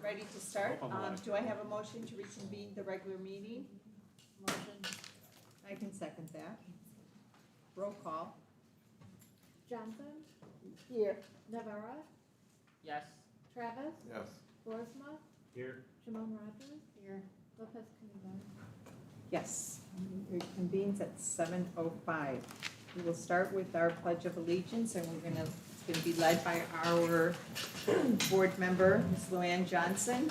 ready to start. Do I have a motion to reconvene the regular meeting? Motion. I can second that. Roll call. Johnson, Here. Navarra, Yes. Travis, Yes. Boersma, Here. Shimon Rogers. Here. Lopez Caniva. Yes, it convenes at 7:05. We will start with our Pledge of Allegiance, and it's going to be led by our board member, Ms. Luann Johnson.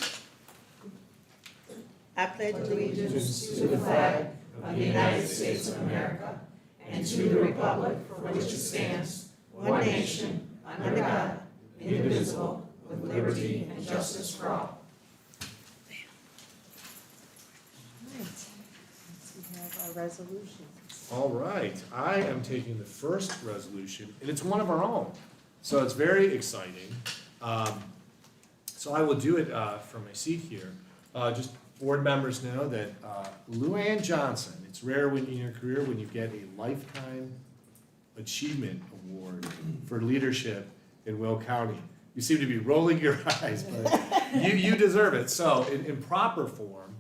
I pledge allegiance to the flag of the United States of America and to the republic for which it stands, one nation, under God, indivisible, with liberty and justice for all. We have our resolutions. All right, I am taking the first resolution, and it's one of our own, so it's very exciting. So I will do it from my seat here. Just board members know that Luann Johnson, it's rare in your career when you get a Lifetime Achievement Award for leadership in Will County. You seem to be rolling your eyes, but you deserve it. So in proper form,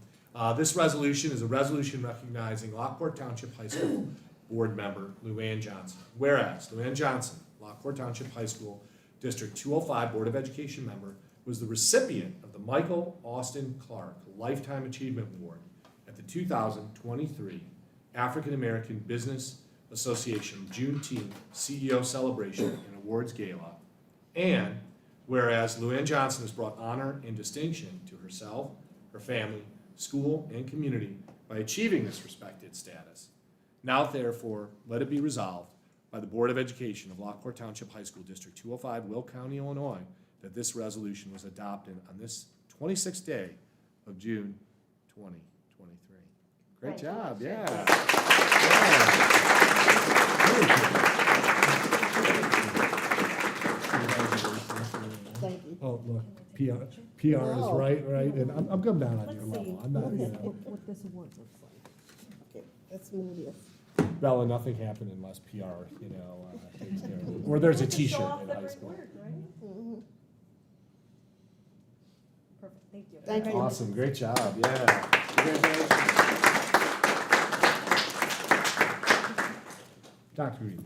this resolution is a resolution recognizing Lockport Township High School board member Luann Johnson. Whereas Luann Johnson, Lockport Township High School District 205 Board of Education member, was the recipient of the Michael Austin Clark Lifetime Achievement Award at the 2023 African American Business Association Juneteenth CEO Celebration and Awards Gala. And whereas Luann Johnson has brought honor and distinction to herself, her family, school, and community by achieving this respected status. Now therefore, let it be resolved by the Board of Education of Lockport Township High School District 205, Will County, Illinois, that this resolution was adopted on this 26th day of June 2023. Great job, yeah. Thank you. Oh, look, PR is right, and I'm coming down on your level. I'm not, What this award looks like. Okay, let's move this. Bella, nothing happened unless PR, takes care of it. Or there's a T-shirt in high school. Perfect, thank you. Thank you. Awesome, great job, yeah. Congratulations. Dr. Reed.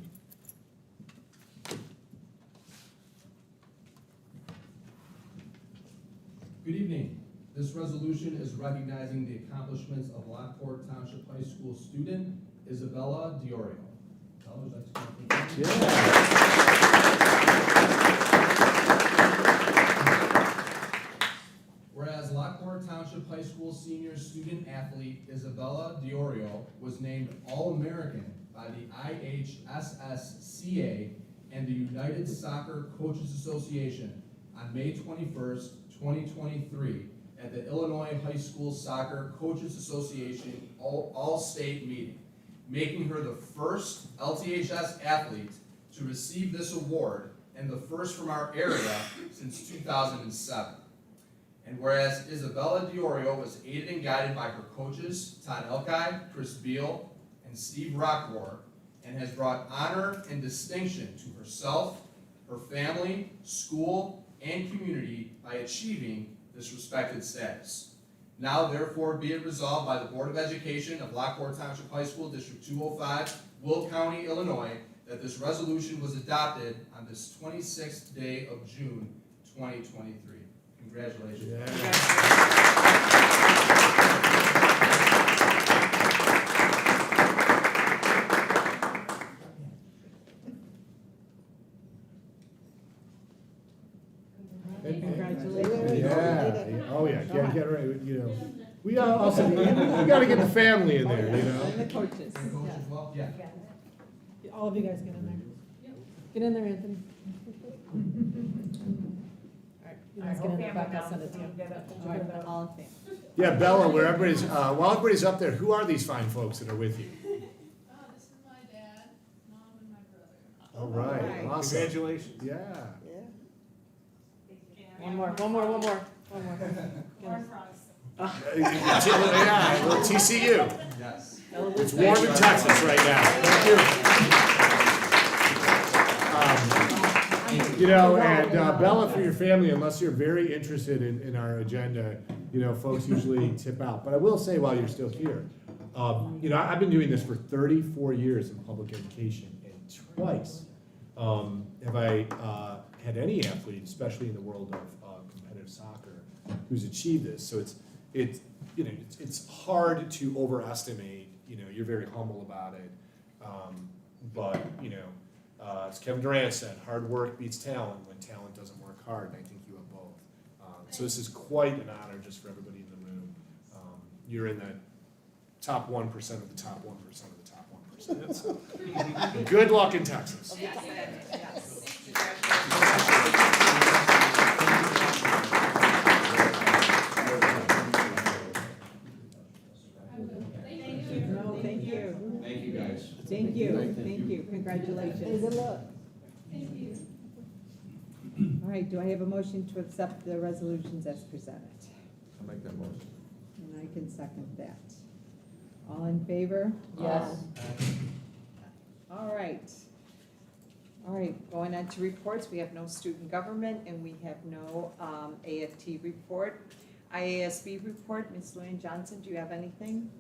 Good evening. This resolution is recognizing the accomplishments of Lockport Township High School student Isabella Diorio. Isabella, would you like to come up and- Whereas Lockport Township High School senior student athlete Isabella Diorio was named All-American by the IHSSCA and the United Soccer Coaches Association on May 21st, 2023 at the Illinois High School Soccer Coaches Association All-State meeting, making her the first LTHS athlete to receive this award and the first from our area since 2007. And whereas Isabella Diorio was aided and guided by her coaches, Todd Elkai, Chris Beal, and Steve Rockmore, and has brought honor and distinction to herself, her family, school, and community by achieving this respected status. Now therefore be it resolved by the Board of Education of Lockport Township High School District 205, Will County, Illinois, that this resolution was adopted on this 26th day of June 2023. Congratulations. Yeah. Congratulations. Yeah, oh yeah, get ready, we also, we gotta get the family in there, And the coaches. And coach as well? Yeah. All of you guys get in there. Get in there, Anthony. You guys get in there, Becca, I'll send it to you. All right, all in favor? Yeah, Bella, where everybody's, while everybody's up there, who are these fine folks that are with you? This is my dad, mom, and my brother. All right, Alright. awesome. Congratulations. Yeah. One more. Yeah, well, TCU. Yes. It's warm in Texas right now. Thank you. You know, and Bella, for your family, unless you're very interested in our agenda, you know, folks usually tip out. But I will say while you're still here, you know, I've been doing this for 34 years in public education, and twice have I had any athlete, especially in the world of competitive soccer, who's achieved this. So you know, it's hard to overestimate. You know, you're very humble about it, but you know. As Kevin Durant said, hard work beats talent when talent doesn't work hard, and I think you have both. So this is quite an honor just for everybody in the room. You're in that top 1% of the top 1% of the top 1%. So good luck in Texas. No, thank you. Thank you, guys. Thank you. Congratulations. Good luck. Thank you. All right, do I have a motion to accept the resolutions as presented? I'll make that motion. And I can second that. All in favor? Yes. All right. All right, going on to reports, we have no student government and we have no AFT report. IASB report, Ms. Luann Johnson, do you have anything?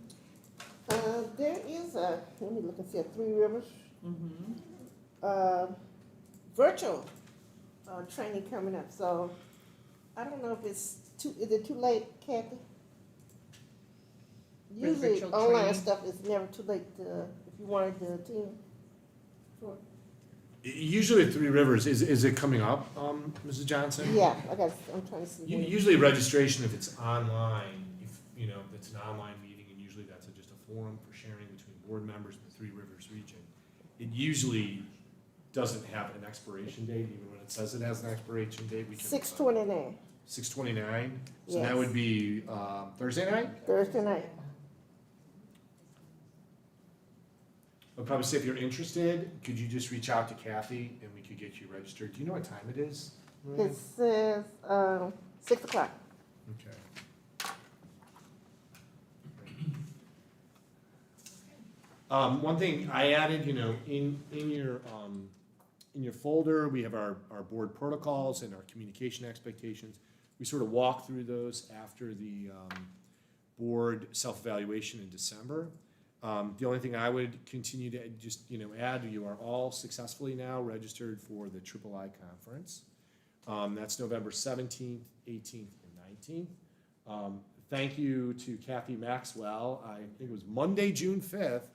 There is let me look and see, Three Rivers, Mm-hmm. virtual, training coming up, so I don't know if is it too late, Kathy? For Usually virtual online training? stuff is never too late to, if you wanted to attend. Usually at Three Rivers, is it coming up, Mrs. Johnson? Yeah, I'm trying to see. when. Usually registration, if it's online, if, you know, if it's an online meeting, and usually that's just a forum for sharing between board members in the Three Rivers region, it usually doesn't have an expiration date, even when it says it has an expiration date, we can. 6/29, 6/29, so that Yes. would be, Thursday night? Thursday night. I'd probably say if you're interested, could you just reach out to Kathy and we could get you registered? Do you know what time it is? It says, 6 o'clock. Okay. One thing I added, you know, in your folder, we have our board protocols and our communication expectations. We sort of walk through those after the board self-evaluation in December. The only thing I would continue to just, you know, add, you are all successfully now registered for the Triple I Conference. That's November 17th, 18th, and 19th. Thank you to Kathy Maxwell. I think it was Monday, June 5th.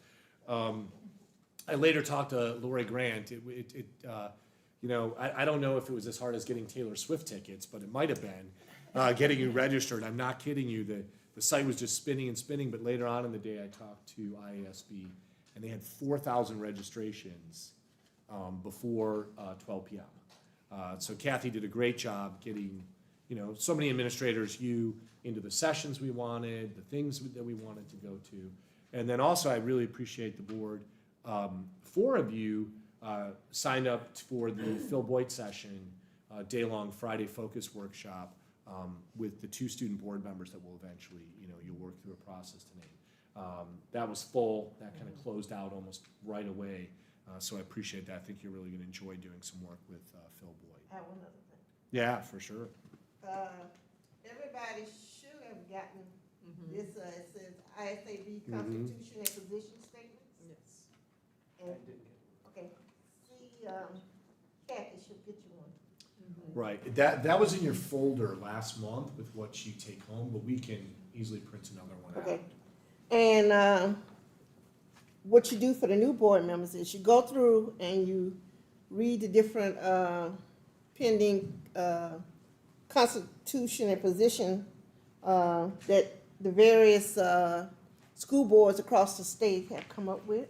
I later talked to Lori Grant. You know, I don't know if it was as hard as getting Taylor Swift tickets, but it might have been getting you registered. I'm not kidding you. The site was just spinning and spinning, but later on in the day, I talked to IASB, and they had 4,000 registrations before 12 p.m. So Kathy did a great job getting, you know, so many administrators, you into the sessions we wanted, the things that we wanted to go to. And then also, I really appreciate the board. 4 of you signed up for the Phil Boyd session, day-long Friday focus workshop with the 2 student board members that will eventually, you know, you'll work through a process to name. That was full. That kind of closed out almost right away. So I appreciate that. I think you're really going to enjoy doing some work with Phil Boyd. I have one other thing. Yeah, for sure. Everybody should have gotten this, it says ISAB Constitution and Position Statements. Yes. And, okay, see, Kathy should get you one. Right. That was in your folder last month with what you take home, but we can easily print another one out. Okay, and, what you do for the new board members is you go through and you read the different, pending, constitution and position, that the various, school boards across the state have come up with.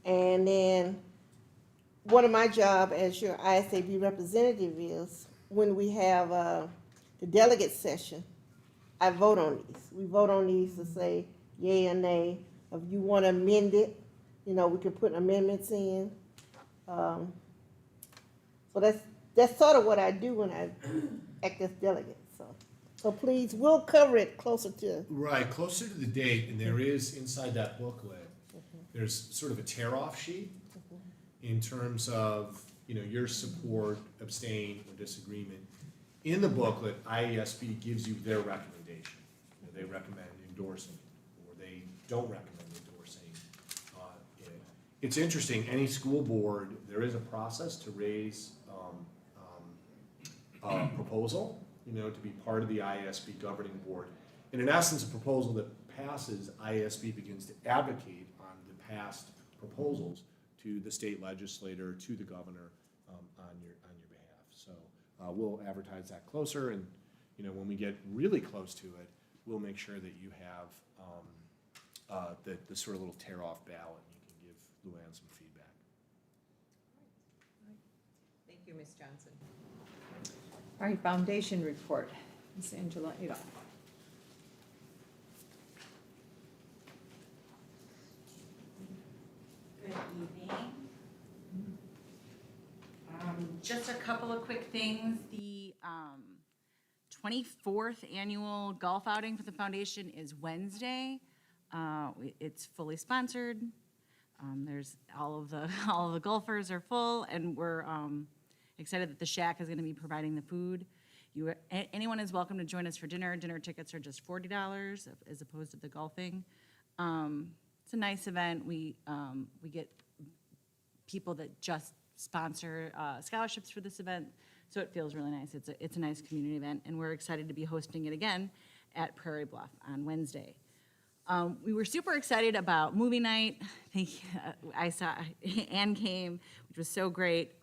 And then, one of my job as your ISAB representative is, when we have, the delegate session, I vote on these. We vote on these to say yay or nay. If you want to amend it, you know, we can put amendments in. So that's sort of what I do when I act as delegate. So please, we'll cover it closer to. Right, closer to the date, and there is inside that booklet, there's sort of a tear-off sheet in terms of your support, abstain, or disagreement. In the booklet, IASB gives you their recommendation. They recommend endorsing or they don't recommend endorsing it. It's interesting, any school board, there is a process to raise a proposal, to be part of the IASB governing board. And in essence, a proposal that passes, IASB begins to advocate on the past proposals to the state legislator, to the governor, on your behalf. So we'll advertise that closer, and when we get really close to it, we'll make sure that you have the sort of little tear-off ballot, and you can give Luann some feedback. Thank you, Ms. Johnson. All right, foundation report, Ms. Angela Adolph. Good evening. Just a couple of quick things. The 24th annual golf outing for the foundation is Wednesday. It's fully sponsored. There's all of the golfers are full, and we're excited that the Shack is going to be providing the food. Anyone is welcome to join us for dinner. Dinner tickets are just $40 as opposed to the golfing. It's a nice event. We get people that just sponsor scholarships for this event, so it feels really nice. It's a nice community event, and we're excited to be hosting it again at Prairie Bluff on Wednesday. We were super excited about movie night. I saw Anne came, which was so great.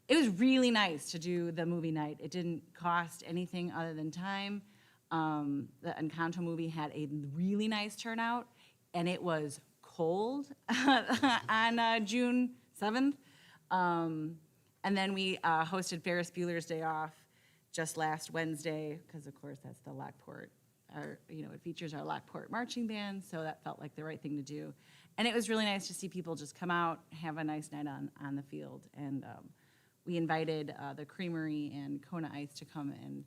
It was really nice to do the movie night. It didn't cost anything other than time. The Encanto movie had a really nice turnout, and it was cold on June 7th. And then we hosted Ferris Bueller's Day Off just last Wednesday, because of course that's the Lockport, it features our Lockport marching band, so that felt like the right thing to do. And it was really nice to see people just come out, have a nice night on the field. And we invited the Creamery and Kona Ice to come in,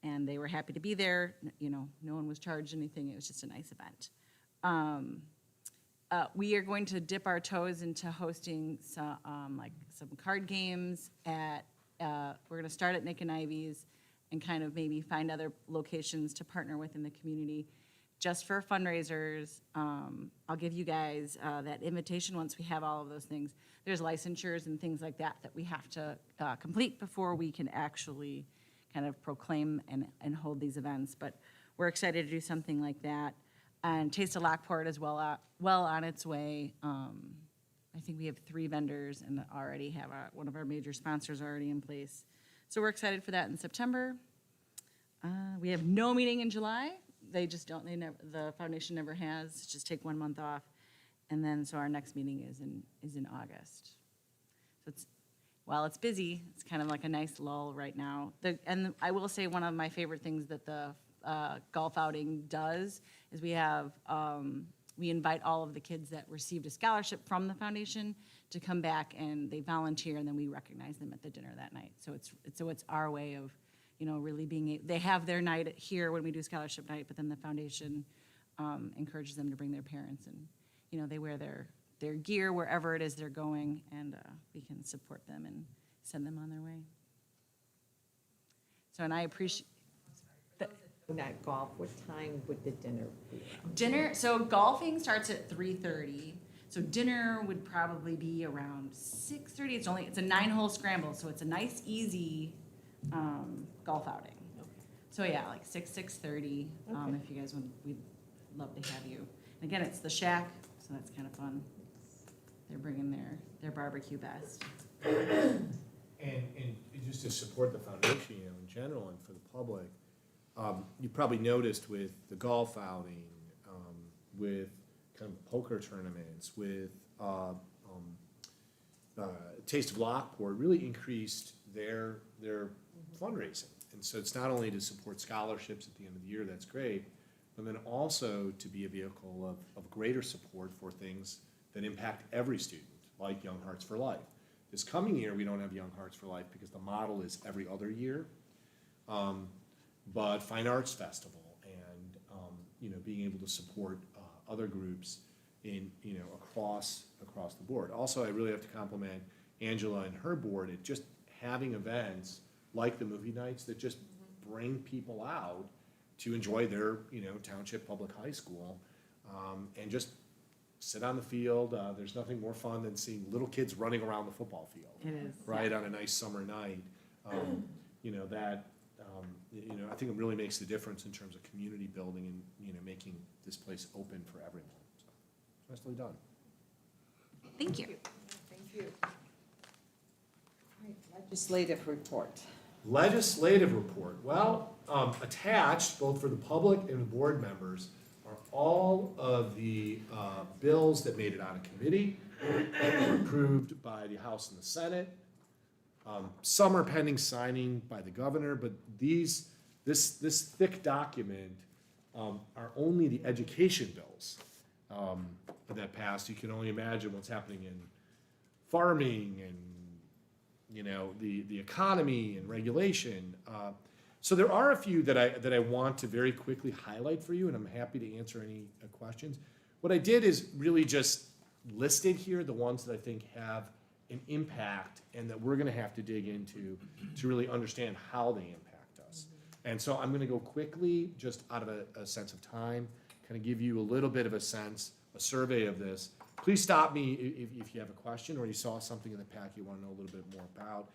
and they were happy to be there. No one was charged anything. It was just a nice event. We are going to dip our toes into hosting some card games we're going to start at Nick and Ivy's and kind of maybe find other locations to partner with in the community just for fundraisers. I'll give you guys that invitation once we have all of those things. There's licensures and things like that we have to complete before we can actually kind of proclaim and hold these events. But we're excited to do something like that. And Taste of Lockport is well on its way. I think we have 3 vendors and already have one of our major sponsors already in place. So we're excited for that in September. We have no meeting in July. They just don't. The foundation never has. Just take 1 month off, and then so our next meeting is in August. So while it's busy, it's kind of like a nice lull right now. And I will say one of my favorite things that the golf outing does is we invite all of the kids that received a scholarship from the foundation to come back, and they volunteer, and then we recognize them at the dinner that night. So it's our way of, really being they have their night here when we do scholarship night, but then the foundation encourages them to bring their parents, and they wear their gear wherever it is they're going, and we can support them and send them on their way. So, and I appreciate. Not golf, what time would the dinner be? Dinner, so golfing starts at 3:30. So dinner would probably be around 6:30. It's a 9-hole scramble, so it's a nice, easy golf outing. Okay. So yeah, like 6:30. Okay. If you guys would, we'd love to have you. And again, it's the Shack, so that's kind of fun. They're bringing their barbecue best. And just to support the foundation, in general and for the public, you probably noticed with the golf outing, with kind of poker tournaments, with Taste of Lockport, really increased their fundraising. And so it's not only to support scholarships at the end of the year, that's great, but then also to be a vehicle of greater support for things that impact every student, like Young Hearts for Life. This coming year, we don't have Young Hearts for Life because the model is every other year. But Fine Arts Festival and being able to support other groups in across the board. Also, I really have to compliment Angela and her board at just having events like the movie nights that just bring people out to enjoy their, township public high school, and just sit on the field. There's nothing more fun than seeing little kids running around the football field. It is. Right, on a nice summer night. I think it really makes the difference in terms of community building and, making this place open for everyone. So, nicely done. Thank you. Thank you. All right, legislative report. Legislative report. Well, attached, both for the public and board members, are all of the bills that made it out of committee, were approved by the House and the Senate. Some are pending signing by the governor, but this thick document are only the education bills that passed. You can only imagine what's happening in farming and the economy and regulation. So there are a few that I want to very quickly highlight for you, and I'm happy to answer any questions. What I did is really just listed here the ones that I think have an impact and that we're going to have to dig into to really understand how they impact us. And so I'm going to go quickly, just out of a sense of time, kind of give you a little bit of a sense, a survey of this. Please stop me if you have a question or you saw something in the pack you want to know a little bit more about.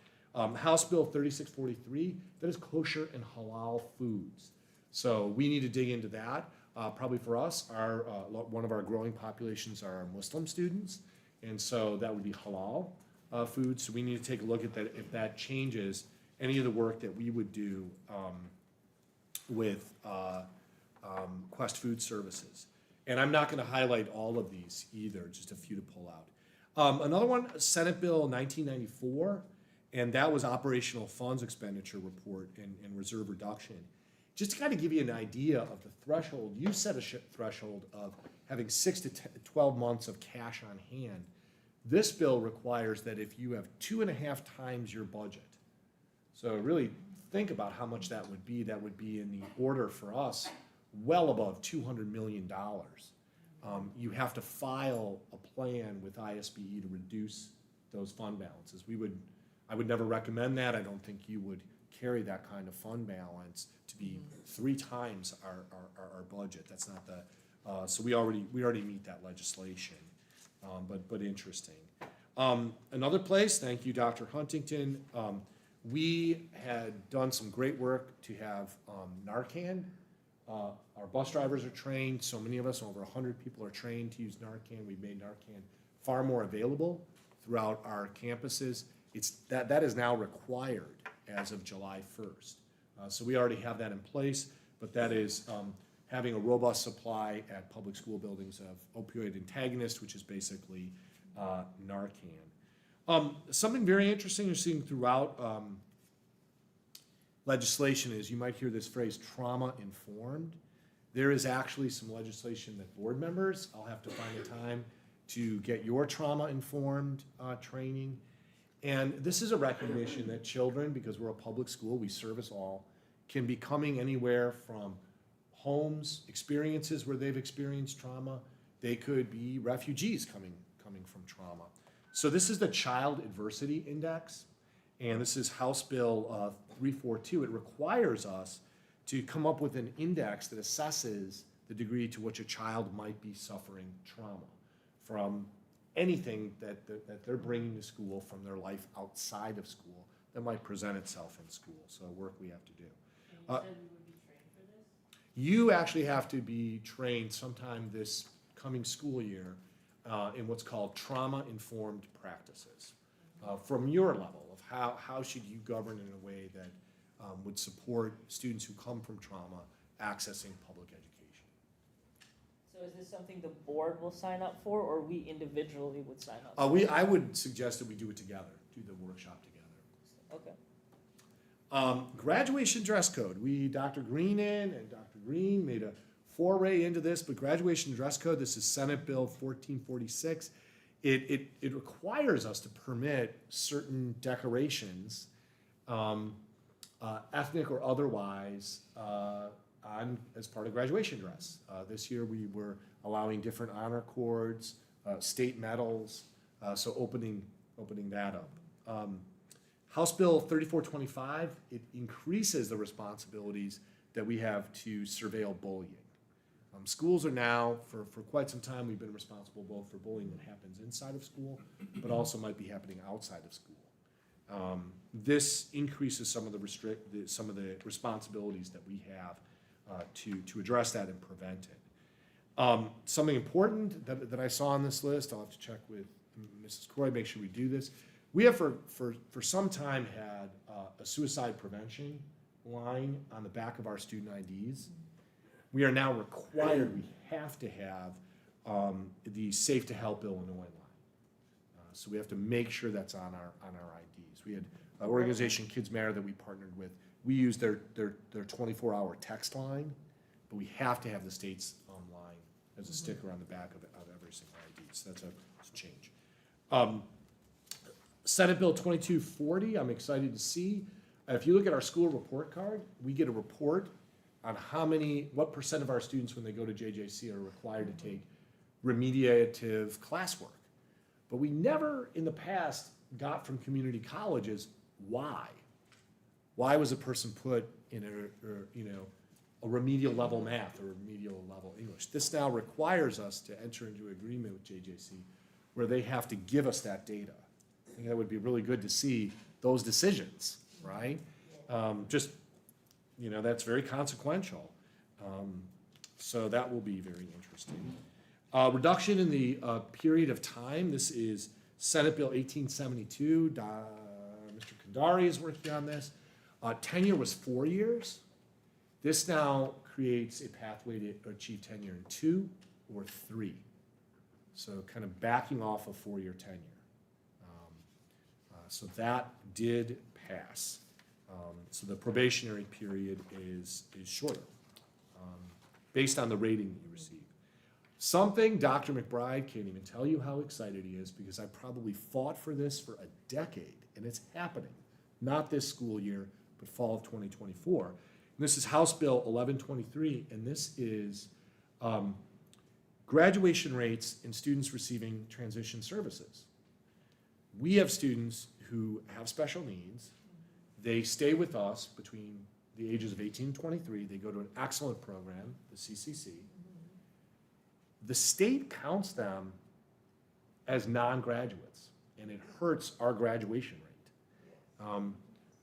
House Bill 3643, that is kosher and halal foods. So we need to dig into that. Probably for us, one of our growing populations are Muslim students, and so that would be halal food. So we need to take a look at that, if that changes any of the work that we would do with Quest Food Services. And I'm not going to highlight all of these either, just a few to pull out. Another one, Senate Bill 1994, and that was operational funds expenditure report and reserve reduction. Just to kind of give you an idea of the threshold, you set a threshold of having 6 to 12 months of cash on hand. This bill requires that if you have 2.5 times your budget, so really think about how much that would be in the order for us, well above $200 million. You have to file a plan with ISBE to reduce those fund balances. I would never recommend that. I don't think you would carry that kind of fund balance to be 3 times our budget. That's not the, so we already meet that legislation, but interesting. Another place, thank you, Dr. Huntington. We had done some great work to have Narcan. Our bus drivers are trained. So many of us, over 100 people, are trained to use Narcan. We've made Narcan far more available throughout our campuses. That is now required as of July 1st. So we already have that in place, but that is having a robust supply at public school buildings of opioid antagonist, which is basically Narcan. Something very interesting you're seeing throughout legislation is, you might hear this phrase, trauma-informed. There is actually some legislation that board members, I'll have to find a time to get your trauma-informed training. And this is a recognition that children, because we're a public school, we service all, can be coming anywhere from homes, experiences where they've experienced trauma. They could be refugees coming from trauma. So this is the Child Adversity Index, and this is House Bill 342. It requires us to come up with an index that assesses the degree to which a child might be suffering trauma from anything that they're bringing to school from their life outside of school that might present itself in school. So work we have to do. And you said we would be trained for this? You actually have to be trained sometime this coming school year in what's called trauma-informed practices. From your level of how should you govern in a way that would support students who come from trauma accessing public education. So is this something the board will sign up for, or we individually would sign up? I would suggest that we do it together, do the workshop together. Okay. Graduation dress code. Dr. Greenan and Dr. Green made a foray into this, but graduation dress code, this is Senate Bill 1446. It requires us to permit certain decorations, ethnic or otherwise, as part of graduation dress. This year we were allowing different honor cords, state medals, so opening opening that up. House Bill 3425, it increases the responsibilities that we have to surveil bullying. Schools are now, for quite some time, we've been responsible both for bullying that happens inside of school, but also might be happening outside of school. This increases some of the responsibilities that we have to address that and prevent it. Something important that I saw on this list, I'll have to check with Mrs. Croy, make sure we do this. We have for some time had a suicide prevention line on the back of our student IDs. We are now required, we have to have the Safe to Help Illinois line. So we have to make sure that's on our IDs. We had an organization, Kids Matter, that we partnered with. We use their 24-hour text line, but we have to have the state's line as a sticker on the back of every single ID. So that's a change. Senate Bill 2240, I'm excited to see. If you look at our school report card, we get a report on what % of our students when they go to JJC are required to take remediative classwork. But we never in the past got from community colleges why. Why was a person put in a remedial level math or remedial level English? This now requires us to enter into agreement with JJC where they have to give us that data. I think that would be really good to see those decisions, right? That's very consequential. So that will be very interesting. Reduction in the period of time. This is Senate Bill 1872. Mr. Kandari is working on this. Tenure was 4 years. This now creates a pathway to achieve tenure in 2 or 3. So kind of backing off of 4-year tenure. So that did pass. So the probationary period is shorter, based on the rating that you receive. Something Dr. McBride can't even tell you how excited he is, because I probably fought for this for a decade, and it's happening. Not this school year, but fall of 2024. And this is House Bill 1123, and this is graduation rates in students receiving transition services. We have students who have special needs. They stay with us between the ages of 18 and 23. They go to an excellent program, the CCC. The state counts them as non-graduates, and it hurts our graduation rate.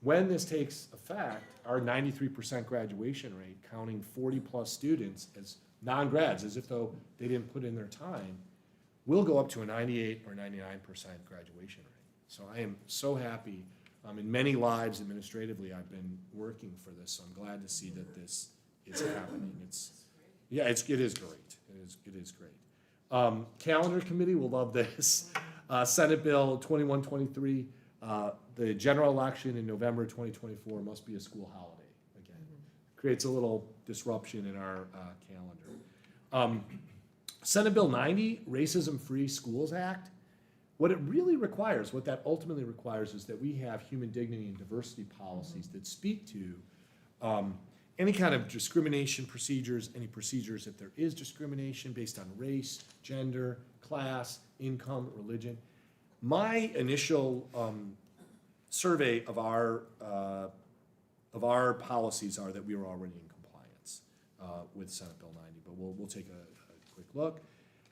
When this takes effect, our 93% graduation rate, counting 40-plus students as non-grads, as if though they didn't put in their time, will go up to a 98 or 99% graduation rate. So I am so happy. In many lives administratively, I've been working for this, so I'm glad to see that this is happening. It is great. It is great. Calendar committee will love this. Senate Bill 2123, the general election in November 2024 must be a school holiday again. Creates a little disruption in our calendar. Senate Bill 90, Racism-Free Schools Act. What it really requires, what that ultimately requires, is that we have human dignity and diversity policies that speak to any kind of discrimination procedures, any procedures if there is discrimination based on race, gender, class, income, religion. My initial survey of our policies are that we are already in compliance with Senate Bill 90, but we'll take a quick look.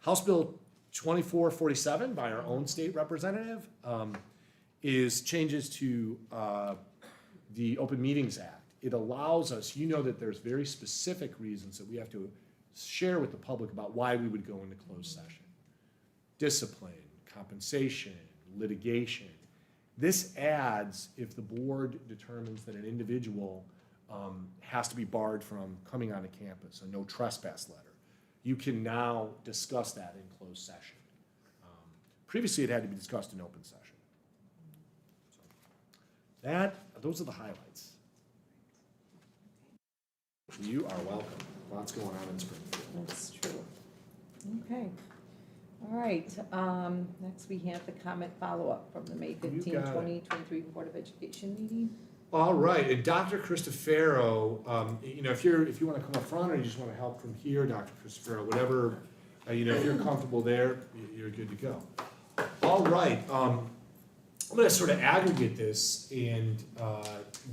House Bill 2447 by our own state representative is changes to the Open Meetings Act. It allows us, that there's very specific reasons that we have to share with the public about why we would go into closed session. Discipline, compensation, litigation. This adds if the board determines that an individual has to be barred from coming onto campus, a no trespass letter. You can now discuss that in closed session. Previously, it had to be discussed in open session. So those are the highlights. You are welcome. Lots going on in Springfield. That's true. Okay. All right. Next, we have the comment follow-up from the May 15, 2023 Board of Education meeting. All right, and Dr. Cristofero, if you want to come up front or you just want to help from here, Dr. Cristofero, whatever, if you're comfortable there, you're good to go. All right, I'm going to sort of aggregate this, and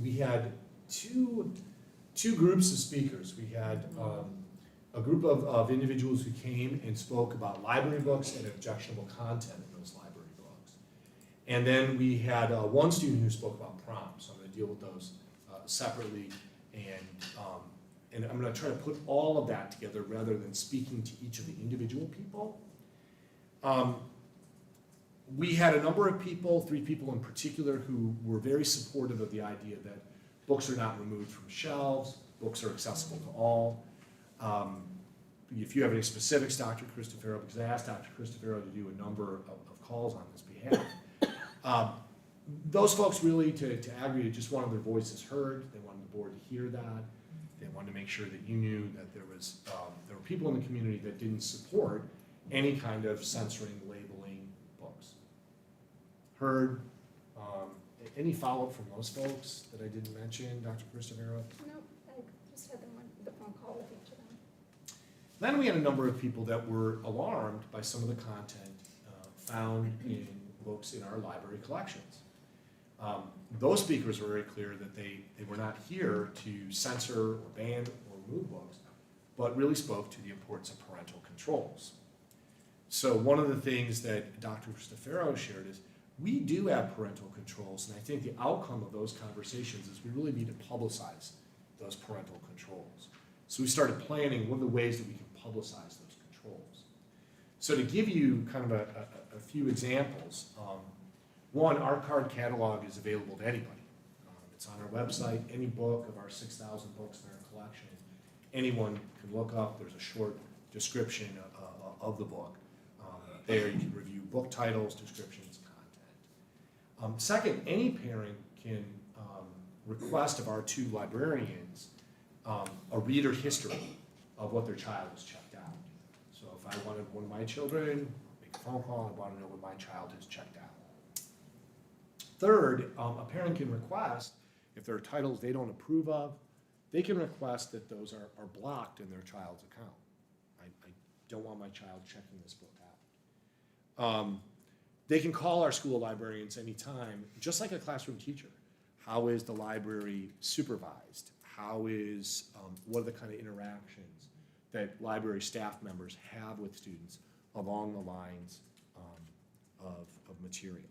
we had two groups of speakers. We had a group of individuals who came and spoke about library books and objectionable content in those library books. And then we had one student who spoke about prom, so I'm going to deal with those separately, and I'm going to try to put all of that together rather than speaking to each of the individual people. We had a number of people, 3 people in particular, who were very supportive of the idea that books are not removed from shelves, books are accessible to all. If you have any specifics, Dr. Christofero, because I asked Dr. Christofero to do a number of calls on this behalf. Those folks really, to aggregate, just wanted their voices heard. They wanted the board to hear that. They wanted to make sure that you knew that there were people in the community that didn't support any kind of censoring, labeling books. Heard. Any follow-up from those folks that I didn't mention, Dr. Christofero? Nope, I just had the phone call with each of them. Then we had a number of people that were alarmed by some of the content found in books in our library collections. Those speakers were very clear that they were not here to censor or ban or remove books, but really spoke to the importance of parental controls. So one of the things that Dr. Christofero shared is we do have parental controls, and I think the outcome of those conversations is we really need to publicize those parental controls. So we started planning what are the ways that we can publicize those controls. So to give you kind of a few examples, one, our card catalog is available to anybody. It's on our website. Any book of our 6,000 books in our collection, anyone can look up. There's a short description of the book. There you can review book titles, descriptions, content. Second, any parent can request of our 2 librarians a reader history of what their child has checked out. So if I wanted one of my children, make a phone call, I want to know what my child has checked out. Third, a parent can request, if there are titles they don't approve of, they can request that those are blocked in their child's account. I don't want my child checking this book out. They can call our school librarians anytime, just like a classroom teacher. How is the library supervised? What are the kind of interactions that library staff members have with students along the lines of material?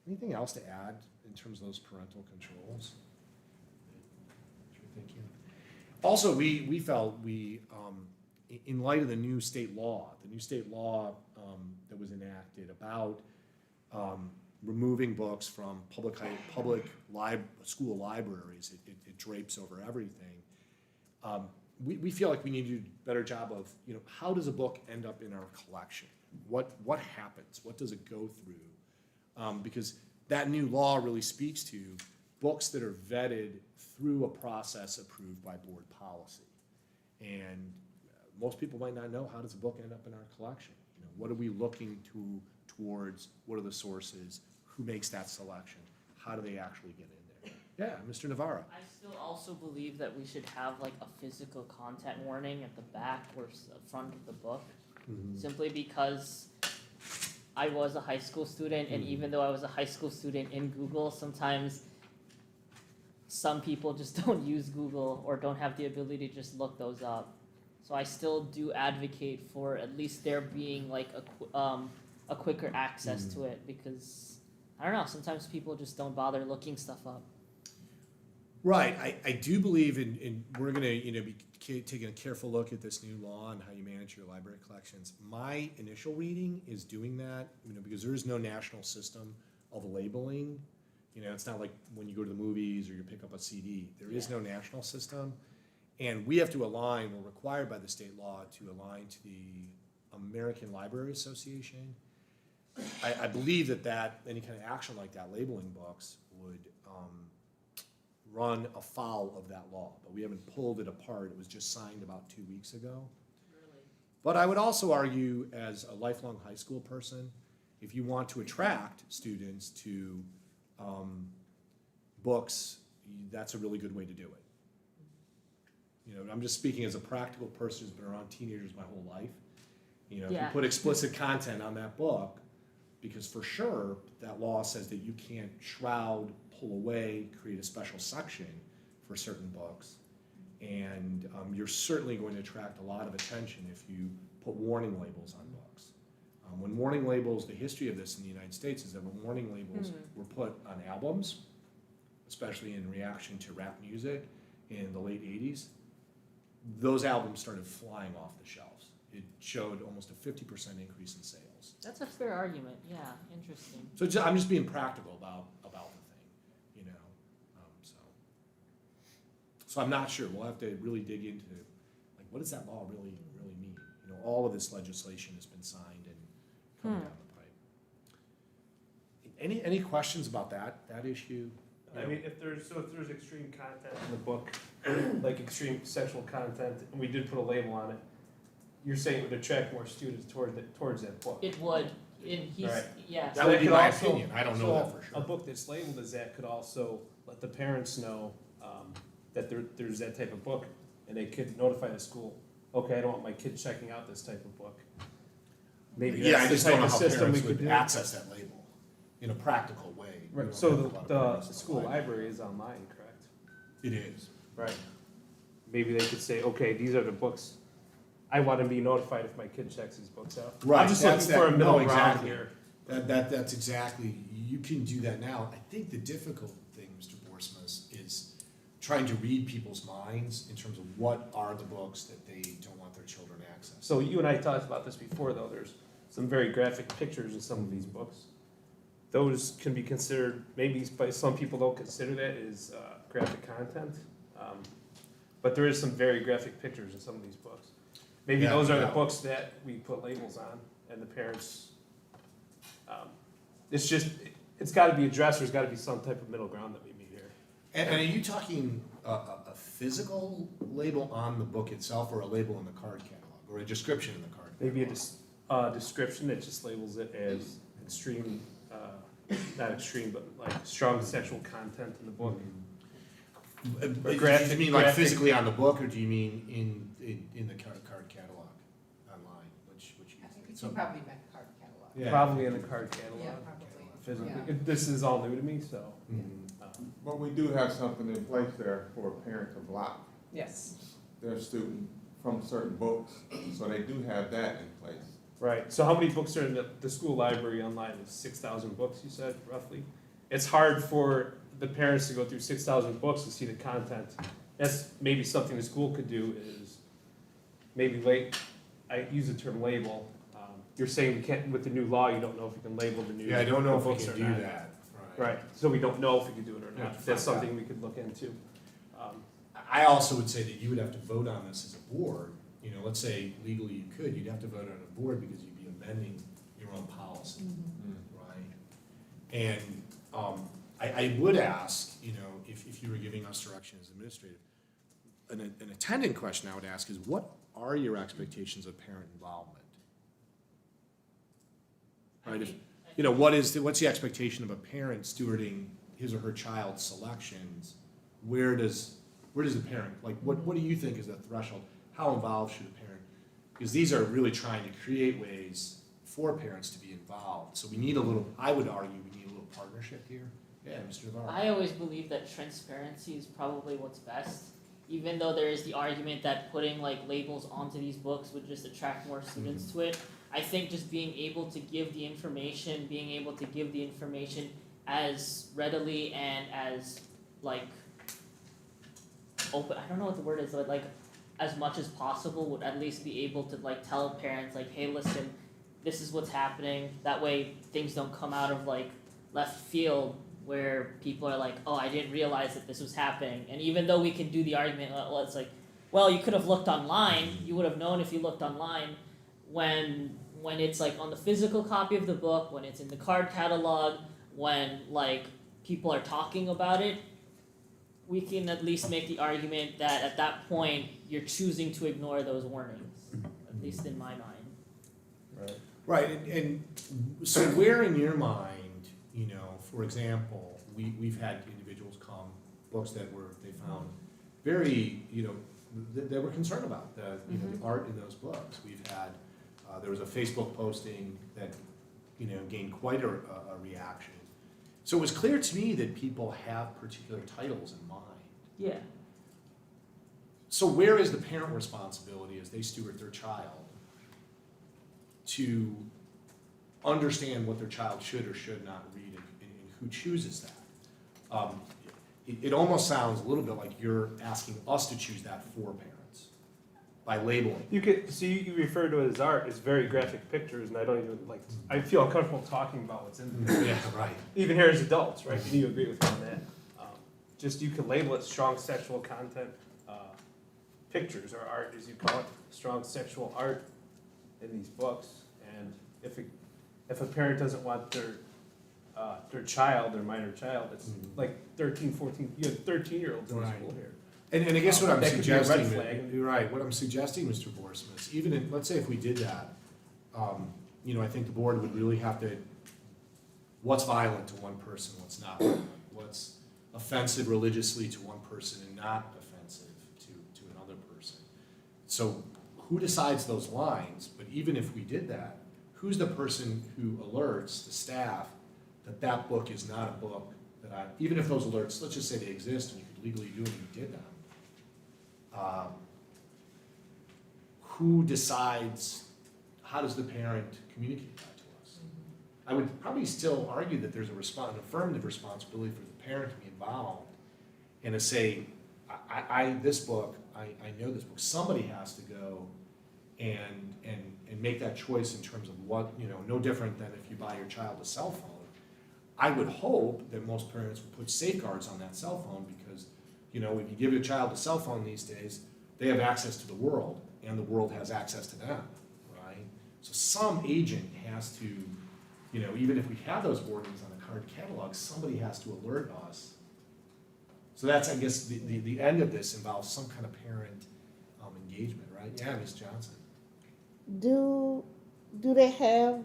Anything else to add in terms of those parental controls? Also, we felt in light of the new state law that was enacted about removing books from public school libraries, it drapes over everything. We feel like we need to do a better job of, how does a book end up in our collection? What happens? What does it go through? Because that new law really speaks to books that are vetted through a process approved by board policy. And most people might not know, how does a book end up in our collection? What are we looking towards? What are the sources? Who makes that selection? How do they actually get in there? Yeah, Mr. Navarro. I still also believe that we should have like a physical content warning at the back or front of the book, simply because I was a high school student, and even though I was a high school student in Google, sometimes some people just don't use Google or don't have the ability to just look those up. So I still do advocate for at least there being like a quicker access to it, because I don't know, sometimes people just don't bother looking stuff up. Right, I do believe in we're gonna be taking a careful look at this new law and how you manage your library collections. My initial reading is doing that, because there is no national system of labeling. It's not like when you go to the movies or you pick up a CD. There is no national system, and we have to align. We're required by the state law to align to the American Library Association. I believe that any kind of action like that, labeling books, would run afoul of that law, but we haven't pulled it apart. It was just signed about 2 weeks ago. Really? But I would also argue, as a lifelong high school person, if you want to attract students to books, that's a really good way to do it. I'm just speaking as a practical person who's been around teenagers my whole life. If you put explicit content on that book, because for sure, that law says that you can't shroud, pull away, create a special section for certain books. And you're certainly going to attract a lot of attention if you put warning labels on books. When warning labels, the history of this in the United States is that when warning labels were put on albums, especially in reaction to rap music in the late 80s, those albums started flying off the shelves. It showed almost a 50% increase in sales. That's a fair argument, yeah, interesting. So I'm just being practical about the thing, you know. So I'm not sure. We'll have to really dig into, like, what does that law really mean? You know, all of this legislation has been signed and coming down the pipe. Any questions about that issue? I mean, if there's extreme content in the book, like extreme sexual content, and we did put a label on it, you're saying it would attract more students towards that book. It would, and he's, Right. yeah. That would be my also- opinion. I don't know that for A sure. book that's labeled as that could also let the parents know that there's that type of book, and they could notify the school, okay, I don't want my kid checking out this type of book. Maybe Yeah, I that's just the don't type know of how system we parents could would do. access that label in a practical way. We Right, don't so have a lot of parents the in school library is online, correct? It is. Right. Maybe they could say, okay, these are the books, I want to be notified if my kid checks these books out. Right, I'm just that's looking for a that- middle no, ground exactly. here. That's exactly, you can do that now. I think the difficult thing, Mr. Borsmas, is trying to read people's minds in terms of what are the books that they don't want their children to access. So you and I talked about this before, though, there's some very graphic pictures in some of these books. Those can be considered, maybe by some people don't consider that as graphic content, but there is some very graphic pictures in some of these books. Maybe Yeah, those are the yeah. books that we put labels on, and the parents, it's just, it's gotta be addressed, there's gotta be some type of middle ground that we meet here. And are you talking a physical label on the book itself, or a label in the card catalog, or a description in the card catalog? Maybe a description that just labels it as extreme, not extreme, but like strong sexual content in the book. Do you graphic- mean like graphic- physically on the book, or do you mean in the card catalog online? Which you I think so- you probably meant card catalog. Yeah. Probably in the card catalog. Yeah, probably. Physically, Yeah. this is all new to me, so. Mhm. But we do have something in place there for a parent to block Yes. their student from certain books, so they do have that in place. Right, so how many books are in the school library online? It's 6,000 books, you said, roughly? It's hard for the parents to go through 6,000 books to see the content. That's maybe something the school could do is maybe I use the term label. You're saying we can't, with the new law, you don't know if you can label the new Yeah, I don't know if we books can or do not. that. Right, so we don't know if we can do it or Yeah, not. to That's find out. something we could look into. I also would say that you would have to vote on this as a board. You know, let's say legally you could, you'd have to vote on a board because you'd be amending your own policy, right? And I would ask, you know, if you were giving us direction as administrative, an attendant question I would ask is, what are your expectations of parent involvement? Right, if, you know, what's the expectation of a parent stewarding his or her child's selections? Where does the parent, like, what do you think is the threshold? How involved should a parent? Because these are really trying to create ways for parents to be involved. So we need a little, I would argue, we need a little partnership here. Yeah, Mr. Navarro. I always believe that transparency is probably what's best, even though there is the argument that putting like labels onto these books would just attract more students to it. I think just being able to give the information, as readily and as like open, I don't know what the word is, but like as much as possible would at least be able to like tell parents like, hey, listen, this is what's happening. That way things don't come out of like left field where people are like, oh, I didn't realize that this was happening. And even though we can do the argument, well, it's like, well, you could have looked online. You would have known if you looked online. When it's like on the physical copy of the book, when it's in the card catalog, when like people are talking about it, we can at least make the argument that at that point you're choosing to ignore those warnings, at least in my mind. Right, and so where in your mind, you know, for example, we've had individuals come, books that they found very, you know, they were concerned about the art in those books. We've had, there was a Facebook posting that gained quite a reaction. So it was clear to me that people have particular titles in mind. Yeah. So where is the parent responsibility as they steward their child to understand what their child should or should not read, and who chooses that? It almost sounds a little bit like you're asking us to choose that for parents by labeling. You could, see, you refer to it as art, it's very graphic pictures, and I don't even, like, I feel uncomfortable talking about what's in there. Yeah, right. Even here as adults, right, and you agree with me on that. Just, you can label it strong sexual content, pictures, or art, as you call it, strong sexual art in these books, and if a parent doesn't want their child, their minor child, it's like 13, 14, you have 13-year-olds in the Right. school here. And I guess what I'm That could be a red suggesting, flag. you're right, what I'm suggesting, Mr. Borsmas, even if, let's say if we did that, I think the board would really have to, what's violent to one person, what's not violent, what's offensive religiously to one person and not offensive to another person. So who decides those lines? But even if we did that, who's the person who alerts the staff that that book is not a book that even if those alerts, let's just say they exist and you could legally do it and you did them, who decides, how does the parent communicate that to us? I would probably still argue that there's an affirmative responsibility for the parent to be involved and to say, this book, I know this book, somebody has to go and make that choice in terms of what, no different than if you buy your child a cell phone. I would hope that most parents would put safeguards on that cell phone because, if you give your child a cell phone these days, they have access to the world and the world has access to them, right? So some agent has to, even if we have those warnings on the card catalog, somebody has to alert us. So that's, I guess, the end of this involves some kind of parent engagement, right? Yeah, Ms. Johnson. Do they have,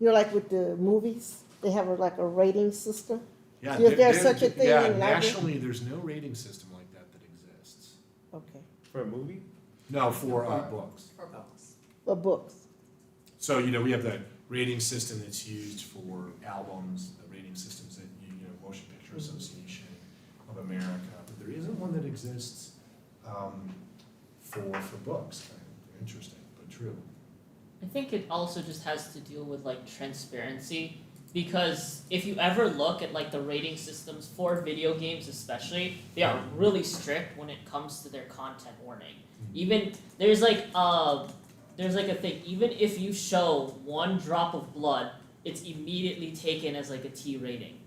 like with the movies, they have like a rating system? Yeah, Is there such a thing yeah, in library? nationally, there's no rating system like that exists. Okay, For a movie? No, for books. For books. for books. So, we have the rating system that's used for albums, the rating systems that, Motion Picture Association of America, but there isn't one that exists for books. Interesting, but true. I think it also just has to deal with like transparency, because if you ever look at like the rating systems for video games especially, they are really strict when it comes to their content warning. Even there's like a thing, even if you show one drop of blood, it's immediately taken as like a T rating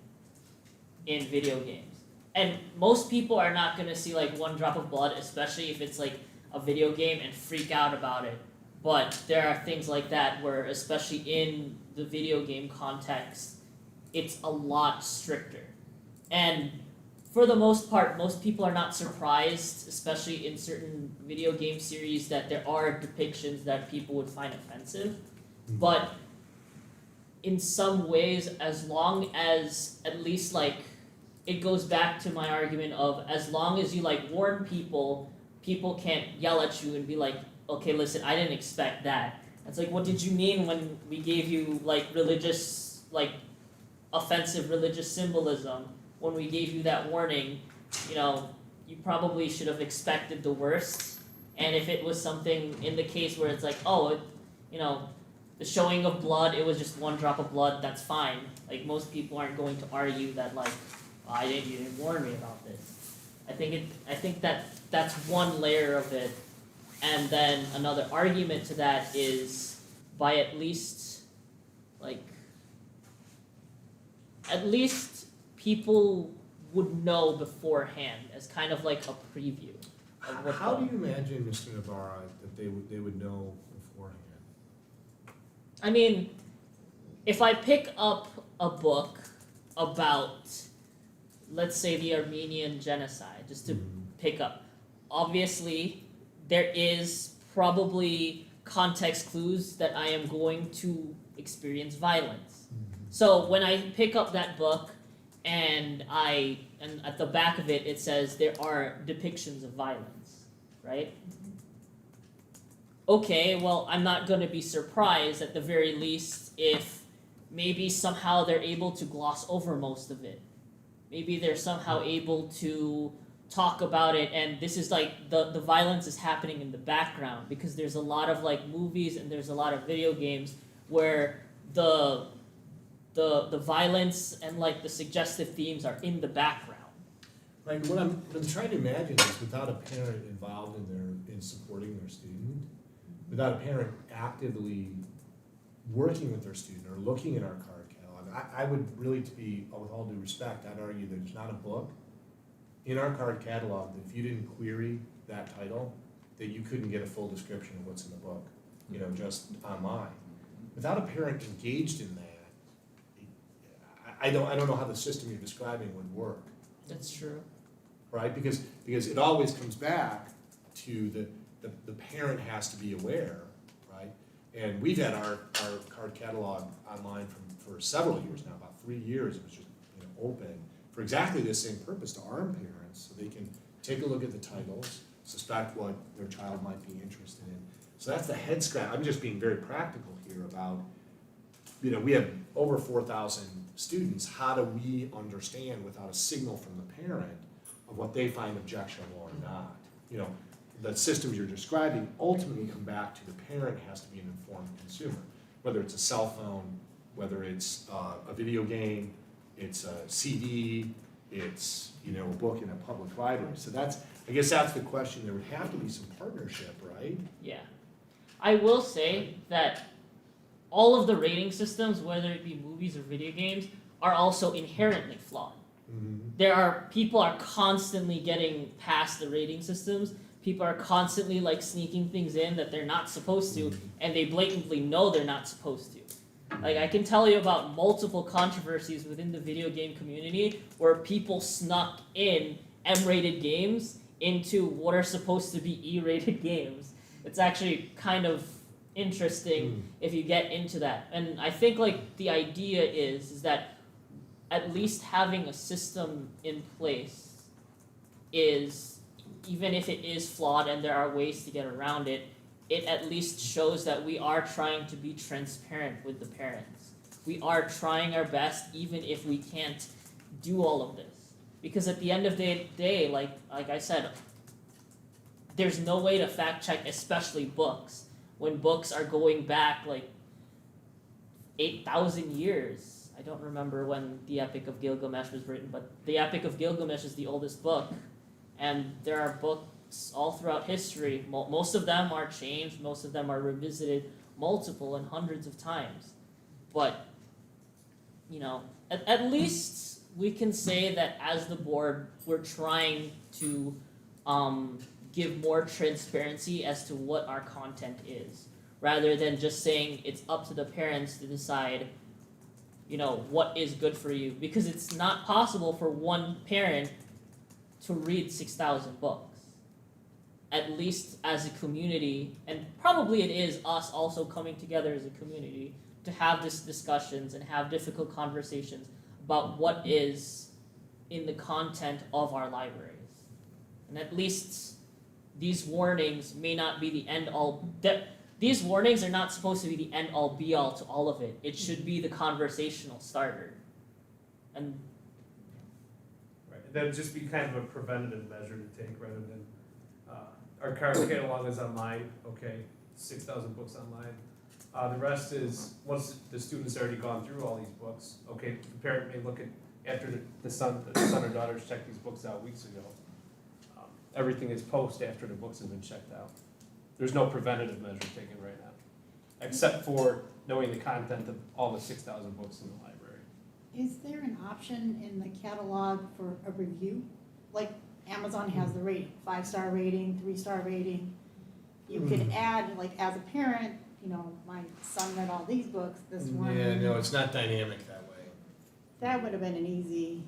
in video games. And most people are not gonna see like one drop of blood, especially if it's like a video game, and freak out about it. But there are things like that where, especially in the video game context, it's a lot stricter. And for the most part, most people are not surprised, especially in certain video game series, that there are depictions that people would find offensive. But in some ways, as long as at least like, it goes back to my argument of as long as you like warn people, people can't yell at you and be like, okay, listen, I didn't expect that. It's like, what did you mean when we gave you like religious, like offensive religious symbolism? When we gave you that warning, you probably should have expected the worst. And if it was something in the case where it's like, the showing of blood, it was just one drop of blood, that's fine. Like most people aren't going to argue that like, you didn't warn me about this. I think that's one layer of it. And then another argument to that is by at least people would know beforehand as kind of like a preview of what How do you imagine, Mr. Navarra, that they would know beforehand? I mean, if I pick up a book about, let's say, the Armenian genocide, just to pick up, obviously there is probably context clues that I am going to experience violence. So when I pick up that book and at the back of it, it says there are depictions of violence, right? okay, well, I'm not gonna be surprised at the very least if maybe somehow they're able to gloss over most of it. Maybe they're somehow able to talk about it, and this is like the violence is happening in the background because there's a lot of like movies and there's a lot of video games where the violence and like the suggestive themes are in the background. Right, what I'm trying to imagine is without a parent involved in supporting their student, without a parent actively working with their student or looking at our card catalog, I would really, to be, with all due respect, I'd argue there's not a book in our card catalog that if you didn't query that title, that you couldn't get a full description of what's in the book, just online. Without a parent engaged in that, I don't know how the system you're describing would work. That's true. Right, because it always comes back to the parent has to be aware, right? And we've had our card catalog online for several years now, about 3 years. It was just open for exactly the same purpose, to arm parents so they can take a look at the titles, suspect what their child might be interested in. So that's the head scratch. I'm just being very practical here about, we have over 4,000 students. How do we understand without a signal from the parent of what they find objectionable or not? The systems you're describing ultimately come back to the parent has to be an informed consumer, whether it's a cell phone, whether it's a video game, it's a CD, it's a book in a public library. So I guess that's the question. There would have to be some partnership, right? Yeah. I will say that all of the rating systems, whether it be movies or video games, are also inherently flawed. Mm-hmm. People are constantly getting past the rating systems. People are constantly like sneaking things in that they're not supposed to, and they blatantly know they're not supposed to. Like, I can tell you about multiple controversies within the video game community where people snuck in M-rated games into what are supposed to be E-rated games. It's actually kind of interesting if you get into that. And I think like the idea is that at least having a system in place is, even if it is flawed and there are ways to get around it, it at least shows that we are trying to be transparent with the parents. We are trying our best even if we can't do all of this. Because at the end of the day, like I said, there's no way to fact check, especially books, when books are going back like 8,000 years. I don't remember when the Epic of Gilgamesh was written, but the Epic of Gilgamesh is the oldest book. And there are books all throughout history. Most of them are changed, most of them are revisited multiple and hundreds of times. But, at least we can say that as the board, we're trying to give more transparency as to what our content is, rather than just saying it's up to the parents to decide, what is good for you. Because it's not possible for one parent to read 6,000 books. At least as a community, and probably it is us also coming together as a community to have these discussions and have difficult conversations about what is in the content of our libraries. And at least these warnings may not be the end all. These warnings are not supposed to be the end all be all to all of it. It should be the conversational starter. And that would just be kind of a preventative measure to take rather than, our card catalog is online, okay, 6,000 books online. The rest is, once the student's already gone through all these books, okay, the parent may look at, after the son or daughter's checked these books out weeks ago. Everything is post after the books have been checked out. There's no preventative measure taken right now, except for knowing the content of all the 6,000 books in the library. Is there an option in the catalog for a review? Like Amazon has the rating, 5-star rating, 3-star rating. You could add, like as a parent, my son read all these books, this one. Yeah, no, it's not dynamic that way. That would have been an easy,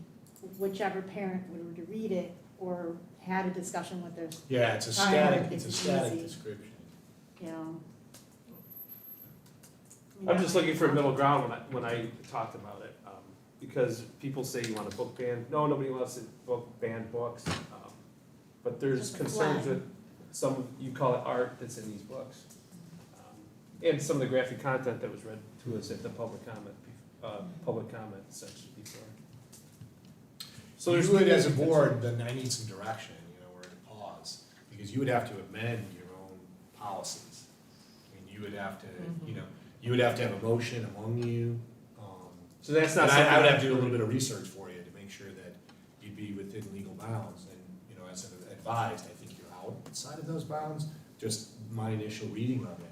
whichever parent would have read it or had a discussion with their Yeah, it's a static description. I'm just looking for a middle ground when I talked about it, because people say you want a book ban. No, nobody wants to ban books, but there's Just a concerns flag. with some, you call it art that's in these books. And some of the graphic content that was read to us at the public comment section before. So there's would, as a board, then I need some direction, we're at a pause, because you would have to amend your own policies. I mean, you would have to, you would have to have a motion among you. So that's not And something. I would have to do a little bit of research for you to make sure that you'd be within legal bounds, and, as advised, I think you're outside of those bounds, just my initial reading of it.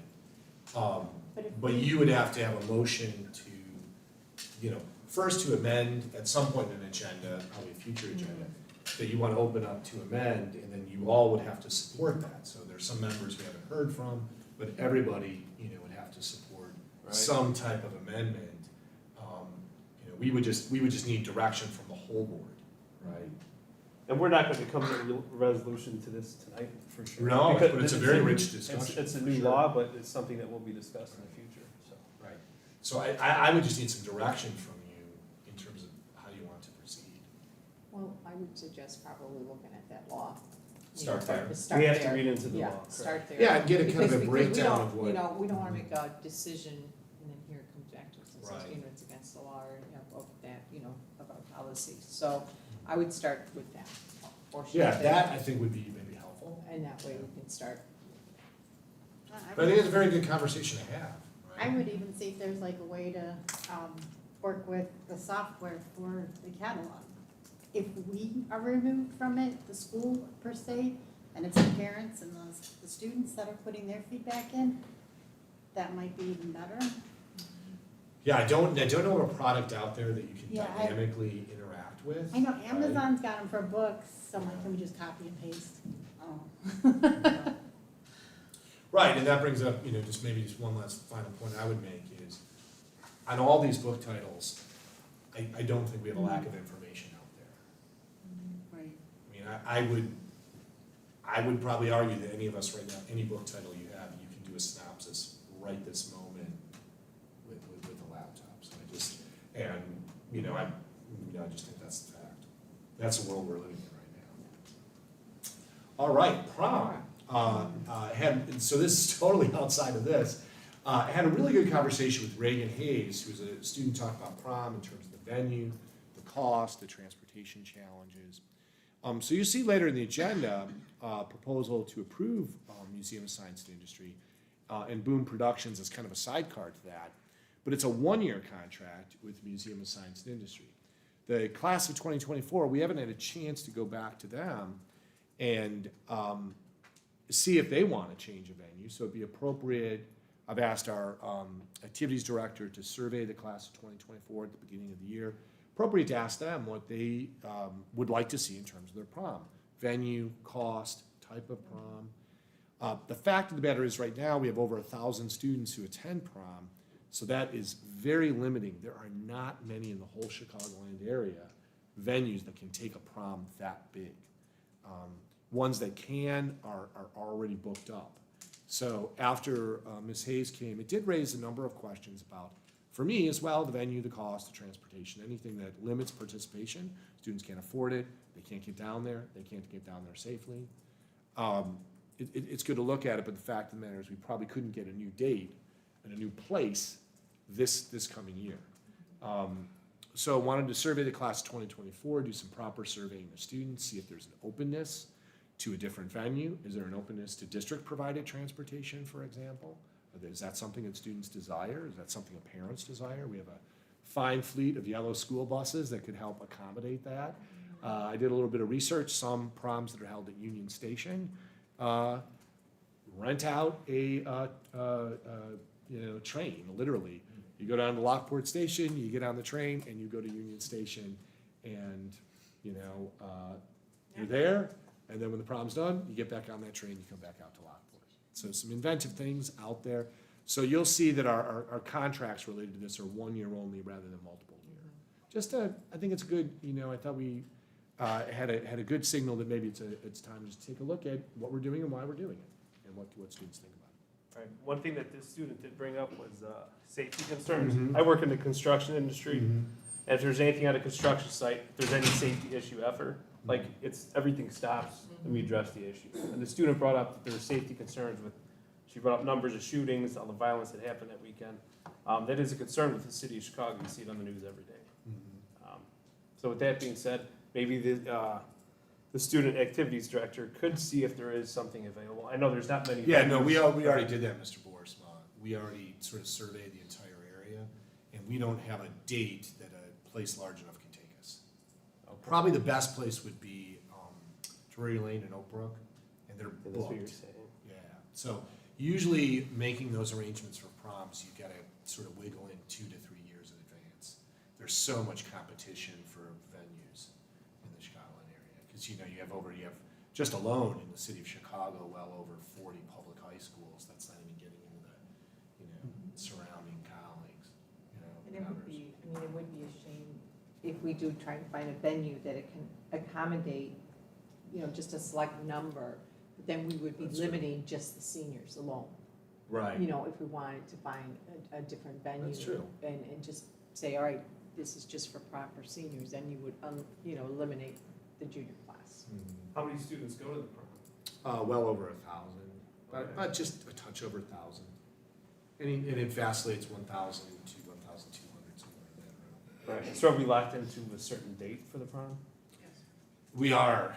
But you would have to have a motion to, first to amend at some point in an agenda, probably a future agenda, that you want to open up to amend, and then you all would have to support that. So there's some members we haven't heard from, but everybody, would have to support some type of amendment. We would just need direction from the whole board, right? And we're not gonna come to a resolution to this tonight, for sure. No, Because but it's a very rich discussion. It's a for new sure. law, but it's something that will be discussed in the future, so. Right. So I would just need some direction from you in terms of how you want to proceed. Well, I would suggest probably looking at that law. Start there. Start We have to there. read into the Yeah, law, correct. start there. Yeah, and get a kind of a Because we breakdown don't- of what. we don't wanna make a decision and then here it comes back to us and says, Right. it's against the law or, of that, of our policy. So I would start with that. portion Yeah, of it, that I think would be maybe helpful. And that way we can start. But I think it's a very good conversation to have, I right? would even see if there's like a way to, work with the software for the catalog. If we are removed from it, the school per se, and it's the parents and the students that are putting their feedback in, that might be even better. Yeah, I don't know of a product out there that you can Yeah, dynamically interact with. I know right? Amazon's got them for books, so I'm like, can we just copy and paste? Oh. Right, and that brings up, just one last final point I would make is, on all these book titles, I don't think we have a lack of information out there. Right. I mean, I would probably argue that any of us right now, any book title you have, you can do a synopsis right this moment with a laptop. So I just think that's the fact. That's the world we're living in right now. All right, prom. So this is totally outside of this. I had a really good conversation with Reagan Hayes, who's a student talking about prom in terms of the venue, the cost, the transportation challenges. So you see later in the agenda, proposal to approve Museum of Science and Industry and Boom Productions as kind of a sidecar to that. But it's a one-year contract with the Museum of Science and Industry. The class of 2024, we haven't had a chance to go back to them and see if they want to change a venue. So it'd be appropriate. I've asked our activities director to survey the class of 2024 at the beginning of the year. Appropriate to ask them what they would like to see in terms of their prom. Venue, cost, type of prom. The fact of the matter is right now we have over 1,000 students who attend prom, so that is very limiting. There are not many in the whole Chicagoland area venues that can take a prom that big. Ones that can are already booked up. So after Ms. Hayes came, it did raise a number of questions about, for me as well, the venue, the cost, the transportation, anything that limits participation. Students can't afford it, they can't get down there, they can't get down there safely. It's good to look at it, but the fact of the matter is we probably couldn't get a new date and a new place this coming year. So I wanted to survey the class of 2024, do some proper surveying of students, see if there's an openness to a different venue. Is there an openness to district-provided transportation, for example? Is that something that students desire? Is that something that parents desire? We have a fine fleet of yellow school buses that could help accommodate that. I did a little bit of research. Some proms that are held at Union Station rent out a train, literally. You go down to Lockport Station, you get on the train, and you go to Union Station, and you're there. And then when the prom's done, you get back on that train, you come back out to Lockport. So some inventive things out there. So you'll see that our contracts related to this are 1 year only rather than multiple year. I think it's good, I thought we had a good signal that maybe it's time to just take a look at what we're doing and why we're doing it, and what students think about it. Right. One thing that this student did bring up was safety concerns. I work in the construction industry, and if there's anything on a construction site, if there's any safety issue ever, everything stops and we address the issue. And the student brought up that there were safety concerns with She brought up numbers of shootings, all the violence that happened that weekend. That is a concern with the city of Chicago. You see it on the news every day. So with that being said, maybe the student activities director could see if there is something available. I know there's not many. Yeah, no, we venues. already did that, Mr. Borisma. We already sort of surveyed the entire area, and we don't have a date that a place large enough can take us. Probably the best place would be Drury Lane in Oak Brook, and they're That's what you're booked. saying. Yeah, so usually making those arrangements for proms, you've got to sort of wiggle in 2 to 3 years in advance. There's so much competition for venues in the Chicagoland area, because you have just alone in the city of Chicago, well over 40 public high schools. That's not even getting into the, surrounding colleagues, And it would be, it would be a shame if we do try to find a venue that it can accommodate, just a select number, but then we would be That's right. limiting just the seniors alone. Right. If we wanted to find a different venue. That's true. And just say, all right, this is just for proper seniors, then you would, eliminate the junior class. How many students go to the prom? Well over 1,000, but just a touch over 1,000. And it vacillates 1,000 to 1,200, somewhere in that room. Right. So are we locked into a certain date for the prom? We are.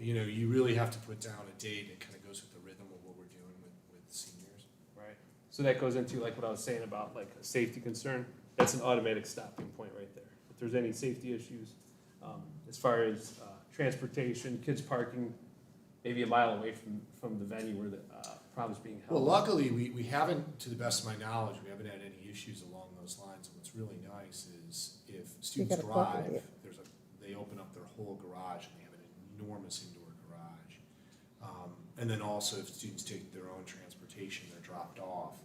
You really have to put down a date that kind of goes with the rhythm of what we're doing with seniors. Right. So that goes into like what I was saying about like a safety concern. That's an automatic stopping point right there. If there's any safety issues, as far as transportation, kids parking, maybe a mile away from the venue where the prom is being held. Well, luckily, we haven't, to the best of my knowledge, we haven't had any issues along those lines. And what's really nice is if students gotta park drive, it. they open up their whole garage and they have an enormous indoor garage. And then also if students take their own transportation, they're dropped off.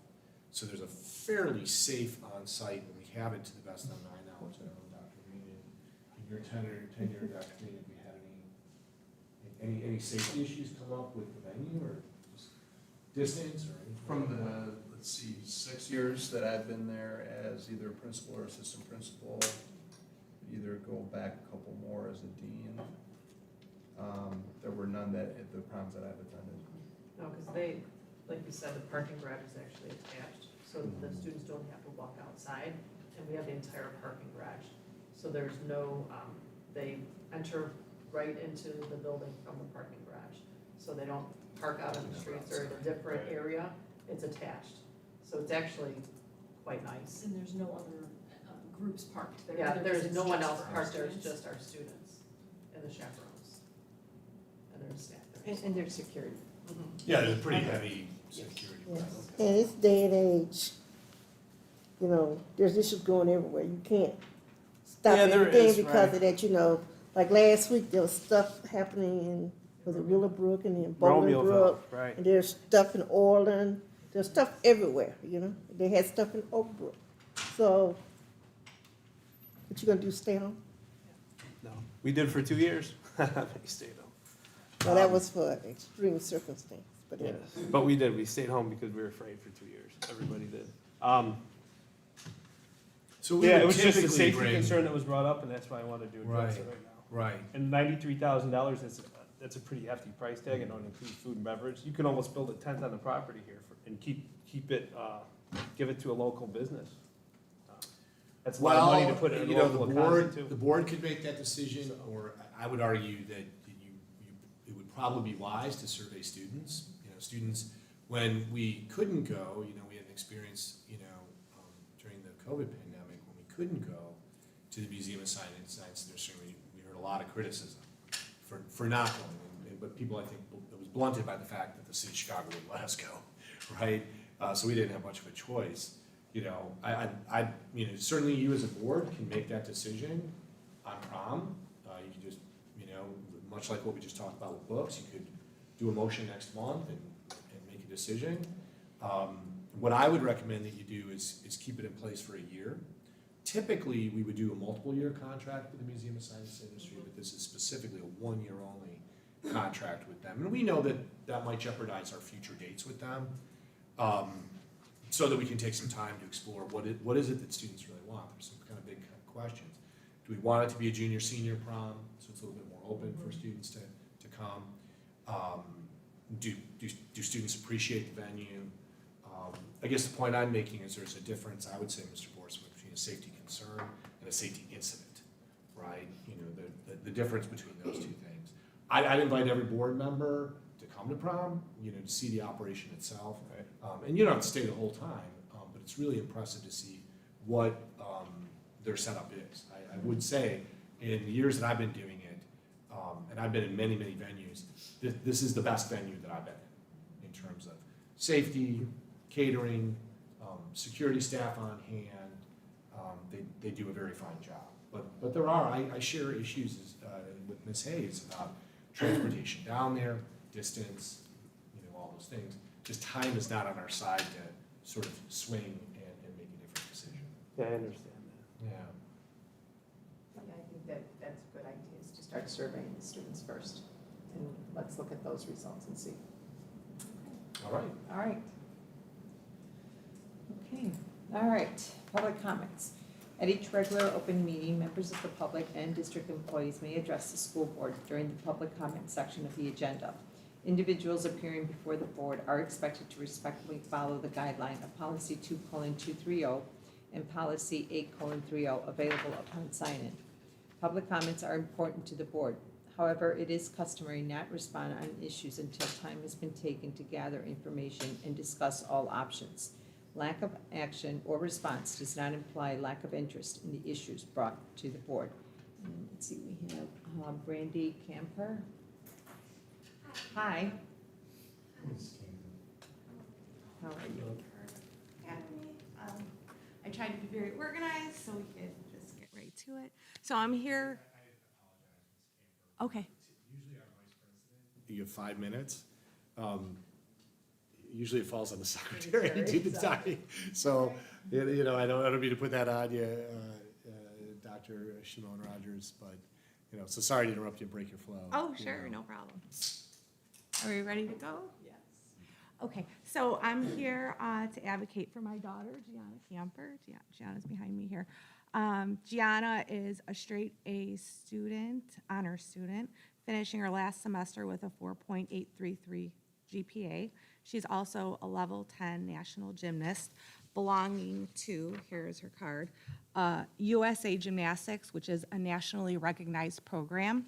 So there's a fairly safe on-site, and we have it to the best of my knowledge. I don't know, Dr. Green, in your tenure, Dr. Green, have we had any safety issues come up with the venue or just distance or anything? From the, 6 years that I've been there as either principal or assistant principal, either go back a couple more as a dean. There were none at the proms that I've attended. No, because they, like you said, the parking garage is actually attached, so the students don't have to walk outside, and we have the entire parking garage. So there's no, they enter right into the building from the parking garage. So they don't park out on the streets or in a different area, it's attached. So it's actually quite nice. And there's no other groups parked there. Yeah, Either, 'cause there's it's no one just else for our parked there, it's students. just our students and the chaperones. And there's staff there. And there's security. Yeah, there's pretty heavy security. Yes. presence. In this day and age, there's issues going everywhere. You can't stop Yeah, there anything is, because right. of that, like last week, there was stuff happening in, was it Willowbrook and in Romeoville, Bolingbrook? right. And there's stuff in Orland, there's stuff everywhere, They had stuff in Oak Brook. So, what you gonna do, stay home? No, we did for 2 years. We stayed home. Well, that was for extreme circumstance, but Yeah, anyway. but we did. We stayed home because we were afraid for 2 years. Everybody did. So we Yeah, would it was just a typically safety bring- concern that was brought up, and that's why I wanted to address it Right. right now. Right. And $93,000, that's a pretty hefty price tag, and don't include food and beverage. You can almost build a tent on the property here and keep it, give it to a local business. That's a lot of money to put in a local economy too. The board could make that decision, or I would argue that it would probably be wise to survey students. Students, when we couldn't go, we had an experience, during the COVID pandemic, when we couldn't go to the Museum of Science and Industry, we heard a lot of criticism for not going, but people, I think, it was blunted by the fact that the city of Chicago wouldn't let us go, right? So we didn't have much of a choice. Certainly you as a board can make that decision on prom. You can just, much like what we just talked about with books, you could do a motion next month and make a decision. What I would recommend that you do is keep it in place for a year. Typically, we would do a multiple year contract with the Museum of Science and Industry, but this is specifically a 1 year only contract with them. And we know that might jeopardize our future dates with them. So that we can take some time to explore what is it that students really want. There's some kind of big questions. Do we want it to be a junior senior prom, so it's a little bit more open for students to come? Do students appreciate the venue? I guess the point I'm making is there's a difference, I would say, Mr. Borsman, between a safety concern and a safety incident, right? You know, the difference between those two things. I'd invite every board member to come to prom, you know, to see the operation itself. And you don't have to stay the whole time, but it's really impressive to see what their setup is. I would say, in the years that I've been doing it, and I've been in many, many venues, this is the best venue that I've been in terms of safety, catering, security staff on hand. They do a very fine job. But there are, I share issues with Ms. Hayes about transportation down there, distance, you know, all those things. Just time is not on our side to sort of swing and make a different decision. Yeah, I understand that. Yeah. Yeah, I think that's a good idea, is to start surveying the students first. And let's look at those results and see. All right. All right. Okay, all right, public comments. At each regular open meeting, members of the public and district employees may address the school board during the public comment section of the agenda. Individuals appearing before the board are expected to respectfully follow the guideline of policy 2:230 and policy 8:30 available upon sign-in. Public comments are important to the board. However, it is customary not to respond on issues until time has been taken to gather information and discuss all options. Lack of action or response does not imply lack of interest in the issues brought to the board. And let's see, we have Brandy Camper. Hi. How are you? Academy. I tried to be very organized so we could just get right to it. So I'm here. Okay. Usually our vice president, you have 5 minutes. Usually it falls on the secretary to do the talking. So, you know, I don't mean to put that on you, Dr. Shimon Rogers, but, you know, so sorry to interrupt you and break your flow. Oh, you sure, know. no problem. Are we ready to go? Yes. Okay, so I'm here to advocate for my daughter, Gianna Camper. Gianna's behind me here. Gianna is a straight A student, honor student, finishing her last semester with a 4.833 GPA. She's also a level 10 national gymnast belonging to, here's her card, USA Gymnastics, which is a nationally recognized program.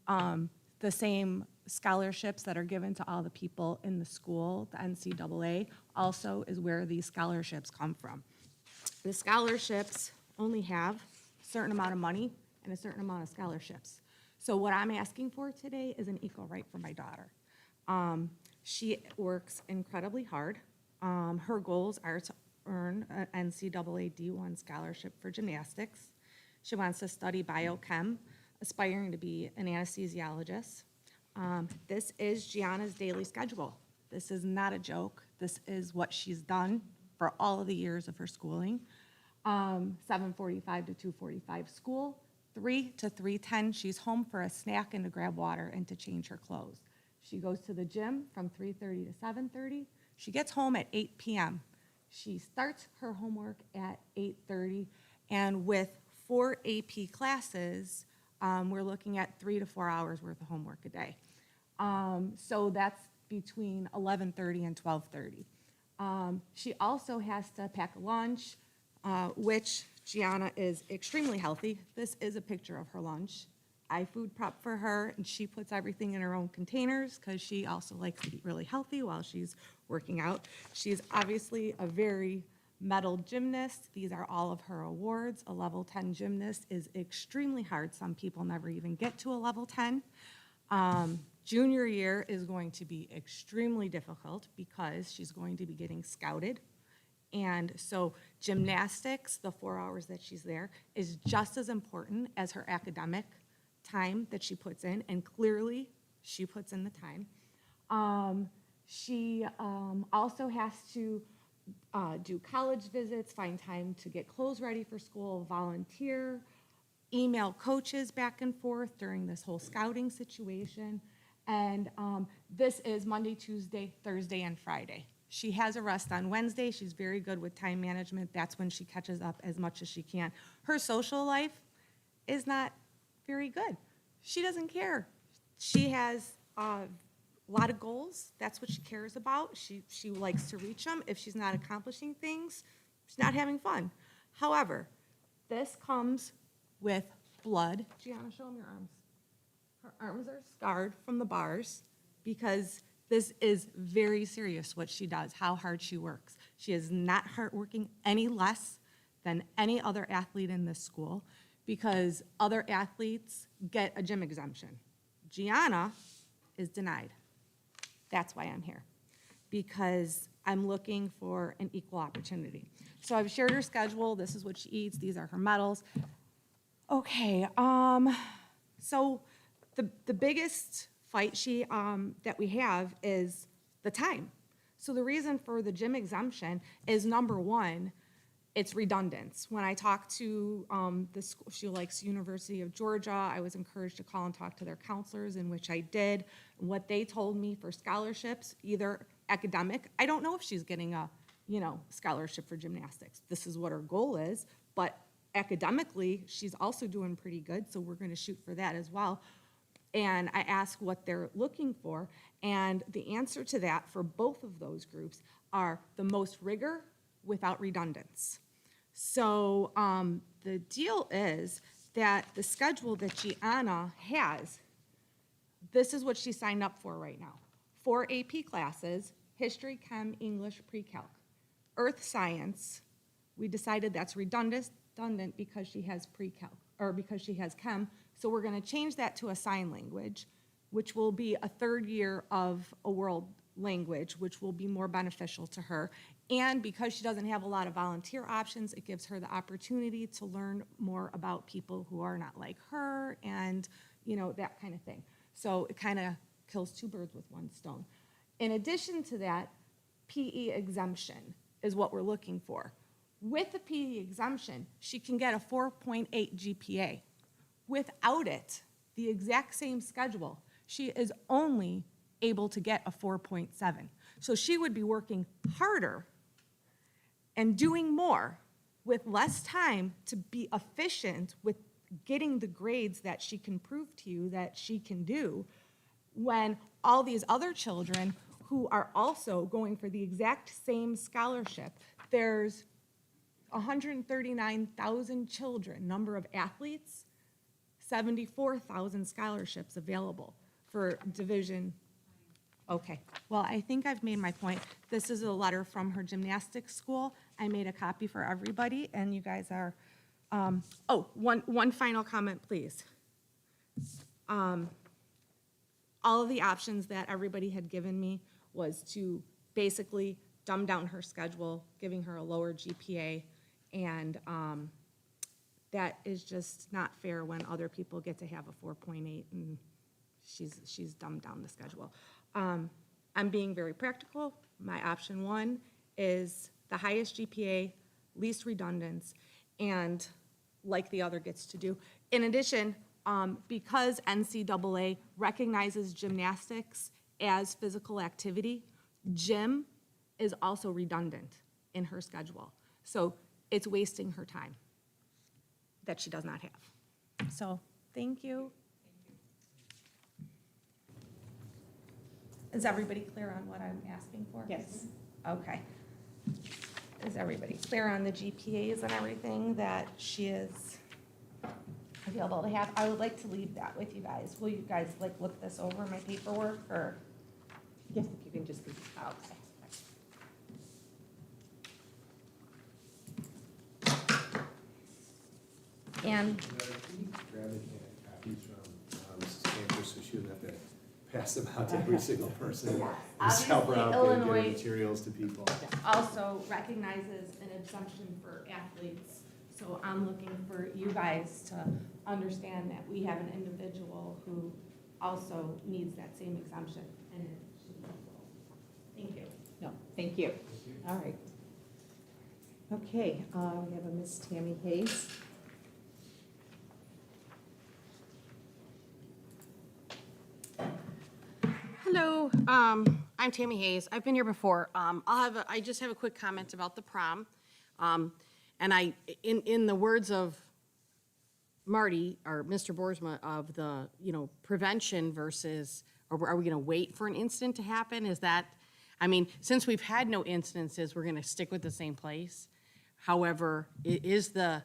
The same scholarships that are given to all the people in the school, the NCAA, also is where these scholarships come from. The scholarships only have a certain amount of money and a certain amount of scholarships. So what I'm asking for today is an equal right for my daughter. She works incredibly hard. Her goals are to earn an NCAA D1 scholarship for gymnastics. She wants to study biochem, aspiring to be an anesthesiologist. This is Gianna's daily schedule. This is not a joke. This is what she's done for all of the years of her schooling. 7:45 to 2:45 school, 3 to 3:10 she's home for a snack and to grab water and to change her clothes. She goes to the gym from 3:30 to 7:30. She gets home at 8 p.m. She starts her homework at 8:30, and with 4 AP classes, we're looking at 3 to 4 hours worth of homework a day. So that's between 11:30 and 12:30. She also has to pack a lunch, which Gianna is extremely healthy. This is a picture of her lunch. I food prep for her, and she puts everything in her own containers because she also likes to eat really healthy while she's working out. She's obviously a very medaled gymnast. These are all of her awards. A level 10 gymnast is extremely hard. Some people never even get to a level 10. Junior year is going to be extremely difficult because she's going to be getting scouted. And so gymnastics, the 4 hours that she's there, is just as important as her academic time that she puts in, and clearly she puts in the time. She also has to do college visits, find time to get clothes ready for school, volunteer, email coaches back and forth during this whole scouting situation. And this is Monday, Tuesday, Thursday, and Friday. She has a rest on Wednesday. She's very good with time management. That's when she catches up as much as she can. Her social life is not very good. She doesn't care. She has a lot of goals. That's what she cares about. She likes to reach them. If she's not accomplishing things, she's not having fun. However, this comes with blood. Gianna, show them your arms. Her arms are scarred from the bars because this is very serious what she does, how hard she works. She is not working any less than any other athlete in this school because other athletes get a gym exemption. Gianna is denied. That's why I'm here, because I'm looking for an equal opportunity. So I've shared her schedule. This is what she eats. These are her medals. Okay, so the biggest fight that we have is the time. So the reason for the gym exemption is, number one, it's redundant. When I talked to the school, she likes University of Georgia, I was encouraged to call and talk to their counselors, in which I did. What they told me for scholarships, either academic, I don't know if she's getting a, scholarship for gymnastics. This is what her goal is, but academically, she's also doing pretty good, so we're gonna shoot for that as well. And I asked what they're looking for, and the answer to that for both of those groups are the most rigor without redundance. So the deal is that the schedule that Gianna has, this is what she signed up for right now. 4 AP classes, history, chem, English, pre-calc. Earth science, we decided that's redundant because she has pre-calc, or because she has chem, so we're gonna change that to a sign language, which will be a third year of a world language, which will be more beneficial to her. And because she doesn't have a lot of volunteer options, it gives her the opportunity to learn more about people who are not like her and, that kind of thing. So it kind of kills two birds with one stone. In addition to that, PE exemption is what we're looking for. With the PE exemption, she can get a 4.8 GPA. Without it, the exact same schedule, she is only able to get a 4.7. So she would be working harder and doing more with less time to be efficient with getting the grades that she can prove to you that she can do, when all these other children who are also going for the exact same scholarship, there's 139,000 children, number of athletes, 74,000 scholarships available for division. Okay, well, I think I've made my point. This is a letter from her gymnastics school. I made a copy for everybody, and you guys are, one final comment, please. All of the options that everybody had given me was to basically dumb down her schedule, giving her a lower GPA, and that is just not fair when other people get to have a 4.8 and she's dumbed down the schedule. I'm being very practical. My option one is the highest GPA, least redundance, and like the other gets to do. In addition, because NCAA recognizes gymnastics as physical activity, gym is also redundant in her schedule. So it's wasting her time that she does not have. So, thank you. Is everybody clear on what I'm asking for? Yes. Okay. Is everybody clear on the GPAs and everything that she is available to have? I would like to leave that with you guys. Will you guys look this over, my paperwork, or? Yes, if you can just be, Okay. And Grab it, copies from Mrs. Cantor, so she wouldn't have to pass them out to every single person. Just help her out Illinois- getting materials to people. also recognizes an exemption for athletes. So I'm looking for you guys to understand that we have an individual who also needs that same exemption. And it should be so. Thank you. no, thank you. All right. Okay, we have a Miss Tammy Hayes. Hello, I'm Tammy Hayes. I've been here before. I just have a quick comment about the prom. And in the words of Marty, or Mr. Boersma, of the, prevention versus Or are we gonna wait for an incident to happen? Is that, I mean, since we've had no incidences, we're gonna stick with the same place. However, is the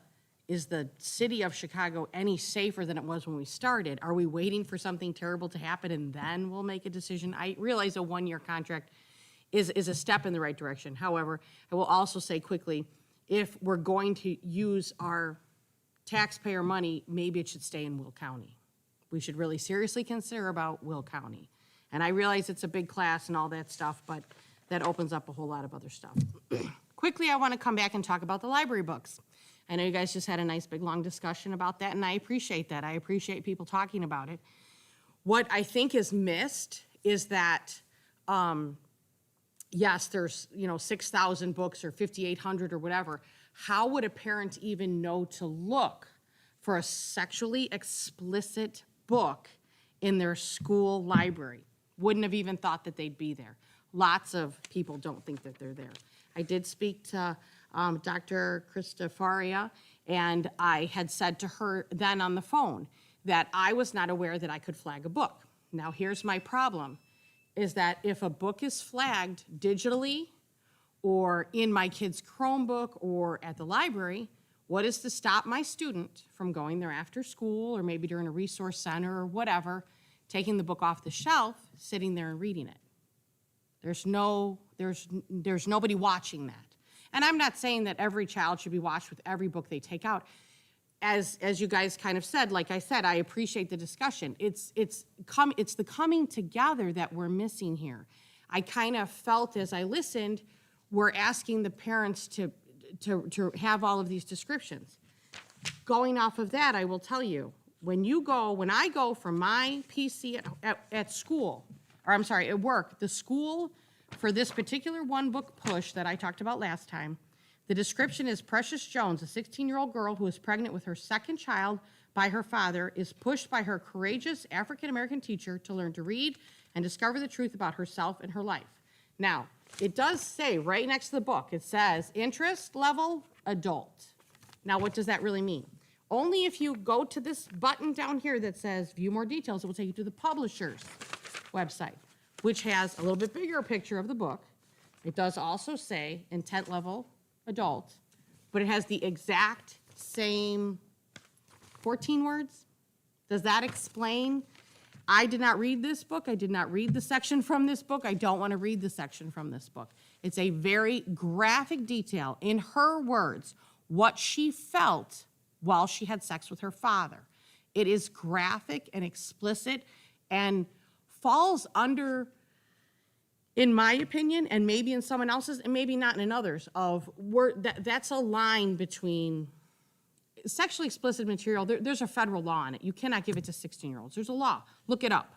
city of Chicago any safer than it was when we started? Are we waiting for something terrible to happen and then we'll make a decision? I realize a one-year contract is a step in the right direction. However, I will also say quickly, if we're going to use our taxpayer money, maybe it should stay in Will County. We should really seriously consider about Will County. And I realize it's a big class and all that stuff, but that opens up a whole lot of other stuff. Quickly, I want to come back and talk about the library books. I know you guys just had a nice big long discussion about that, and I appreciate that. I appreciate people talking about it. What I think is missed is that, yes, there's, 6,000 books or 5,800 or whatever. How would a parent even know to look for a sexually explicit book in their school library? Wouldn't have even thought that they'd be there. Lots of people don't think that they're there. I did speak to Dr. Cristofaria, and I had said to her then on the phone that I was not aware that I could flag a book. Now, here's my problem, is that if a book is flagged digitally or in my kid's Chromebook or at the library, what is to stop my student from going there after school or maybe during a resource center or whatever, taking the book off the shelf, sitting there and reading it? There's nobody watching that. And I'm not saying that every child should be watched with every book they take out. As you guys kind of said, like I said, I appreciate the discussion. It's the coming together that we're missing here. I kind of felt as I listened, we're asking the parents to have all of these descriptions. Going off of that, I will tell you, when I go from my PC at school, or I'm sorry, at work, the school for this particular one book push that I talked about last time, the description is Precious Jones, a 16-year-old girl who is pregnant with her second child by her father, is pushed by her courageous African-American teacher to learn to read and discover the truth about herself and her life. Now, it does say right next to the book, it says interest level adult. Now, what does that really mean? Only if you go to this button down here that says view more details, it will take you to the publisher's website, which has a little bit bigger picture of the book. It does also say intent level adult, but it has the exact same 14 words. Does that explain? I did not read this book. I did not read the section from this book. I don't want to read the section from this book. It's a very graphic detail, in her words, what she felt while she had sex with her father. It is graphic and explicit and falls under, in my opinion, and maybe in someone else's, and maybe not in others, that's a line between sexually explicit material. There's a federal law on it. You cannot give it to 16-year-olds. There's a law. Look it up.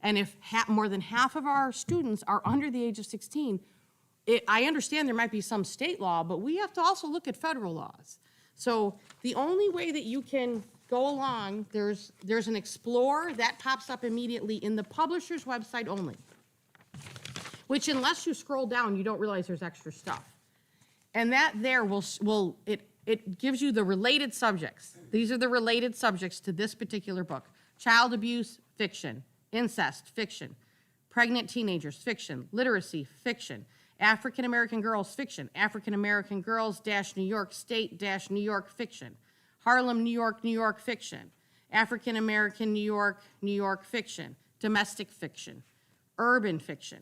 And if more than half of our students are under the age of 16, I understand there might be some state law, but we have to also look at federal laws. So the only way that you can go along, there's an Explore that pops up immediately in the publisher's website only, which unless you scroll down, you don't realize there's extra stuff. And that there it gives you the related subjects. These are the related subjects to this particular book. Child abuse, fiction. Incest, fiction. Pregnant teenagers, fiction. Literacy, fiction. African American girls, fiction. African American girls - New York State - New York, fiction. Harlem, New York, fiction. African American New York, fiction. Domestic fiction. Urban fiction.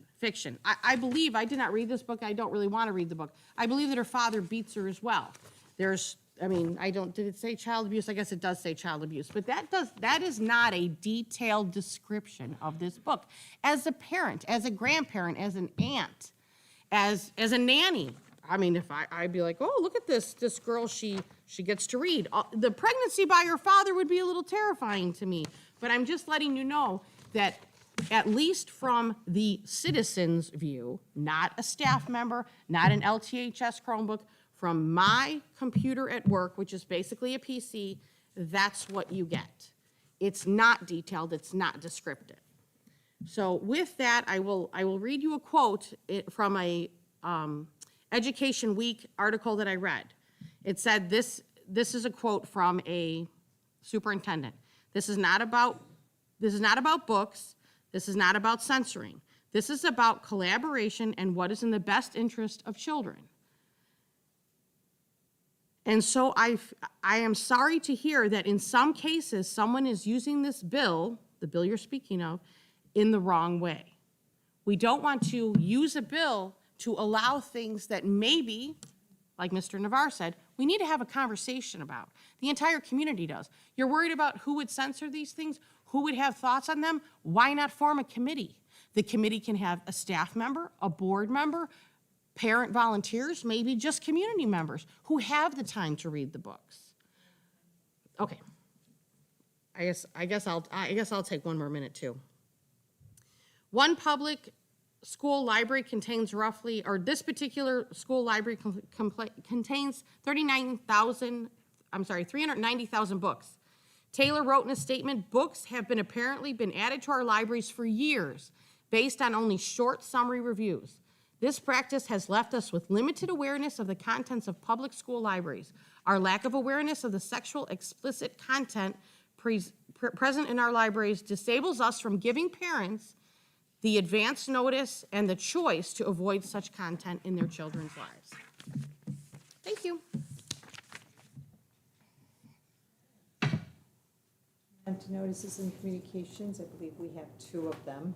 I believe, I did not read this book, I don't really want to read the book. I believe that her father beats her as well. Did it say child abuse? I guess it does say child abuse, but that is not a detailed description of this book. As a parent, as a grandparent, as an aunt, as a nanny, if I'd be like, oh, look at this girl, she gets to read. The pregnancy by her father would be a little terrifying to me, but I'm just letting you know that at least from the citizen's view, not a staff member, not an LTHS Chromebook, from my computer at work, which is basically a PC, that's what you get. It's not detailed, it's not descriptive. So with that, I will read you a quote from a Education Week article that I read. It said, this is a quote from a superintendent. This is not about books. This is not about censoring. This is about collaboration and what is in the best interest of children. And so I am sorry to hear that in some cases, someone is using this bill, the bill you're speaking of, in the wrong way. We don't want to use a bill to allow things that maybe, like Mr. Navarre said, we need to have a conversation about. The entire community does. You're worried about who would censor these things, who would have thoughts on them? Why not form a committee? The committee can have a staff member, a board member, parent volunteers, maybe just community members who have the time to read the books. Okay. I guess I'll take one more minute too. One public school library contains roughly, or this particular school library contains 390,000 books. Taylor wrote in a statement, books have apparently been added to our libraries for years based on only short summary reviews. This practice has left us with limited awareness of the contents of public school libraries. Our lack of awareness of the sexual explicit content present in our libraries disables us from giving parents the advance notice and the choice to avoid such content in their children's lives. Thank you. On to notices and communications, I believe we have 2 of them.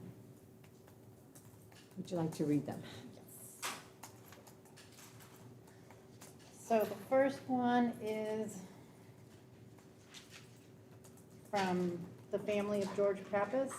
Would you like to read them? So the first one is from the family of George Pappas.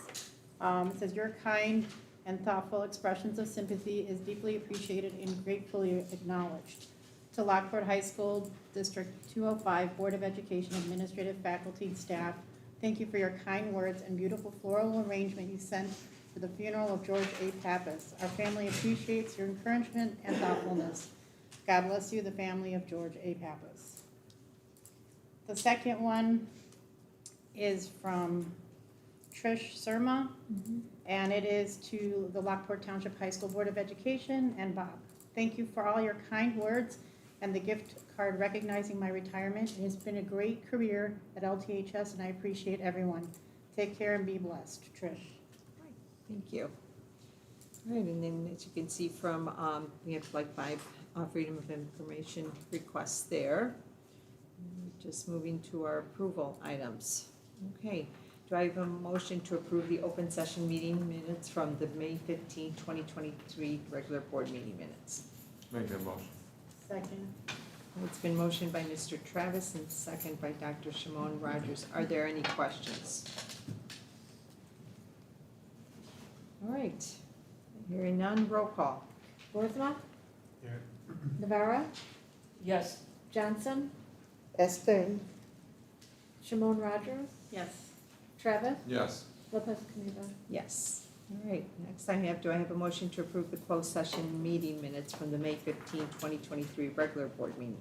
It says, your kind and thoughtful expressions of sympathy is deeply appreciated and gratefully acknowledged. To Lockport High School District 205 Board of Education Administrative Faculty and Staff, thank you for your kind words and beautiful floral arrangement you sent for the funeral of George A. Pappas. Our family appreciates your encouragement and thoughtfulness. God bless you, the family of George A. Pappas. The second one is from Trish Surma, and it is to the Lockport Township High School Board of Education and Bob. Thank you for all your kind words and the gift card recognizing my retirement. It has been a great career at LTHS, and I appreciate everyone. Take care and be blessed. Trish. Thank you. All right, and then as you can see from, we have like 5 Freedom of Information requests there. Just moving to our approval items. Okay, do I have a motion to approve the open session meeting minutes from the May 15, 2023 regular board meeting minutes? Make that motion. Second. It's been motioned by Mr. Travis and second by Dr. Shimon Rogers. Are there any questions? All right, hearing none, roll call. Boersma, Here. Navarro, Yes. Johnson, Abstain. Shimon Rogers, Yes. Travis, Yes. Lopez Caniva. Yes. All right, next do I have a motion to approve the closed session meeting minutes from the May 15, 2023 regular board meeting?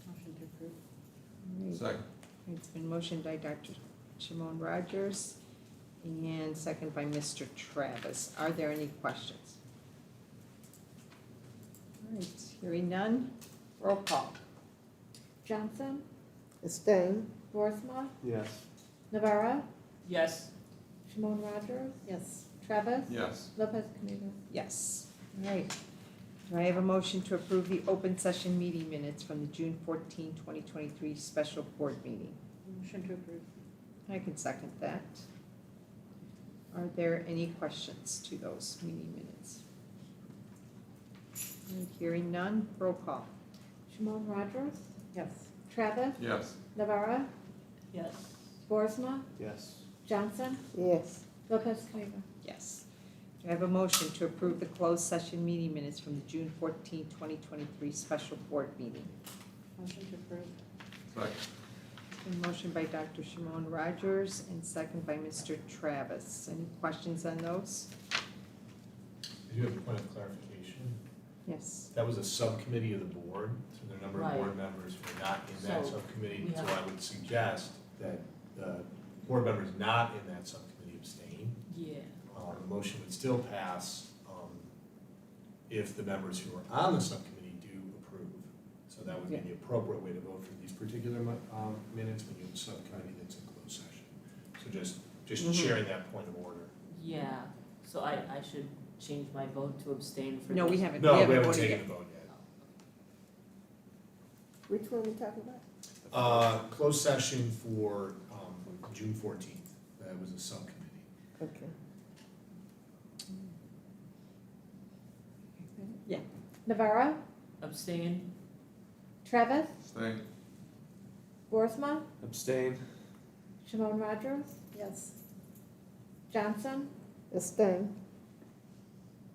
Motion to approve. All right. Second. It's been motioned by Dr. Shimon Rogers and second by Mr. Travis. Are there any questions? All right, hearing none, roll call. Johnson, Abstain. Boersma, Yes. Navarro, Yes. Shimon Rogers, Yes. Travis, Yes. Lopez Caniva. Yes. All right. Do I have a motion to approve the open session meeting minutes from the June 14, 2023 special board meeting? Motion to approve. I can second that. Are there any questions to those meeting minutes? All right, hearing none, roll call. Shimon Rogers, Yes. Travis, Yes. Navarro, Yes. Boersma, Yes. Johnson, Yes. Lopez Caniva. Yes. Do I have a motion to approve the closed session meeting minutes from the June 14, 2023 special board meeting? Motion to approve. Second. It's been motioned by Dr. Shimon Rogers and second by Mr. Travis. Any questions on those? I do have a point of clarification. Yes. That was a subcommittee of the board, so there are a number of Right. board members who are not in that So, subcommittee. we So have- I would suggest that the board members not in that subcommittee abstain. Yeah. The motion would still pass if the members who are on the subcommittee do approve. So that would be the appropriate way to vote for these particular minutes when you have a subcommittee that's in closed session. So just sharing that point of order. Yeah, so I should change my vote to abstain for No, we this? haven't, No, we we haven't haven't voted taken yet. the vote yet. Which one we talking about? Closed session for, June 14th. That was a subcommittee. Okay. Yeah, Navarro, Abstain? Travis, Stay. Boersma, Abstain. Shimon Rogers, Yes. Johnson, Abstain.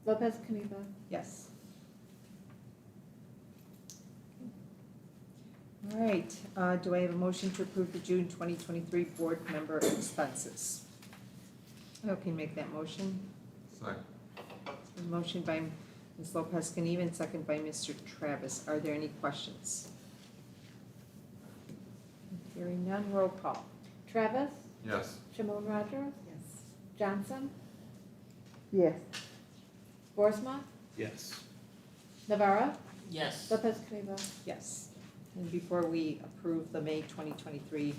Lopez Caniva. yes. All right, do I have a motion to approve the June 2023 board member expenses? Who can make that motion? Second. A motion by Ms. Lopez Caniva and second by Mr. Travis. Are there any questions? Hearing none, roll call. Travis, Yes. Shimon Rogers, Yes. Johnson, Yes. Boersma, Yes. Navarro, Yes. Lopez Caniva. Yes. And before we approve the May 2023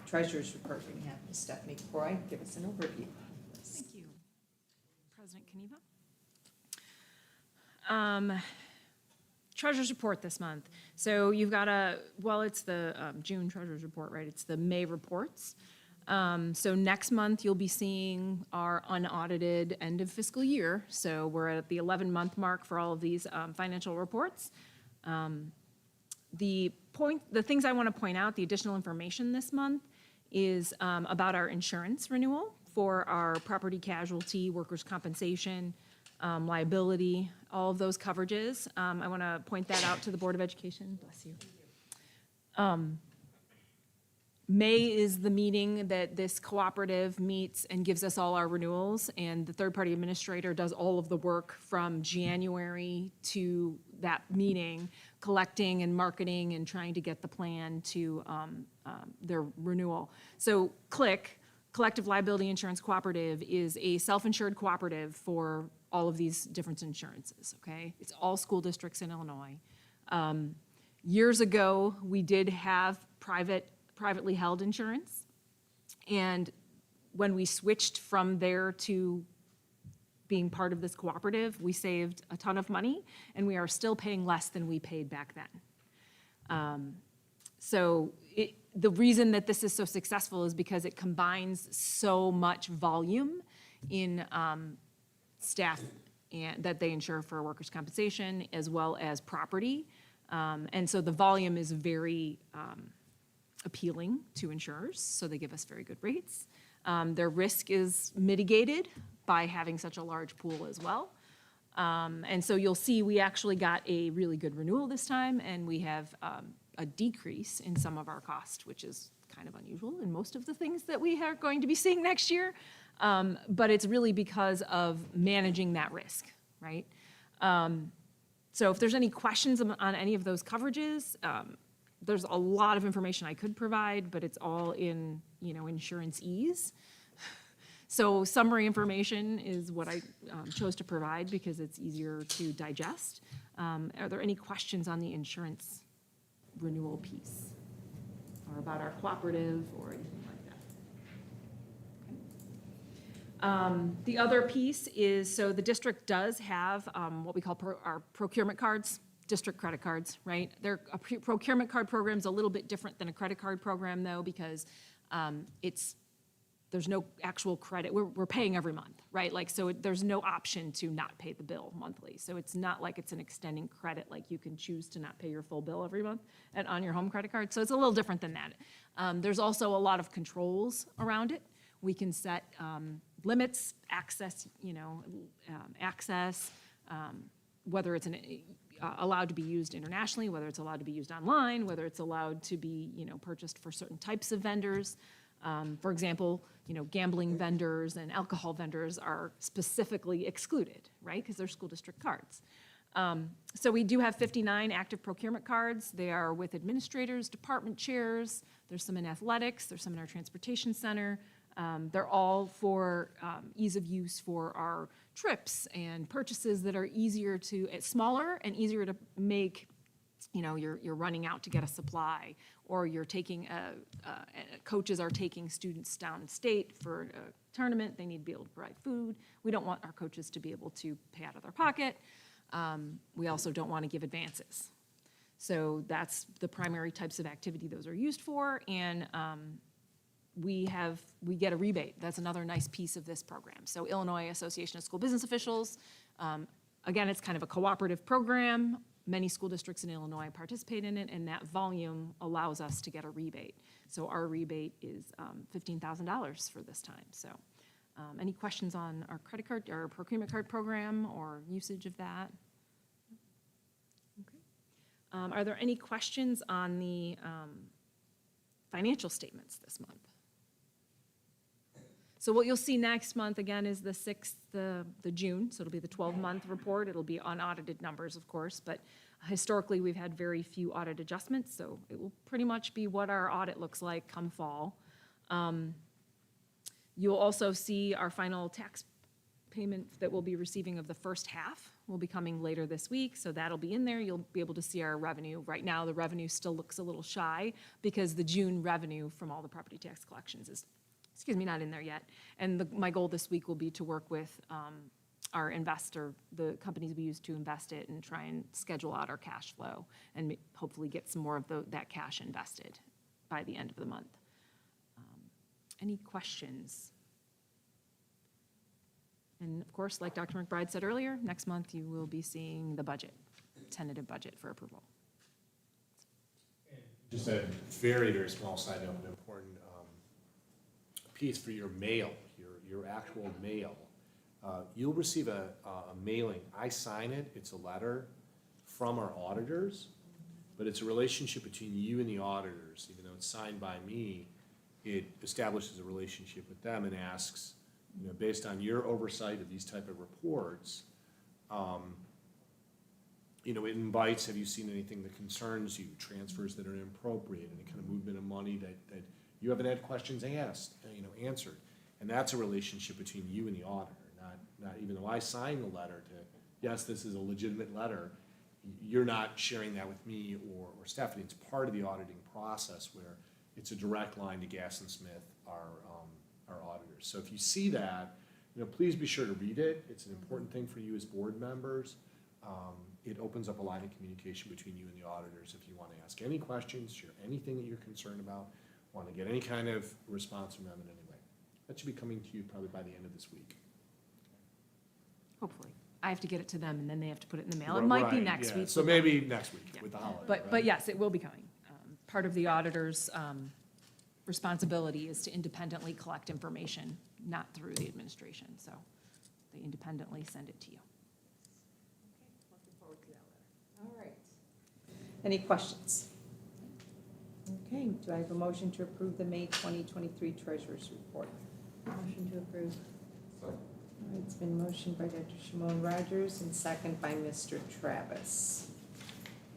treasurer's report, we have Ms. Stephanie Croy give us an overview. Thank you, President Kaniva. Treasurer's report this month. So you've got it's the June treasurer's report, right? It's the May reports. So next month, you'll be seeing our unaudited end of fiscal year. So we're at the 11-month mark for all of these financial reports. The things I want to point out, the additional information this month is about our insurance renewal for our property casualty, workers' compensation, liability, all of those coverages. I want to point that out to the Board of Education. Bless you. May is the meeting that this cooperative meets and gives us all our renewals, and the third-party administrator does all of the work from January to that meeting, collecting and marketing and trying to get the plan to their renewal. So CLIC, Collective Liability Insurance Cooperative, is a self-insured cooperative for all of these different insurances, okay? It's all school districts in Illinois. Years ago, we did have privately held insurance. And when we switched from there to being part of this cooperative, we saved a ton of money, and we are still paying less than we paid back then. The reason that this is so successful is because it combines so much volume in staff that they insure for workers' compensation as well as property. And so the volume is very appealing to insurers, so they give us very good rates. Their risk is mitigated by having such a large pool as well. And so you'll see we actually got a really good renewal this time, and we have a decrease in some of our cost, which is kind of unusual in most of the things that we are going to be seeing next year. But it's really because of managing that risk, right? So if there's any questions on any of those coverages, there's a lot of information I could provide, but it's all in, insurance ease. So summary information is what I chose to provide because it's easier to digest. Are there any questions on the insurance renewal piece or about our cooperative or anything like that? The other piece is, so the district does have what we call our procurement cards, district credit cards, right? A procurement card program is a little bit different than a credit card program, though, because there's no actual credit. We're paying every month, right? So there's no option to not pay the bill monthly. So it's not like it's an extending credit, like you can choose to not pay your full bill every month on your home credit card. So it's a little different than that. There's also a lot of controls around it. We can set limits, access, whether it's allowed to be used internationally, whether it's allowed to be used online, whether it's allowed to be, purchased for certain types of vendors. For example, gambling vendors and alcohol vendors are specifically excluded, right? Because they're school district cards. So we do have 59 active procurement cards. They are with administrators, department chairs. There's some in athletics. There's some in our transportation center. They're all for ease of use for our trips and purchases that are smaller and easier to make. You're running out to get a supply, or you're taking, coaches are taking students downstate for a tournament, they need to be able to provide food. We don't want our coaches to be able to pay out of their pocket. We also don't want to give advances. So that's the primary types of activity those are used for, and we get a rebate. That's another nice piece of this program. So Illinois Association of School Business Officials, again, it's kind of a cooperative program. Many school districts in Illinois participate in it, and that volume allows us to get a rebate. So our rebate is $15,000 for this time. So any questions on our credit card or procurement card program or usage of that? Okay. Are there any questions on the financial statements this month? So what you'll see next month, again, is the 6th, the June, so it'll be the 12-month report. It'll be unaudited numbers, of course, but historically, we've had very few audit adjustments, so it will pretty much be what our audit looks like come fall. You'll also see our final tax payment that we'll be receiving of the first half will be coming later this week, so that'll be in there. You'll be able to see our revenue. Right now, the revenue still looks a little shy because the June revenue from all the property tax collections is, not in there yet. And my goal this week will be to work with our investor, the companies we use to invest it, and try and schedule out our cash flow and hopefully get some more of that cash invested by the end of the month. Any questions? And of course, like Dr. McBride said earlier, next month you will be seeing the budget, tentative budget for approval. Just a very, very small side note, an important piece for your mail, your actual mail. You'll receive a mailing. I sign it. It's a letter from our auditors, but it's a relationship between you and the auditors. Even though it's signed by me, it establishes a relationship with them and asks, based on your oversight of these type of reports, it invites, have you seen anything that concerns you, transfers that are inappropriate, any kind of movement of money that you haven't had questions asked, answered. And that's a relationship between you and the auditor, not even though I sign the letter to, yes, this is a legitimate letter, you're not sharing that with me or Stephanie. It's part of the auditing process where it's a direct line to Gass and Smith, our auditors. So if you see that, please be sure to read it. It's an important thing for you as board members. It opens up a line of communication between you and the auditors if you want to ask any questions, share anything that you're concerned about, want to get any kind of response from them in any way. That should be coming to you probably by the end of this week. Hopefully. I have to get it to them, and then they have to put it in the mail. It might be next week. So maybe next week with the holiday. But yes, it will be coming. Part of the auditor's responsibility is to independently collect information, not through the administration. So they independently send it to you. Okay, looking forward to that letter. All right. Any questions? Okay, do I have a motion to approve the May 2023 Treasurer's Report? Motion to approve. All right, it's been motioned by Dr. Shimon Rogers and second by Mr. Travis.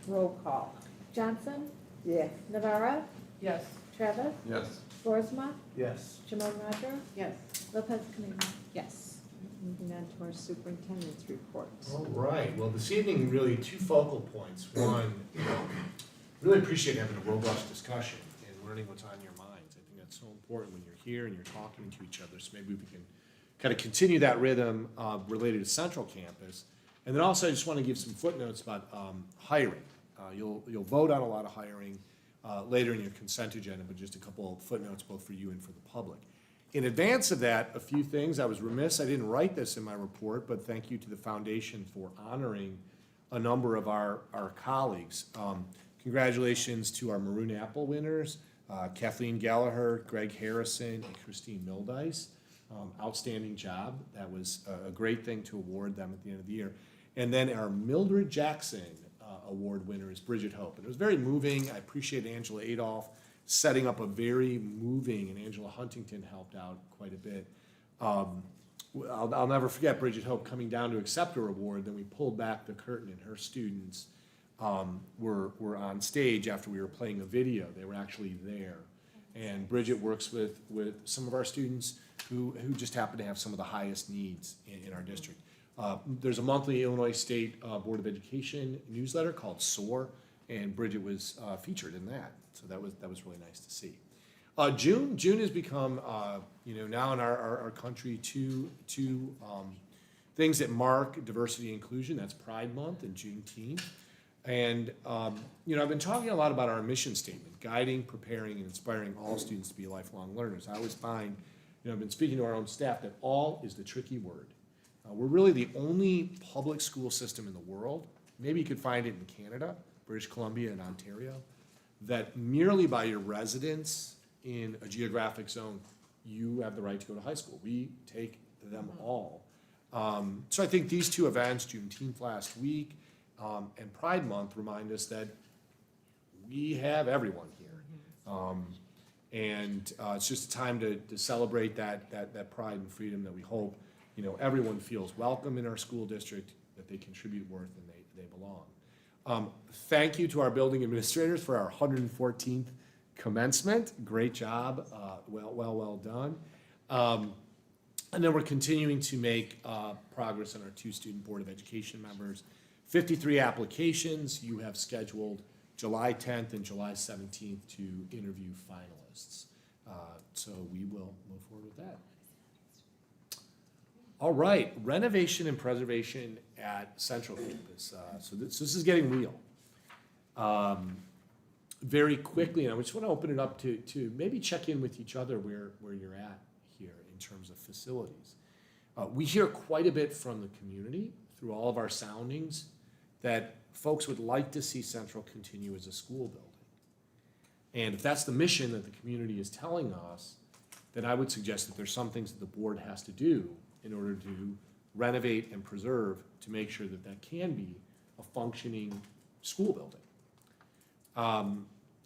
Roll call. Johnson, Yes. Navarro, Yes. Travis, Yes. Boersma, Yes. Shimon Rogers, Yes. Lopez Caniva. Yes. Moving on to our superintendent's report. All right, well, this evening, really two focal points. One, really appreciate having a robust discussion and learning what's on your minds. I think that's so important when you're here and you're talking to each other, so maybe we can kind of continue that rhythm related to Central Campus. And then also, I just want to give some footnotes about hiring. You'll vote on a lot of hiring later in your consent agenda, but just a couple of footnotes both for you and for the public. In advance of that, a few things. I was remiss, I didn't write this in my report, but thank you to the foundation for honoring a number of our colleagues. Congratulations to our Maroon Apple winners, Kathleen Gallagher, Greg Harrison, and Christine Mildice. Outstanding job. That was a great thing to award them at the end of the year. And then our Mildred Jackson award winner is Bridget Hope. And it was very moving. I appreciate Angela Adolph setting up a very moving, and Angela Huntington helped out quite a bit. I'll never forget Bridget Hope coming down to accept her award. Then we pulled back the curtain, and her students were on stage after we were playing a video. They were actually there. And Bridget works with some of our students who just happen to have some of the highest needs in our district. There's a monthly Illinois State Board of Education newsletter called SOAR, and Bridget was featured in that. So that was really nice to see. June has become, now in our country, two things that mark diversity and inclusion. That's Pride Month and Juneteenth. And, I've been talking a lot about our mission statement, guiding, preparing, and inspiring all students to be lifelong learners. I always find, I've been speaking to our own staff, that all is the tricky word. We're really the only public school system in the world, maybe you could find it in Canada, British Columbia, and Ontario, that merely by your residence in a geographic zone, you have the right to go to high school. We take them all. So I think these two events, Juneteenth last week and Pride Month, remind us that we have everyone here. And it's just a time to celebrate that pride and freedom that we hope, everyone feels welcome in our school district, that they contribute worth and they belong. Thank you to our building administrators for our 114th commencement. Great job, well done. And then we're continuing to make progress on our 2 student board of education members. 53 applications. You have scheduled July 10th and July 17th to interview finalists. So we will move forward with that. All right, renovation and preservation at Central Campus. So this is getting real. Very quickly, and I just want to open it up to maybe check in with each other where you're at here in terms of facilities. We hear quite a bit from the community through all of our soundings that folks would like to see Central continue as a school building. And if that's the mission that the community is telling us, then I would suggest that there's some things that the board has to do in order to renovate and preserve to make sure that that can be a functioning school building.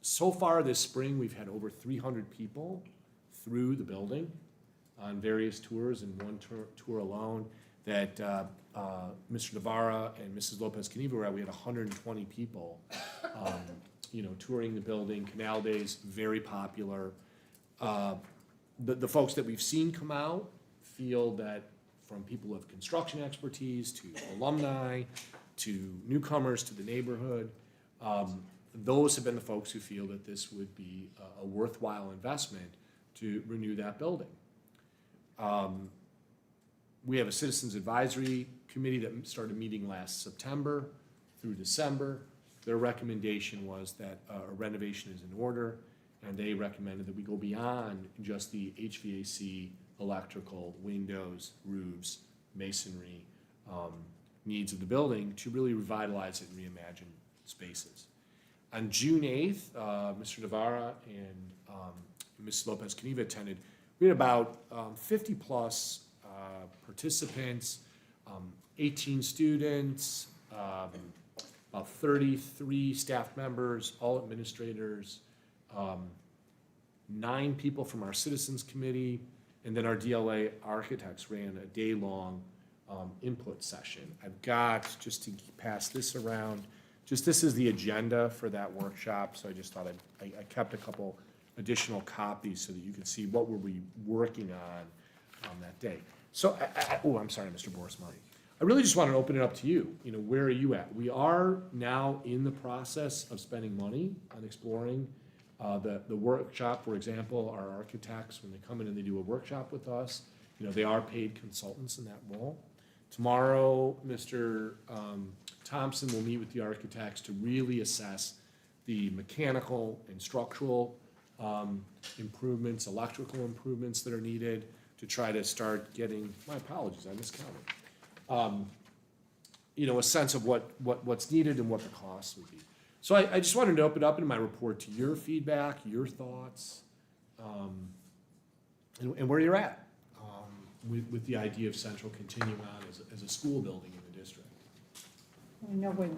So far this spring, we've had over 300 people through the building on various tours, and one tour alone that Mr. Navarra and Mrs. Lopez-Caniva were at. We had 120 people, touring the building. Canal Days, very popular. The folks that we've seen come out feel that, from people with construction expertise to alumni to newcomers to the neighborhood, those have been the folks who feel that this would be a worthwhile investment to renew that building. We have a Citizens Advisory Committee that started meeting last September through December. Their recommendation was that a renovation is in order, and they recommended that we go beyond just the HVAC, electrical, windows, roofs, masonry needs of the building to really revitalize it and reimagine spaces. On June 8th, Mr. Navarra and Ms. Lopez-Caniva attended. We had about 50 plus participants, 18 students, about 33 staff members, all administrators, 9 people from our Citizens Committee, and then our DLA architects ran a day-long input session. I've got, just to pass this around, this is the agenda for that workshop, so I just thought I kept a couple additional copies so that you can see what we'll be working on that day. So, I'm sorry, Mr. Borismani. I really just want to open it up to you. Where are you at? We are now in the process of spending money on exploring the workshop. For example, our architects, when they come in and they do a workshop with us, they are paid consultants in that role. Tomorrow, Mr. Thompson will meet with the architects to really assess the mechanical and structural improvements, electrical improvements that are needed to try to start getting, my apologies, I miscounted, a sense of what's needed and what the costs would be. So I just wanted to open up in my report to your feedback, your thoughts, and where you're at with the idea of Central continuing on as a school building in the district. I know when,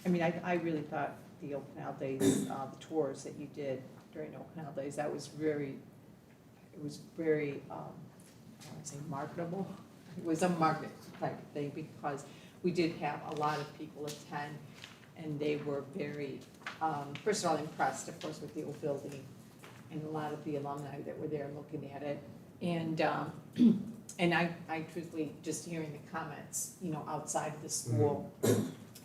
I really thought the Oak Canal Days, the tours that you did during Oak Canal Days, that was very, I want to say marketable. It was a market type of thing, because we did have a lot of people attend, and they were very, first of all, impressed, of course, with the old building, and a lot of the alumni that were there looking at it. And I truthfully, just hearing the comments, outside of the school,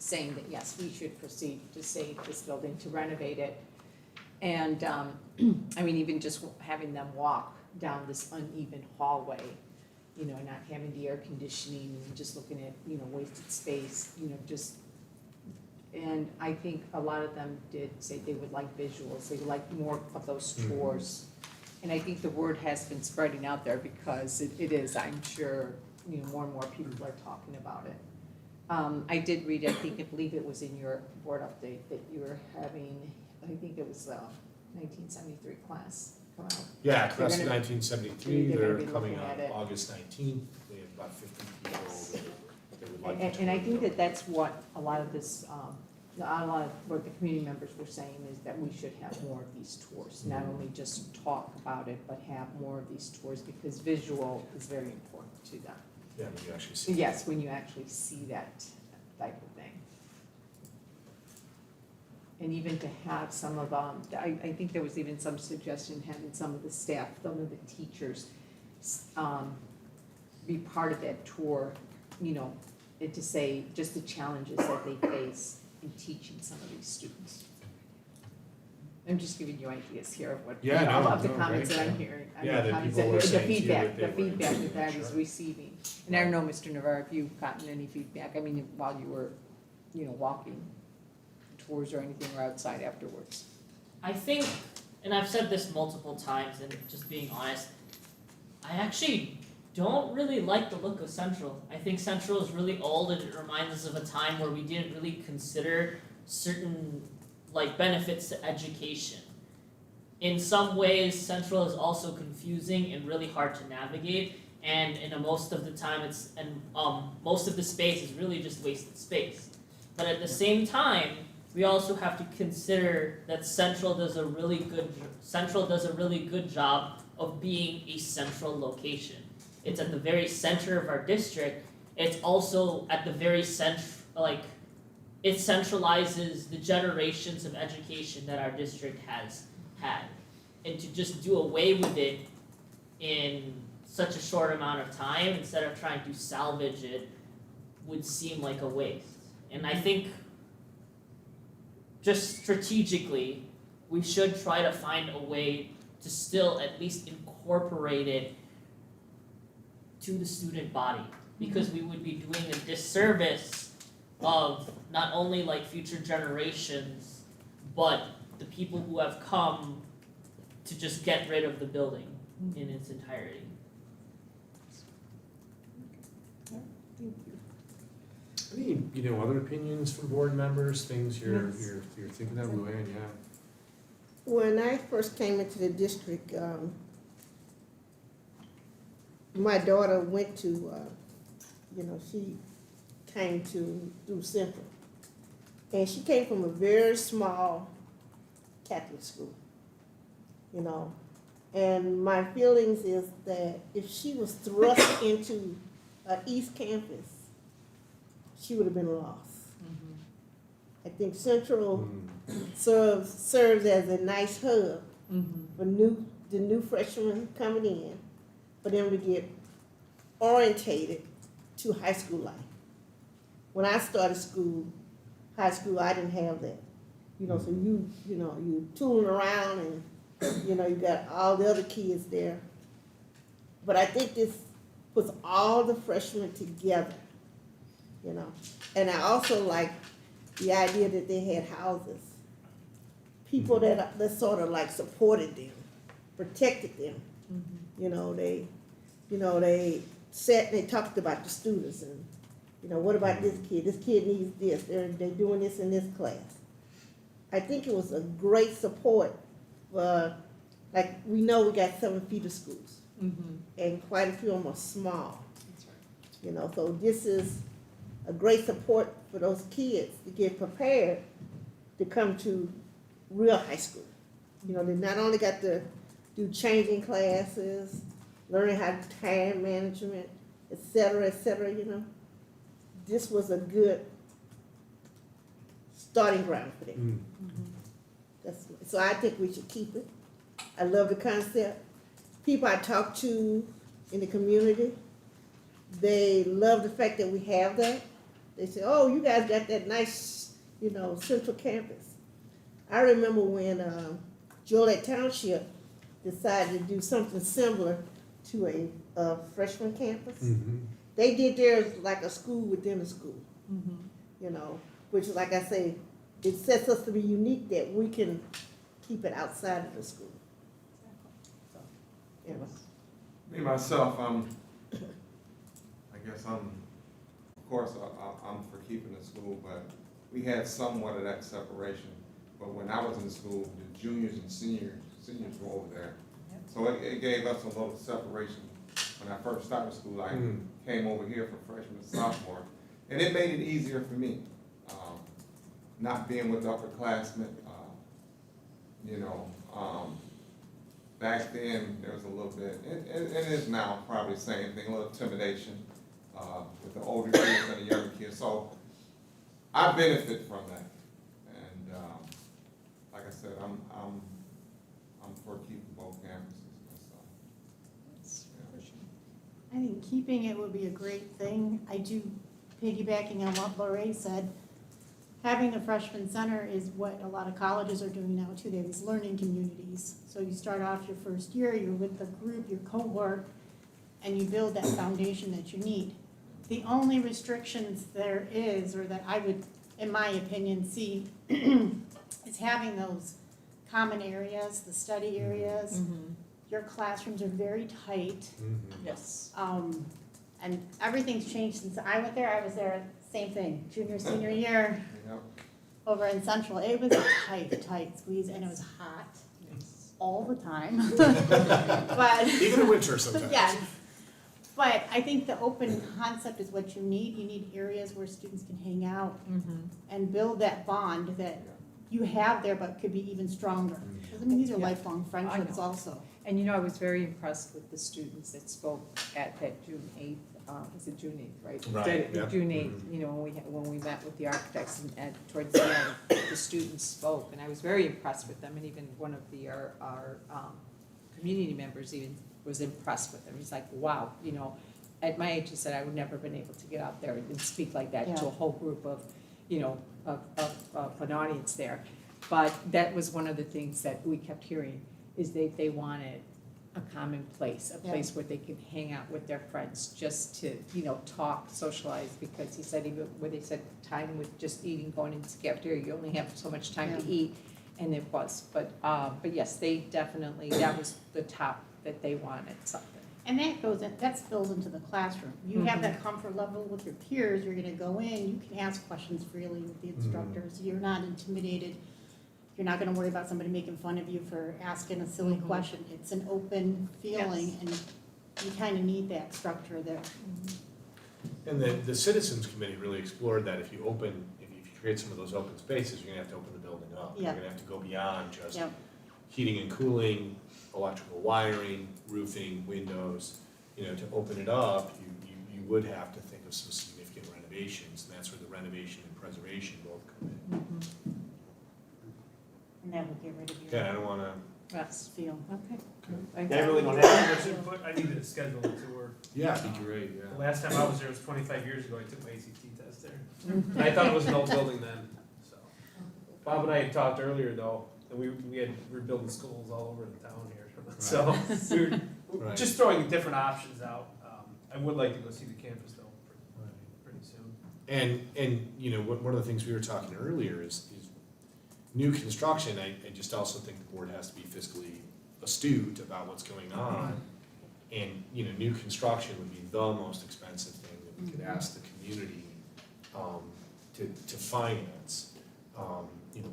saying that yes, we should proceed to save this building, to renovate it. And, I mean, even just having them walk down this uneven hallway, you know, not having the air conditioning, and just looking at, you know, wasted space, you know, just, and I think a lot of them did say they would like visuals, they would like more of those tours. And I think the word has been spreading out there because it is, I'm sure, you know, more and more people are talking about it. I did read, I believe it was in your board update that you were having, I think it was 1973 class come out. Yeah, They're class of gonna- 1973, they're gonna they're be coming looking on at it. August 19th. They have about 50 people that would like to And I tour think the that that's what a lot of this, a lot of what the community members were saying is that we should have more of these tours. Not only just talk about it, but have more of these tours because visual is very important to them. Yeah, when you actually see. Yes, when you actually see that type of thing. And even to have some of, I think there was even some suggestion having some of the staff, some of the teachers, be part of that tour, you know, and to say just the challenges that they face in teaching some of these students. I'm just giving you ideas here of what, Yeah, no, of the no, comments great, that I'm yeah. hearing. Yeah, that comments people were the saying to you feedback, that they the were feedback interested, that I was sure. receiving. And I don't know, Mr. Navarre, if you've gotten any feedback, I mean, while you were, you know, walking tours or anything or outside afterwards. I think, and I've said this multiple times, and just being honest, I actually don't really like the look of Central. I think Central is really old and it reminds us of a time where we didn't really consider certain like benefits to education. In some ways, Central is also confusing and really hard to navigate, and most of the time most of the space is really just wasted space. But at the same time, we also have to consider that Central does a really good job of being a central location. It's at the very center of our district. It's also at the very center, it centralizes the generations of education that our district has had. And to just do away with it in such a short amount of time, instead of trying to salvage it, would seem like a waste. And I think just strategically, we should try to find a way to still at least incorporate it to the student body, because we would be doing a disservice of not only like future generations, but the people who have come to just get rid of the building in its entirety. Any, other opinions from board members, things you're thinking of, Yes. Luann, yeah? When I first came into the district, my daughter went to, she came through Central. And she came from a very small Catholic school, And my feelings is that if she was thrust into an East Campus, she would have been lost. I think Central serves as a nice hub for the new freshmen coming in, for them to get orientated to high school life. When I started high school, I didn't have that. So you tooling around and, you got all the other kids there. But I think this puts all the freshmen together, And I also like the idea that they had houses. People that sort of like supported them, protected them. They sat and they talked about the students and, what about this kid? This kid needs this. They're doing this in this class. I think it was a great support for, like, we know we got 7 feeder schools. And quite a few of them are small. That's right. So this is a great support for those kids to get prepared to come to real high school. They not only got to do changing classes, learning how to time management, et cetera, This was a good starting ground for them. So I think we should keep it. I love the concept. People I talk to in the community, they love the fact that we have that. they say, oh, you guys got that nice, central campus. I remember when Joliet Township decided to do something similar to a freshman campus. They did theirs like a school within a school, which, like I say, it sets us to be unique that we can keep it outside of the school. So, Me, myself, I guess of course, I'm for keeping the school, but we had somewhat of that separation. But when I was in school, the juniors and seniors were over there. So it gave us a little separation. When I first started school, I came over here for freshman and sophomore, and it made it easier for me. Not being with upperclassmen, back then there was a little bit, it is now probably the same thing, a little intimidation with the older kids and the younger kids. So I benefit from that, and like I said, I'm for keeping both campuses. So, I think keeping it would be a great thing. I do, piggybacking on what Lorraine said, having the freshman center is what a lot of colleges are doing now too. They have these learning communities. So you start off your first year, you're with the group, your cohort, and you build that foundation that you need. The only restrictions there is, or that I would, in my opinion, see, is having those common areas, the study areas. Your classrooms are very tight. Yes. And everything's changed since I went there. I was there, same thing, junior, senior year, over in Central. It was a tight squeeze, and it was hot all the time. But Even in winter sometimes. yes. But I think the open concept is what you need. You need areas where students can hang out and build that bond that you have there, but could be even stronger. Because I mean, these are lifelong friendships also. And I was very impressed with the students that spoke at that June 8th, was it June 8th, right? Right, yeah. June 8th, when we met with the architects and towards the end, the students spoke, and I was very impressed with them, and even one of our community members even was impressed with them. He's like, wow, at my age, he said, I would never have been able to get out there and speak like that to a whole group of, of an audience there. But that was one of the things that we kept hearing, is they wanted a common place, a place where they could hang out with their friends, just to, talk, socialize, because he said, even where they said time with just eating, going into the cafeteria, you only have so much time to eat, and it was, but yes, they definitely, that was the top, that they wanted something. And that spills into the classroom. You have that comfort level with your peers, you're gonna go in, you can ask questions freely with the instructors, you're not intimidated. You're not gonna worry about somebody making fun of you for asking a silly question. It's an open feeling, and you kind of need that structure there. And the Citizens Committee really explored that. If you create some of those open spaces, you're gonna have to open the building up. You're gonna have to go beyond just heating and cooling, electrical wiring, roofing, windows. To open it up, you would have to think of some significant renovations, and that's where the renovation and preservation both come in. And that will get rid of your Yeah, I don't wanna. feel. I really don't have too much input. I needed to schedule a tour. Yeah, it'd be great, yeah. The last time I was there was 25 years ago. I took my ACT test there. And I thought it was an old building then, so. Bob and I had talked earlier though, and we were building schools all over the town here. So we were just throwing different options out. I would like to go see the campus though, pretty soon. And one of the things we were talking earlier is new construction. I just also think the board has to be fiscally astute about what's going on. And, new construction would be the most expensive thing that we could ask the community to finance.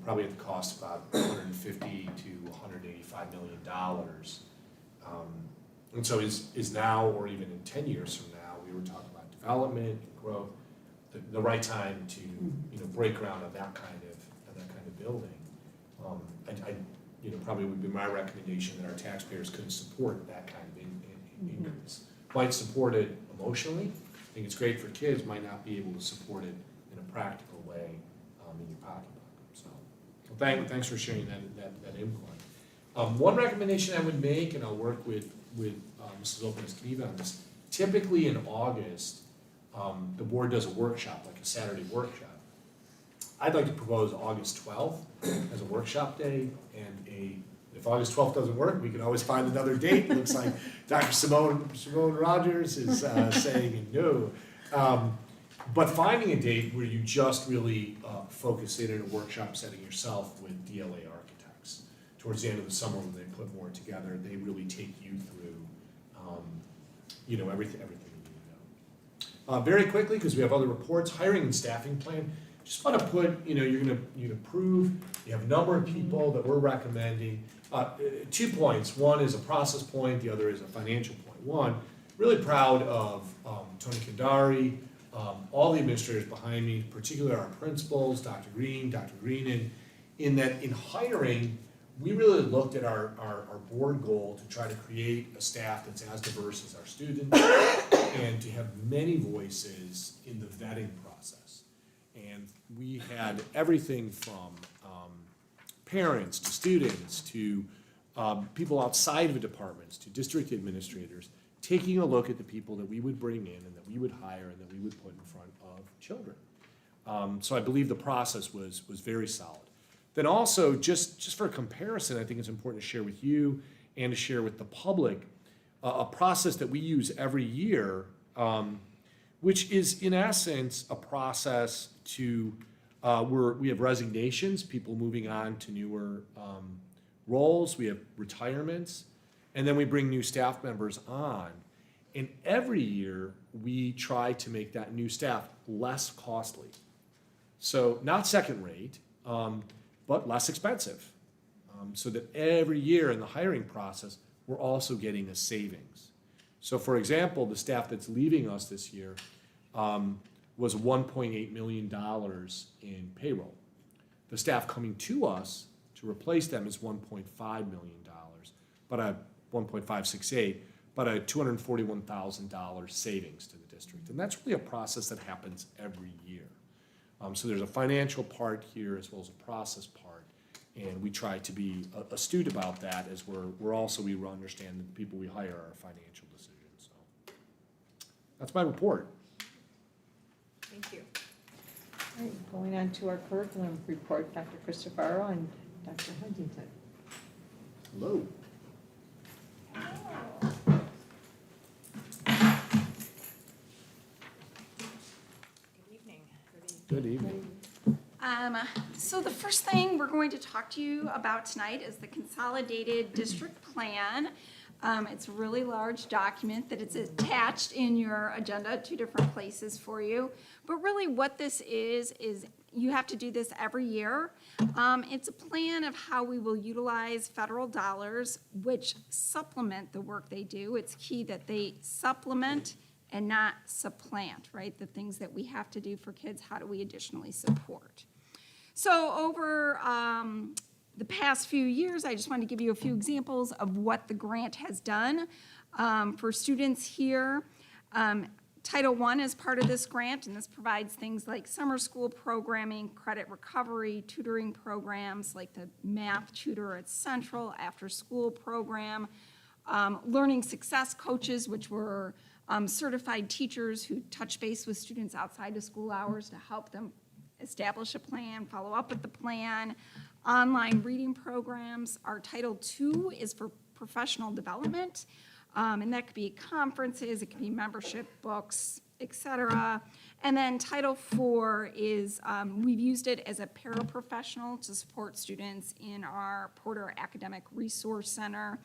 Probably at the cost of about $150 to $185 million. And so is now, or even in 10 years from now, we were talking about development and growth, the right time to break ground on that kind of building. Probably would be my recommendation that our taxpayers couldn't support that kind of increase. Might support it emotionally. I think it's great for kids. Might not be able to support it in a practical way in your pocketbook. So, thanks for sharing that input. One recommendation I would make, and I'll work with Mrs. Lopez-Caniva on this. Typically in August, the board does a workshop, like a Saturday workshop. I'd like to propose August 12th as a workshop day, and if August 12th doesn't work, we can always find another date. It looks like Dr. Simone Rogers is saying no. But finding a date where you just really focus in a workshop setting yourself with DLA architects. Towards the end of the summer when they put more together, they really take you through, everything you need to know. Very quickly, because we have other reports, hiring and staffing plan. Just want to put, you're gonna prove, you have a number of people that we're recommending. 2 points. One is a process point, the other is a financial point. One, really proud of Tony Kandari, all the administrators behind me, particularly our principals, Dr. Green, Dr. Greenan, in that in hiring, we really looked at our board goal to try to create a staff that's as diverse as our students and to have many voices in the vetting process. And we had everything from parents to students to people outside of the departments to district administrators taking a look at the people that we would bring in and that we would hire and that we would put in front of children. So I believe the process was very solid. Then also, just for comparison, I think it's important to share with you and to share with the public a process that we use every year, which is in essence a process to where we have resignations, people moving on to newer roles, we have retirements, and then we bring new staff members on. And every year, we try to make that new staff less costly. So not second rate, but less expensive. So that every year in the hiring process, we're also getting a savings. So for example, the staff that's leaving us this year was $1.8 million in payroll. The staff coming to us to replace them is $1.5 million, but a 1.568, but a $241,000 savings to the district. And that's really a process that happens every year. So there's a financial part here as well as a process part, and we try to be astute about that as we understand that the people we hire are financial decisions. So that's my report. Thank you. All right, going on to our curriculum report, Dr. Christopher and Dr. Huntington. Hello. Good evening. So the first thing we're going to talk to you about tonight is the Consolidated District Plan. It's a really large document that it's attached in your agenda, 2 different places for you. But really what this is you have to do this every year. It's a plan of how we will utilize federal dollars which supplement the work they do. It's key that they supplement and not supplant, right? The things that we have to do for kids, how do we additionally support? So over the past few years, I just want to give you a few examples of what the grant has done for students here. Title I is part of this grant, and this provides things like summer school programming, credit recovery, tutoring programs like the math tutor at Central, after school program, learning success coaches, which were certified teachers who touch base with students outside of school hours to help them establish a plan, follow up with the plan, online reading programs. Our Title II is for professional development, and that could be conferences, it could be membership books, etc. And then Title IV is, we've used it as a paraprofessional to support students in our Porter Academic Resource Center,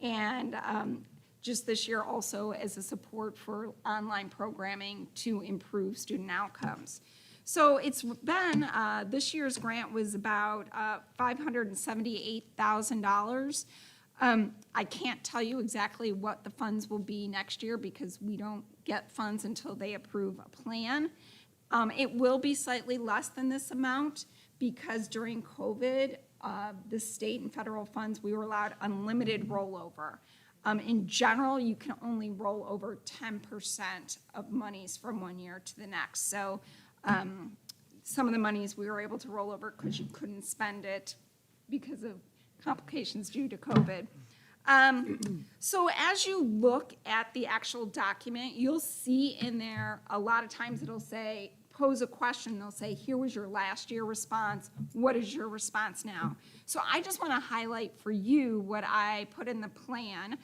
and just this year also as a support for online programming to improve student outcomes. So it's been, this year's grant was about $578,000. I can't tell you exactly what the funds will be next year because we don't get funds until they approve a plan. It will be slightly less than this amount because during COVID, the state and federal funds, we were allowed unlimited rollover. In general, you can only roll over 10% of monies from one year to the next. So some of the monies we were able to roll over because you couldn't spend it because of complications due to COVID. So as you look at the actual document, you'll see in there, a lot of times it'll say, pose a question, they'll say, here was your last year response, what is your response now? So I just want to highlight for you what I put in the plan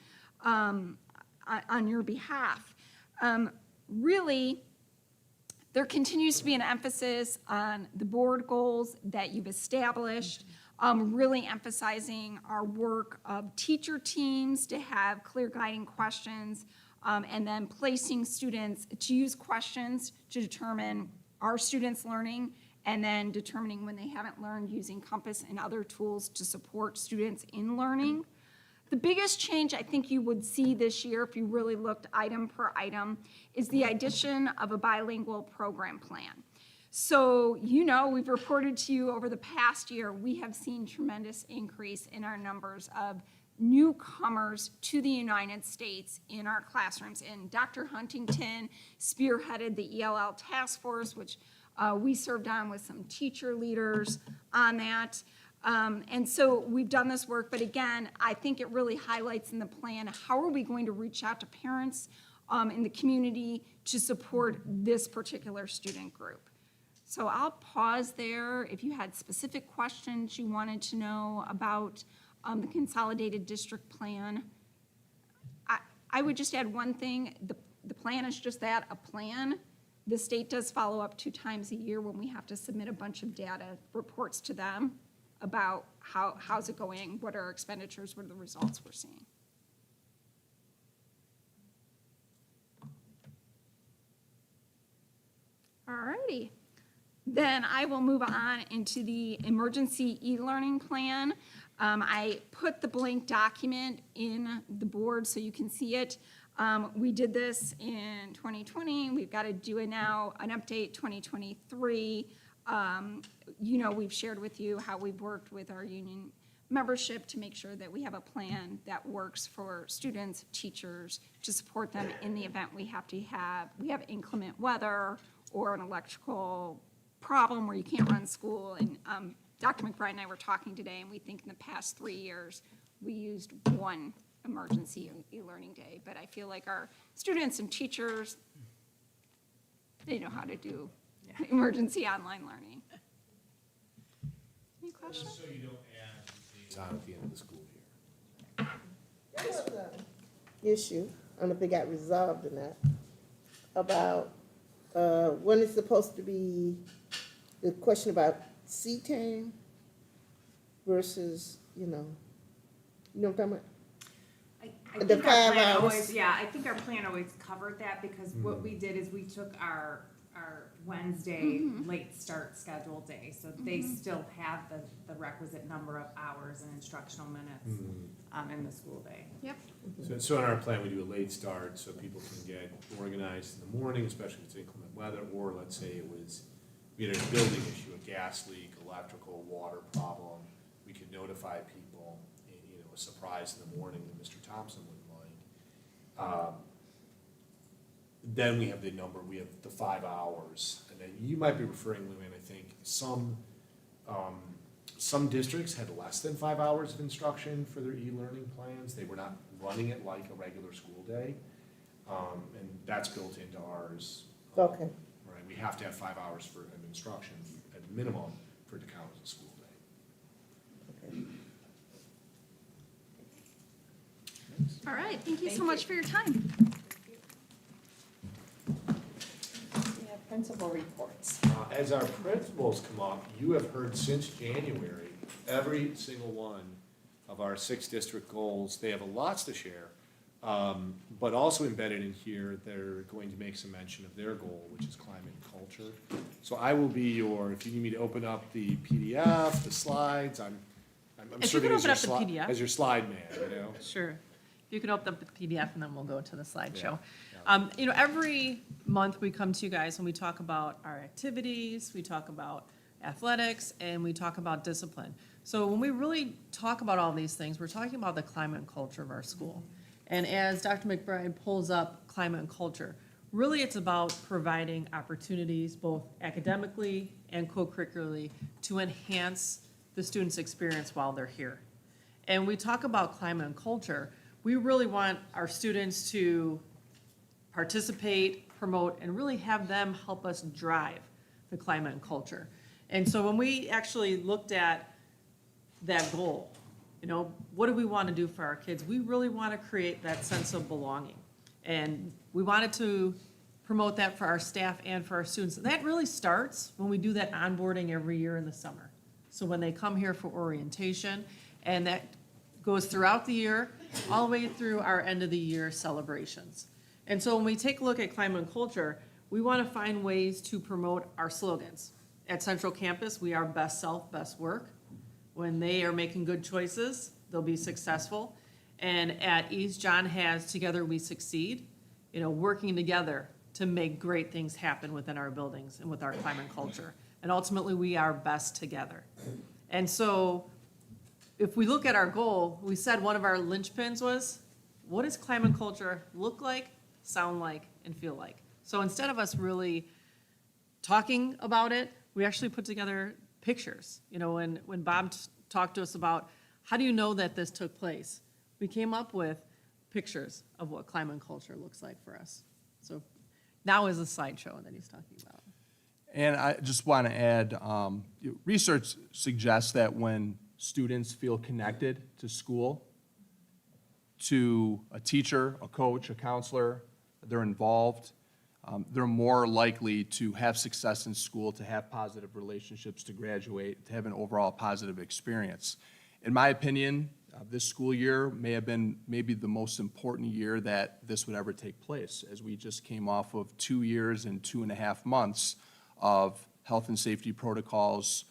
on your behalf. Really, there continues to be an emphasis on the board goals that you've established, really emphasizing our work of teacher teams to have clear guiding questions, and then placing students to use questions to determine are students learning, and then determining when they haven't learned using Compass and other tools to support students in learning. The biggest change I think you would see this year, if you really looked item per item, is the addition of a bilingual program plan. So, we've reported to you over the past year, we have seen tremendous increase in our numbers of newcomers to the United States in our classrooms. And Dr. Huntington spearheaded the ELL task force, which we served on with some teacher leaders on that. And so we've done this work, but again, I think it really highlights in the plan, how are we going to reach out to parents in the community to support this particular student group? So I'll pause there. If you had specific questions you wanted to know about the consolidated district plan, I would just add one thing. The plan is just that, a plan. The state does follow up 2 times a year when we have to submit a bunch of data reports to them about how's it going, what are our expenditures, what are the results we're seeing. All righty. Then I will move on into the emergency e-learning plan. I put the blank document in the board so you can see it. We did this in 2020. We've got to do it now, an update 2023. We've shared with you how we've worked with our union membership to make sure that we have a plan that works for students, teachers, to support them in the event we have inclement weather or an electrical problem where you can't run school. And Dr. McBride and I were talking today, and we think in the past 3 years, we used 1 emergency e-learning day. But I feel like our students and teachers, they know how to do emergency online learning. Any questions? Just so you don't add things on at the end of the school year. There was an issue, I don't know if it got resolved or not, about when it's supposed to be, the question about seat time versus, you know what I'm talking about? I The think our 5 plan hours. always, yeah, I think our plan always covered that, because what we did is we took our Wednesday late start schedule day, so they still have the requisite number of hours and instructional minutes in the school day. Yep. So in our plan, we do a late start so people can get organized in the morning, especially if it's inclement weather, or let's say we had a building issue, a gas leak, electrical, water problem. We could notify people, a surprise in the morning that Mr. Thompson wouldn't mind. Then we have the 5 hours. And then you might be referring, Luann, I think, some districts had less than 5 hours of instruction for their e-learning plans. They were not running it like a regular school day. And that's built into ours. Okay. Right, we have to have 5 hours for an instruction at minimum for it to count as a school day. Okay. All right, thank you so much for your time. We have principal reports. As our principals come up, you have heard since January, every single one of our 6 district goals, they have lots to share. But also embedded in here, they're going to make some mention of their goal, which is climate and culture. So I will be if you need me to open up the PDF, the slides, I'm If you serving can as open your up the PDF. as your slide man, Sure. You can open up the PDF and then we'll go to the slideshow. Yeah. Every month we come to you guys and we talk about our activities, we talk about athletics, and we talk about discipline. So when we really talk about all these things, we're talking about the climate and culture of our school. And as Dr. McBride pulls up climate and culture, really it's about providing opportunities both academically and co-curricularly to enhance the students' experience while they're here. And we talk about climate and culture. We really want our students to participate, promote, and really have them help us drive the climate and culture. And so when we actually looked at that goal, you know, what do we want to do for our kids? We really want to create that sense of belonging. And we wanted to promote that for our staff and for our students. And that really starts when we do that onboarding every year in the summer. So when they come here for orientation, and that goes throughout the year, all the way through our end of the year celebrations. And so when we take a look at climate and culture, we want to find ways to promote our slogans. At Central Campus, we are best self, best work. When they are making good choices, they'll be successful. And at East, John has Together We Succeed, you know, working together to make great things happen within our buildings and with our climate and culture. And ultimately, we are best together. And so if we look at our goal, we said one of our linchpins was, what does climate and culture look like, sound like, and feel like? So instead of us really talking about it, we actually put together pictures. You know, when Bob talked to us about how do you know that this took place, we came up with pictures of what climate and culture looks like for us. So now is the slideshow that he's talking about. And I just want to add, research suggests that when students feel connected to school, to a teacher, a coach, a counselor, they're involved, they're more likely to have success in school, to have positive relationships, to graduate, to have an overall positive experience. In my opinion, this school year may have been maybe the most important year that this would ever take place, as we just came off of 2 years and 2.5 months of health and safety protocols,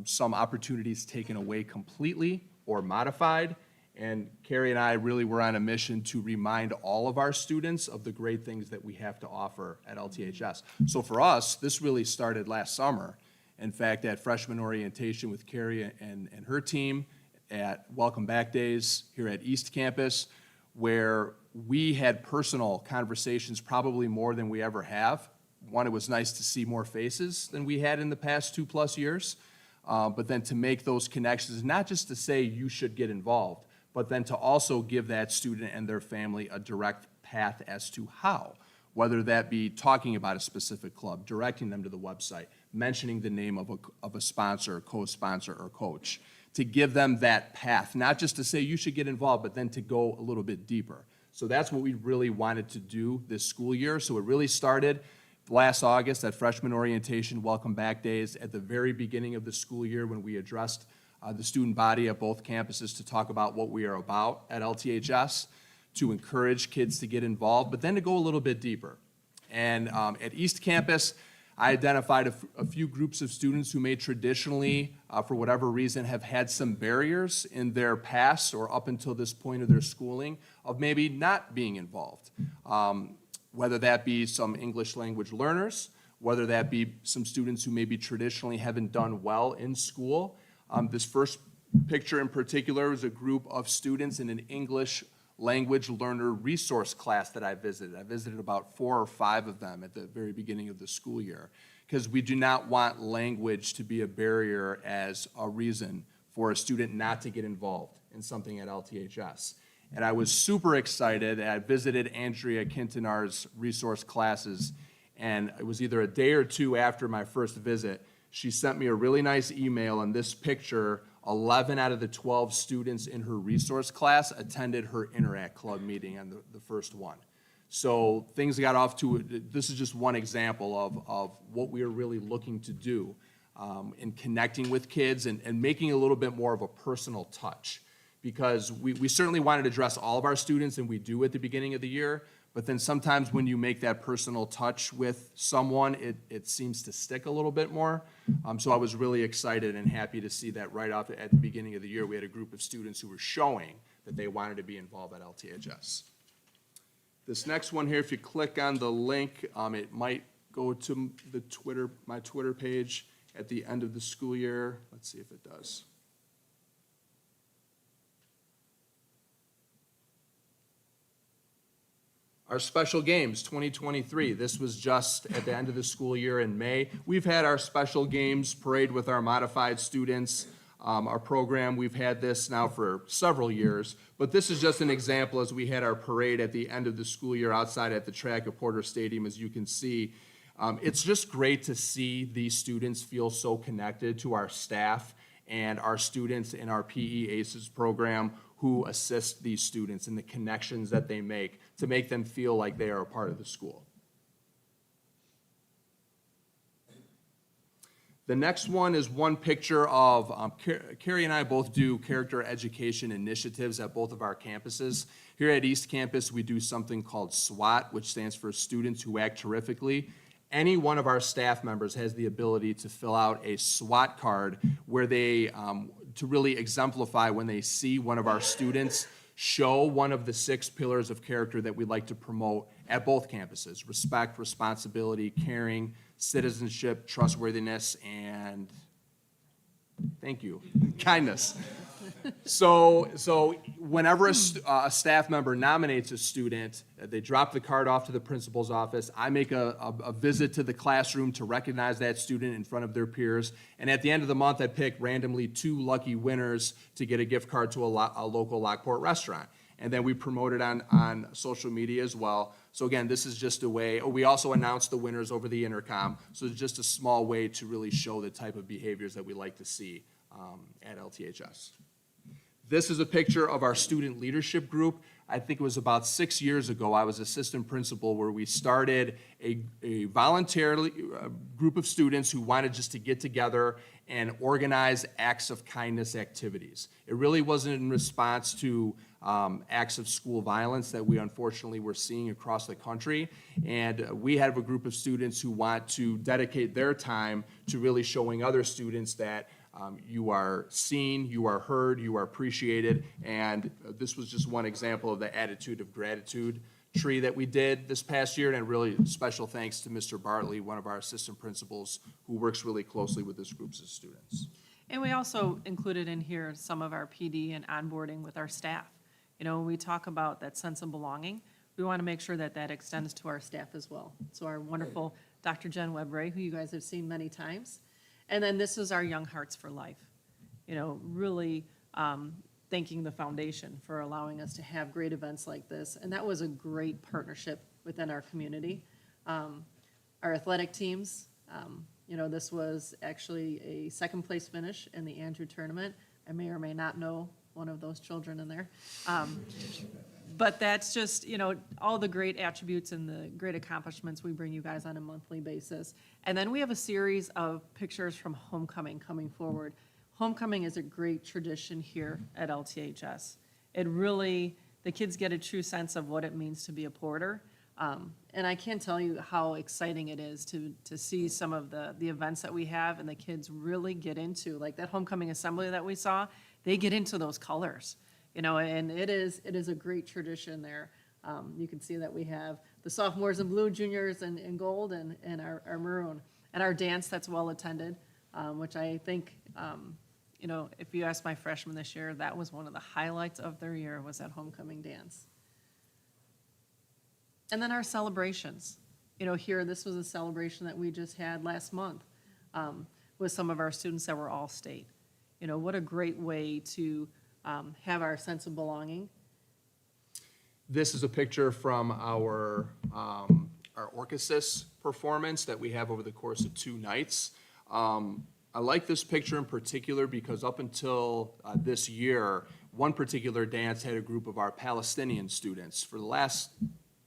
some opportunities taken away completely or modified. And Carrie and I really were on a mission to remind all of our students of the great things that we have to offer at LTHS. So for us, this really started last summer. In fact, at freshman orientation with Carrie and her team, at Welcome Back Days here at East Campus, where we had personal conversations probably more than we ever have. One, it was nice to see more faces than we had in the past 2+ years, but then to make those connections, not just to say you should get involved, but then to also give that student and their family a direct path as to how, whether that be talking about a specific club, directing them to the website, mentioning the name of a sponsor, co-sponsor, or coach, to give them that path, not just to say you should get involved, but then to go a little bit deeper. So that's what we really wanted to do this school year. So it really started last August at freshman orientation, Welcome Back Days, at the very beginning of the school year when we addressed the student body at both campuses to talk about what we are about at LTHS, to encourage kids to get involved, but then to go a little bit deeper. And at East Campus, I identified a few groups of students who may traditionally, for whatever reason, have had some barriers in their past or up until this point of their schooling of maybe not being involved. Whether that be some English language learners, whether that be some students who maybe traditionally haven't done well in school. This first picture in particular is a group of students in an English language learner resource class that I visited. I visited about 4 or 5 of them at the very beginning of the school year, because we do not want language to be a barrier as a reason for a student not to get involved in something at LTHS. And I was super excited. I visited Andrea Kintinar's resource classes, and it was either a day or 2 after my first visit. She sent me a really nice email, and this picture, 11 out of the 12 students in her resource class attended her Interact Club meeting on the first one. So things got off to, this is just one example of what we are really looking to do in connecting with kids and making a little bit more of a personal touch. Because we certainly wanted to address all of our students, and we do at the beginning of the year, but then sometimes when you make that personal touch with someone, it seems to stick a little bit more. So I was really excited and happy to see that right off at the beginning of the year, we had a group of students who were showing that they wanted to be involved at LTHS. This next one here, if you click on the link, it might go to my Twitter page at the end of the school year. Let's see if it does. Our special games 2023, this was just at the end of the school year in May. We've had our special games parade with our modified students Our program, we've had this now for several years, but this is just an example as we had our parade at the end of the school year outside at the track at Porter Stadium, as you can see. It's just great to see these students feel so connected to our staff and our students in our PE ACES program who assist these students and the connections that they make to make them feel like they are a part of the school. The next one is one picture of, Carrie and I both do character education initiatives at both of our campuses. Here at East Campus, we do something called SWAT, which stands for Students Who Act Terrifically. Any one of our staff members has the ability to fill out a SWAT card where they, to really exemplify when they see one of our students show one of the 6 pillars of character that we like to promote at both campuses: respect, responsibility, caring, citizenship, trustworthiness, and thank you, kindness. So whenever a staff member nominates a student, they drop the card off to the principal's office. I make a visit to the classroom to recognize that student in front of their peers. And at the end of the month, I pick randomly 2 lucky winners to get a gift card to a local Lockport restaurant. And then we promote it on social media as well. So again, this is just a way. We also announce the winners over the intercom. So it's just a small way to really show the type of behaviors that we like to see at LTHS. This is a picture of our student leadership group. I think it was about 6 years ago, I was assistant principal, where we started a voluntarily group of students who wanted just to get together and organize acts of kindness activities. It really wasn't in response to acts of school violence that we unfortunately were seeing across the country. And we have a group of students who want to dedicate their time to really showing other students that you are seen, you are heard, you are appreciated, and this was just one example of the attitude of gratitude tree that we did this past year, and really special thanks to Mr. Bartley, one of our assistant principals, who works really closely with this group of students. And we also included in here some of our PD and onboarding with our staff. You know, when we talk about that sense of belonging, we want to make sure that that extends to our staff as well. So our wonderful Dr. Jen Webray, who you guys have seen many times. And then this is our Young Hearts for Life. You know, really thanking the foundation for allowing us to have great events like this. And that was a great partnership within our community. Our athletic teams, you know, this was actually a second place finish in the Andrew tournament. I may or may not know one of those children in there. But that's just, you know, all the great attributes and the great accomplishments we bring you guys on a monthly basis. And then we have a series of pictures from homecoming coming forward. Homecoming is a great tradition here at LTHS. It really, the kids get a true sense of what it means to be a Porter. And I can't tell you how exciting it is to see some of the events that we have and the kids really get into, like that homecoming assembly that we saw, they get into those colors. You know, and it is a great tradition there. You can see that we have the sophomores in blue, juniors in gold, and our maroon. And our dance that's well attended, which I think, you know, if you ask my freshmen this year, that was one of the highlights of their year, was that homecoming dance. And then our celebrations. You know, here, this was a celebration that we just had last month with some of our students that were all state. You know, what a great way to have our sense of belonging. This is a picture from our Orchesis performance that we have over the course of 2 nights. I like this picture in particular because up until this year, one particular dance had a group of our Palestinian students. For the last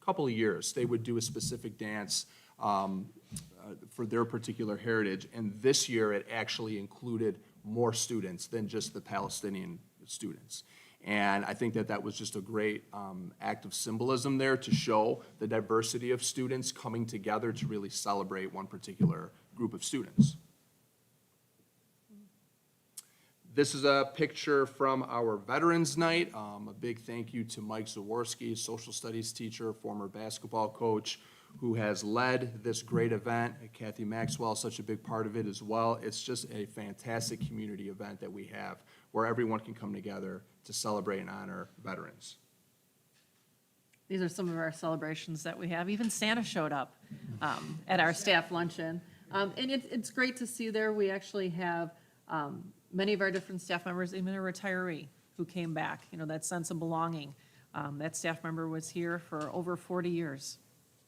couple of years, they would do a specific dance for their particular heritage, and this year it actually included more students than just the Palestinian students. And I think that that was just a great act of symbolism there to show the diversity of students coming together to really celebrate one particular group of students. This is a picture from our Veterans Night. A big thank you to Mike Zaworski, social studies teacher, former basketball coach, who has led this great event. Kathy Maxwell is such a big part of it as well. It's just a fantastic community event that we have where everyone can come together to celebrate and honor veterans. These are some of our celebrations that we have. Even Santa showed up at our staff luncheon. And it's great to see there. We actually have many of our different staff members, even a retiree who came back, you know, that sense of belonging. That staff member was here for over 40 years,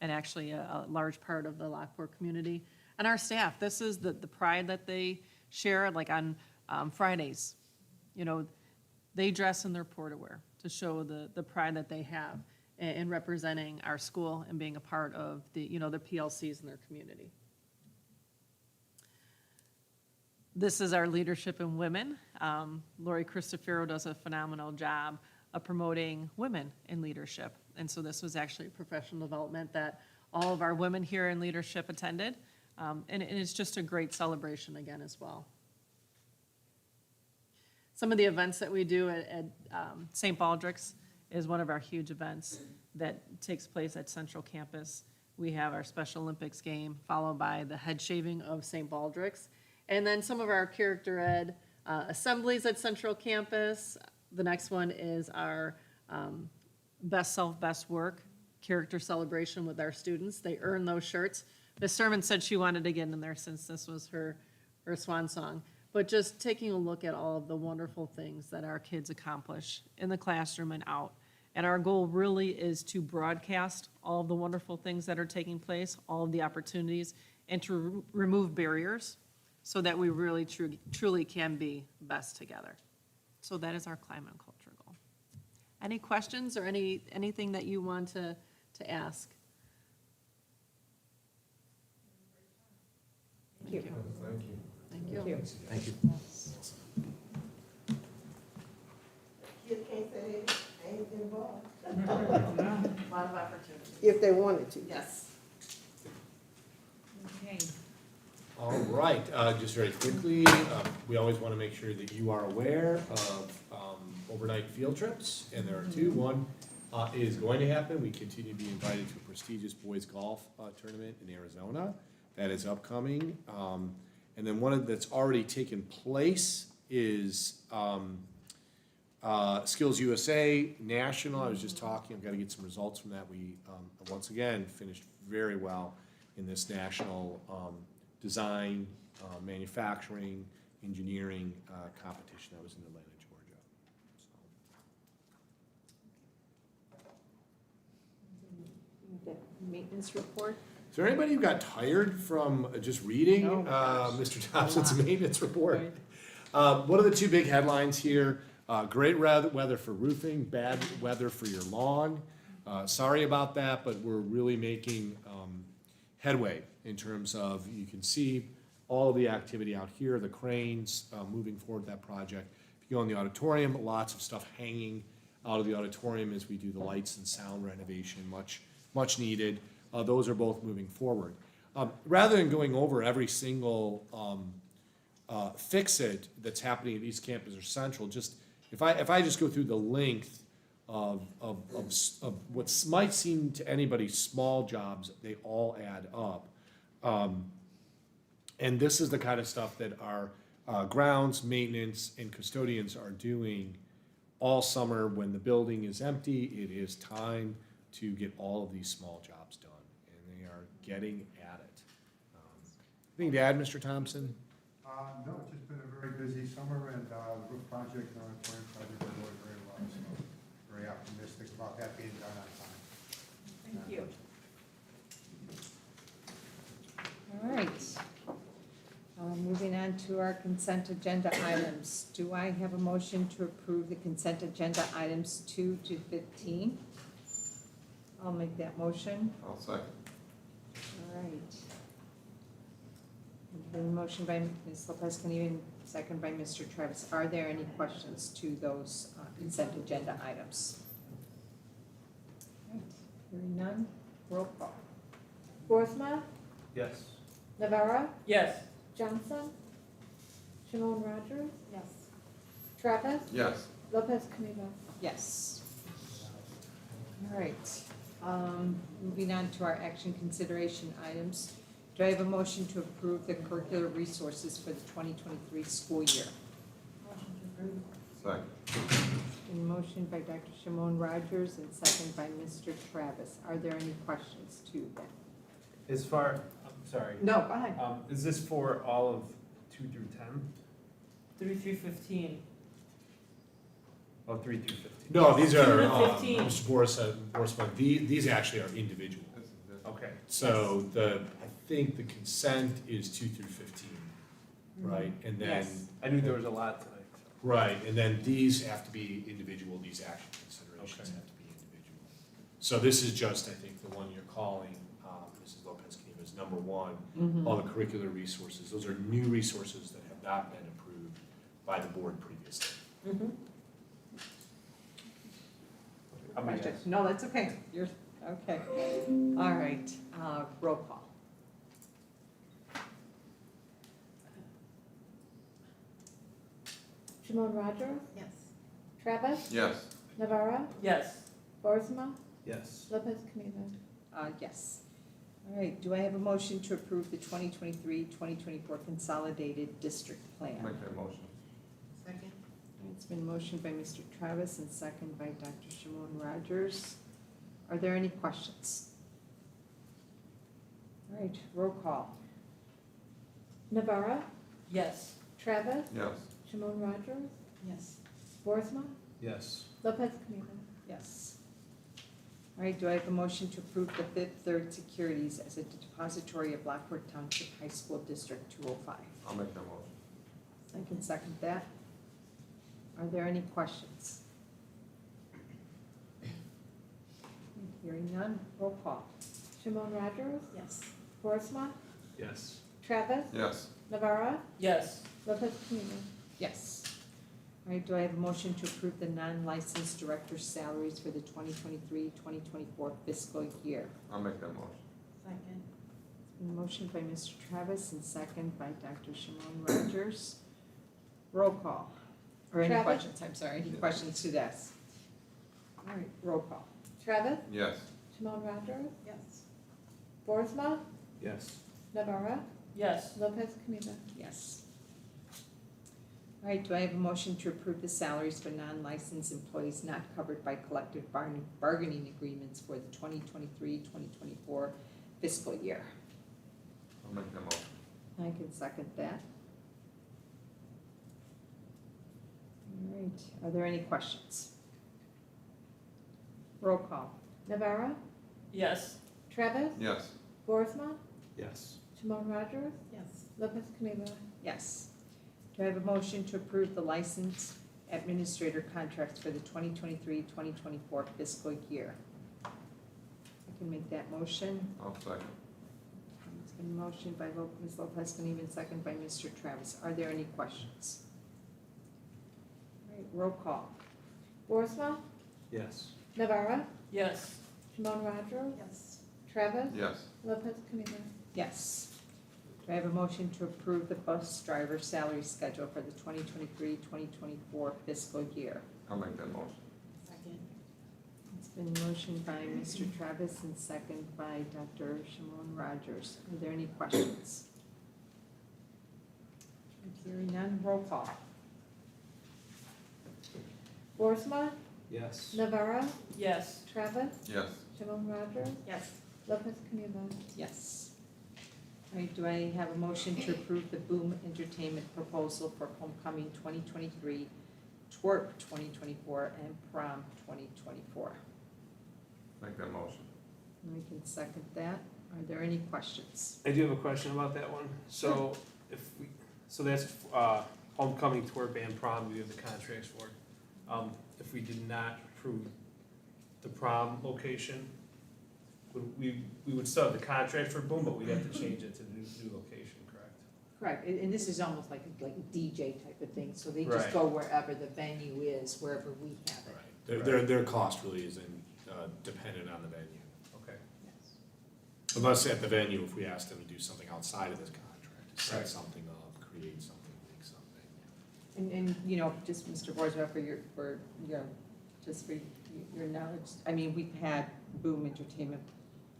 and actually a large part of the Lockport community. And our staff, this is the pride that they share, like on Fridays. You know, they dress in their porterwear to show the pride that they have in representing our school and being a part of the, you know, the PLCs in their community. This is our leadership in women. Lori Cristofero does a phenomenal job of promoting women in leadership. And so this was actually a professional development that all of our women here in leadership attended. And it's just a great celebration again as well. Some of the events that we do at St. Baldrick's is one of our huge events that takes place at Central Campus. We have our Special Olympics game, followed by the head shaving of St. Baldrick's. And then some of our character ed assemblies at Central Campus. The next one is our Best Self, Best Work character celebration with our students. They earn those shirts. Ms. Sermon said she wanted to get in there since this was her swan song. But just taking a look at all of the wonderful things that our kids accomplish in the classroom and out. And our goal really is to broadcast all of the wonderful things that are taking place, all of the opportunities, and to remove barriers so that we really truly can be best together. So that is our climate and culture goal. Any questions or anything that you want to ask? Thank you. Thank you. Thank you. Thank you. Kids can't say they ain't involved. A lot of opportunities. If they wanted to. Yes. Okay. All right, just very quickly, we always want to make sure that you are aware of overnight field trips, and there are two. One is going to happen. We continue to be invited to a prestigious boys golf tournament in Arizona. That is upcoming. And then one that's already taken place is Skills USA National. I was just talking, I've got to get some results from that. We, once again, finished very well in this national design, manufacturing, engineering competition that was in Atlanta, Georgia. The maintenance report? Is there anybody who got tired from just reading Mr. Thompson's maintenance report? What are the two big headlines here? Great weather for roofing, bad weather for your lawn. Sorry about that, but we're really making headway in terms of, you can see all of the activity out here, the cranes moving forward that project. If you go in the auditorium, lots of stuff hanging out of the auditorium as we do the lights and sound renovation, much needed. Those are both moving forward. Rather than going over every single fix-it that's happening at East Campus or Central, just if I just go through the length of what might seem to anybody small jobs, they all add up. And this is the kind of stuff that our grounds, maintenance, and custodians are doing all summer. When the building is empty, it is time to get all of these small jobs done, and they are getting at it. Anything to add, Mr. Thompson? No, it's just been a very busy summer, and the roof project and auditorium project are going very well, so very optimistic about that being done on time. Thank you. All right. Moving on to our consent agenda items. Do I have a motion to approve the consent agenda items 2 to 15? I'll make that motion. I'll second. All right. Been motion by Ms. Lopez Caniva, second by Mr. Travis. Are there any questions to those consent agenda items? All right. Hearing none, roll call. Boersma, Yes. Navarro, Yes. Johnson, Shimon Rogers, Yes. Travis, Yes. Lopez Caniva. Yes. All right. Moving on to our action consideration items. Do I have a motion to approve the curricular resources for the 2023 school year? Second. In motion by Dr. Shimon Rogers and second by Mr. Travis. Are there any questions to that? As far, I'm sorry. No, go ahead. Is this for all of 2 through 10? 3 through 15. Oh, 3 through 15. No, these are, 2 to 15. Mr. Borisman, these actually are individual. Okay. So I think the consent is 2 through 15, right? And then. Yes. I knew there was a lot tonight. Right, and then these have to be individual, these action considerations Okay. have to be individual. So this is just, I think, the one you're calling, Mrs. Lopez-Caniva, is number one, all the curricular resources. Those are new resources that have not been approved by the board previously. I'm a yes. Question. No, that's okay. You're, okay. All right, roll call. Shimon Rogers? Yes. Travis? Yes. Navarro? Yes. Boersma? Yes. Lopez Caniva? Yes. All right, do I have a motion to approve the 2023-2024 Consolidated District Plan? Make that motion. Second. It's been motioned by Mr. Travis and second by Dr. Shimon Rogers. Are there any questions? All right, roll call. Navarro? Yes. Travis? Yes. Shimon Rogers? Yes. Boersma? Yes. Lopez Caniva? Yes. All right, do I have a motion to approve the Fifth Third Securities as a depository of Lockport Township High School District 205? I'll make that motion. I can second that. Are there any questions? Hearing none, roll call. Shimon Rogers? Yes. Boersma? Yes. Travis? Yes. Navarro? Yes. Lopez Caniva? Yes. All right, do I have a motion to approve the non-licensed director's salaries for the 2023-2024 fiscal year? I'll make that motion. Second. It's been motioned by Mr. Travis and second by Dr. Shimon Rogers. Roll call. Or any Travis? questions, I'm sorry, any questions to this? All right, roll call. Travis? Yes. Shimon Rogers? Yes. Boersma? Yes. Navarro? Yes. Lopez Caniva? Yes. All right, do I have a motion to approve the salaries for non-licensed employees not covered by collective bargaining agreements for the 2023-2024 fiscal year? I'll make that motion. I can second that. All right, are there any questions? Roll call. Navarro? Yes. Travis? Yes. Boersma? Yes. Shimon Rogers? Yes. Lopez Caniva? Yes. Do I have a motion to approve the licensed administrator contracts for the 2023-2024 fiscal year? I can make that motion. I'll second. It's been motioned by Ms. Lopez, and even second by Mr. Travis. Are there any questions? All right, roll call. Boersma? Yes. Navarro? Yes. Shimon Rogers? Yes. Travis? Yes. Lopez Caniva? Yes. Do I have a motion to approve the bus driver salary schedule for the 2023-2024 fiscal year? I'll make that motion. Second. It's been motioned by Mr. Travis and second by Dr. Shimon Rogers. Are there any questions? Hearing none, roll call. Boersma? Yes. Navarro? Yes. Travis? Yes. Shimon Rogers? Yes. Lopez Caniva? Yes. All right, do I have a motion to approve the Boom Entertainment proposal for Homecoming 2023, Twerp 2024, and Prom 2024? Make that motion. I can second that. Are there any questions? I do have a question about that one. So so that's homecoming, twerp, and prom, we have the contracts for. If we did not approve the prom location, we would still have the contract for Boom, but we'd have to change it to the new location, correct? Correct, and this is almost like a DJ type of thing, so they Right. just go wherever the venue is, wherever we have it. Their cost really isn't dependent on the venue. Okay. Yes. Unless at the venue, if we ask them to do something outside of this contract, to set Right. something up, create something, make something. And, you know, just Mr. Borzwa, for your knowledge, I mean, we've had Boom Entertainment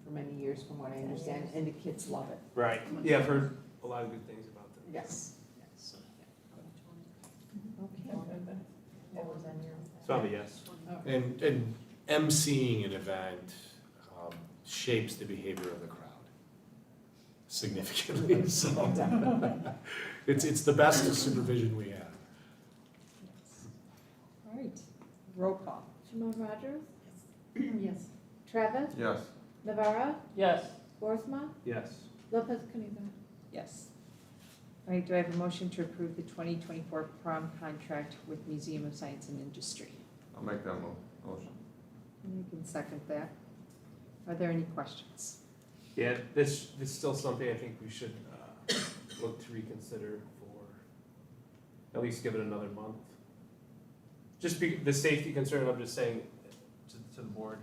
for many years, from what I understand, and the kids love it. Right, yeah, I've heard a lot of good things about them. Yes. Yes. Okay. So I'm a yes. And emceeing an event shapes the behavior of the crowd significantly, so it's the best supervision we have. Roll call. Shimon Rogers? Yes. Travis? Yes. Navarro? Yes. Boersma? Yes. Lopez Caniva? Yes. All right, do I have a motion to approve the 2024 prom contract with Museum of Science and Industry? I'll make that motion. And you can second that. Are there any questions? Yeah, this is still something I think we should look to reconsider for, at least give it another month. Just the safety concern, I'm just saying to the board,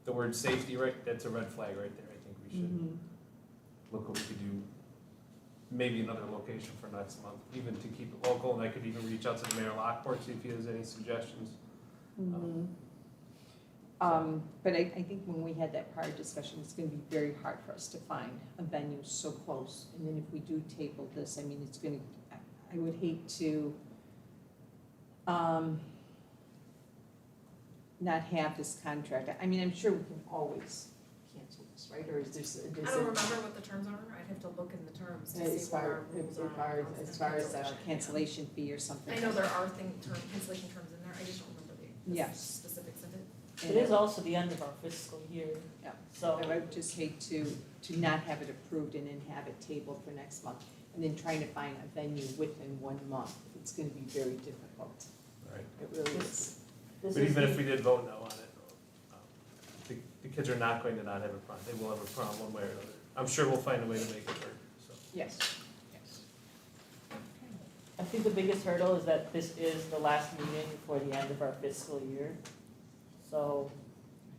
the word safety, right, that's a red flag right there. I think we should look what we could do, maybe another location for next month, even to keep it local, and I could even reach out to the Mayor Lockport, see if he has any suggestions. But I think when we had that prior discussion, it's gonna be very hard for us to find a venue so close. And then if we do table this, I mean, it's gonna, I would hate to not have this contract. I mean, I'm sure we can always cancel this, right? Or is there, I don't remember what the terms are, I'd have to look in the terms to as see what our far, rules are. as far as cancellation fee or something? I know there are cancellation terms in there, I just don't remember the Yes. specifics of it. It is also the end of our fiscal year. Yeah. So, I would just hate to not have it approved and then have it tabled for next month. And then trying to find a venue within 1 month, it's gonna be very difficult. Right. It really is. this But is even the- if we did vote no on it, the kids are not going to not have a prom. They will have a prom one way or another. I'm sure we'll find a way to make it work, so. Yes, yes. I think the biggest hurdle is that this is the last meeting before the end of our fiscal year. So,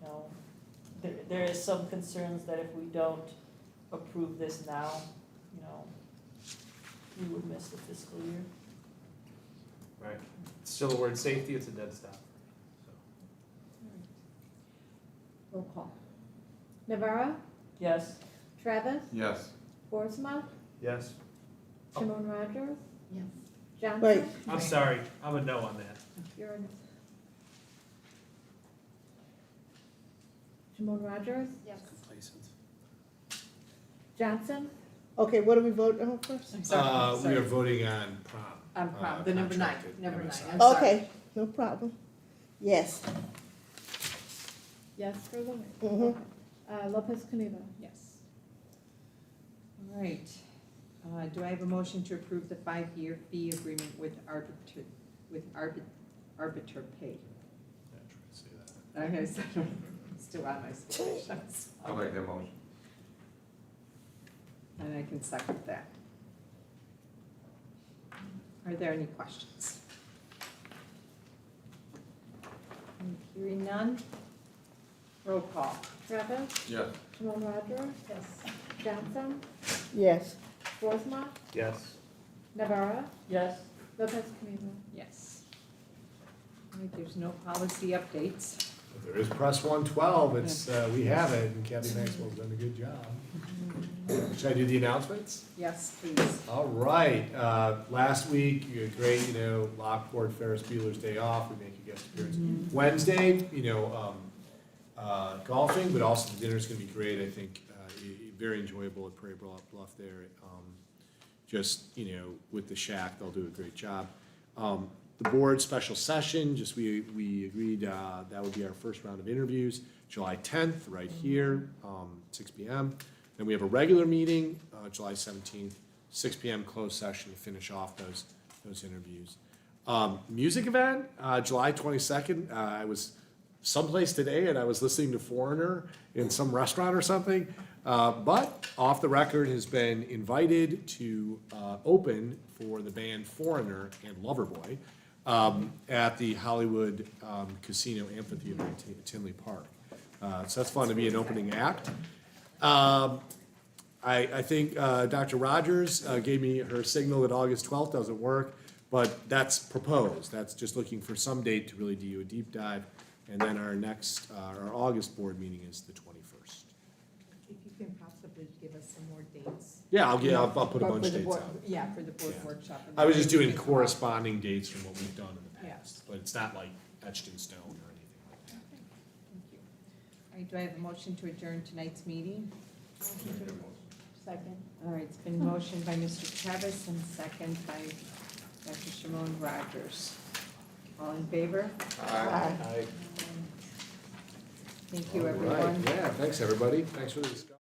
you know, there is some concerns that if we don't approve this now, you know, we would miss the fiscal year. Right. It's still the word safety, it's a dead stop. So. Roll call. Navarro? Yes. Travis? Yes. Boersma? Yes. Shimon Rogers? Yes. Johnson? Wait. I'm sorry, I'm a no on that. You're a no. Shimon Rogers? Yes. Complacent. Johnson? Okay, what do we vote on first? I'm sorry. We sorry. are voting on prom. On prom, the number 9, contracted number 9. MSI. I'm sorry. Okay, no problem. Yes. Yes for the win. Mhm. Lopez Caniva? Yes. All right. Do I have a motion to approve the 5-year fee agreement with Arbiter Pay? Yeah, try to say that. I'm gonna say, still on my speech. I'll make that motion. And I can second that. Are there any questions? Hearing none? Roll call. Travis? Yes. Shimon Rogers? Yes. Johnson? Yes. Boersma? Yes. Navarro? Yes. Lopez Caniva? Yes. All right, there's no policy updates. If there is press 112, it's, we have it, and Kathy Maxwell's done a good job. Should I do the announcements? Yes, please. All right, last week, you had great, Lockport, Ferris Bueller's Day Off, we make a guest appearance. Wednesday, golfing, but also the dinner's gonna be great, I think, very enjoyable at Prairie Bluff there. With the Shack, they'll do a great job. The board special session, we agreed, that would be our first round of interviews, July 10th, right here, 6 p.m. Then we have a regular meeting, July 17th, 6 p.m. closed session to finish off those interviews. Music event, July 22nd. I was someplace today and I was listening to Foreigner in some restaurant or something. But Off the Record has been invited to open for the band Foreigner and Loverboy at the Hollywood Casino Amphitheater in Tinley Park. So that's fun to be an opening act. I think Dr. Rogers gave me her signal that August 12th doesn't work, but that's proposed. That's just looking for some date to really do a deep dive. And then our August board meeting is the 21st. If you can possibly give us some more dates. Yeah, I'll put a Or bunch for of the dates board- out. Yeah, for the board Yeah. workshop. I was just doing corresponding dates from what we've done in the Yeah. past, but it's not like etched in stone or anything like that. Thank you. All right, do I have a motion to adjourn tonight's meeting? Second. All right, it's been motioned by Mr. Travis and second by Dr. Shimon Rogers. All in favor? Aye. Aye. Thank you, All right. everyone. Yeah, thanks, everybody. Thanks for the discussion.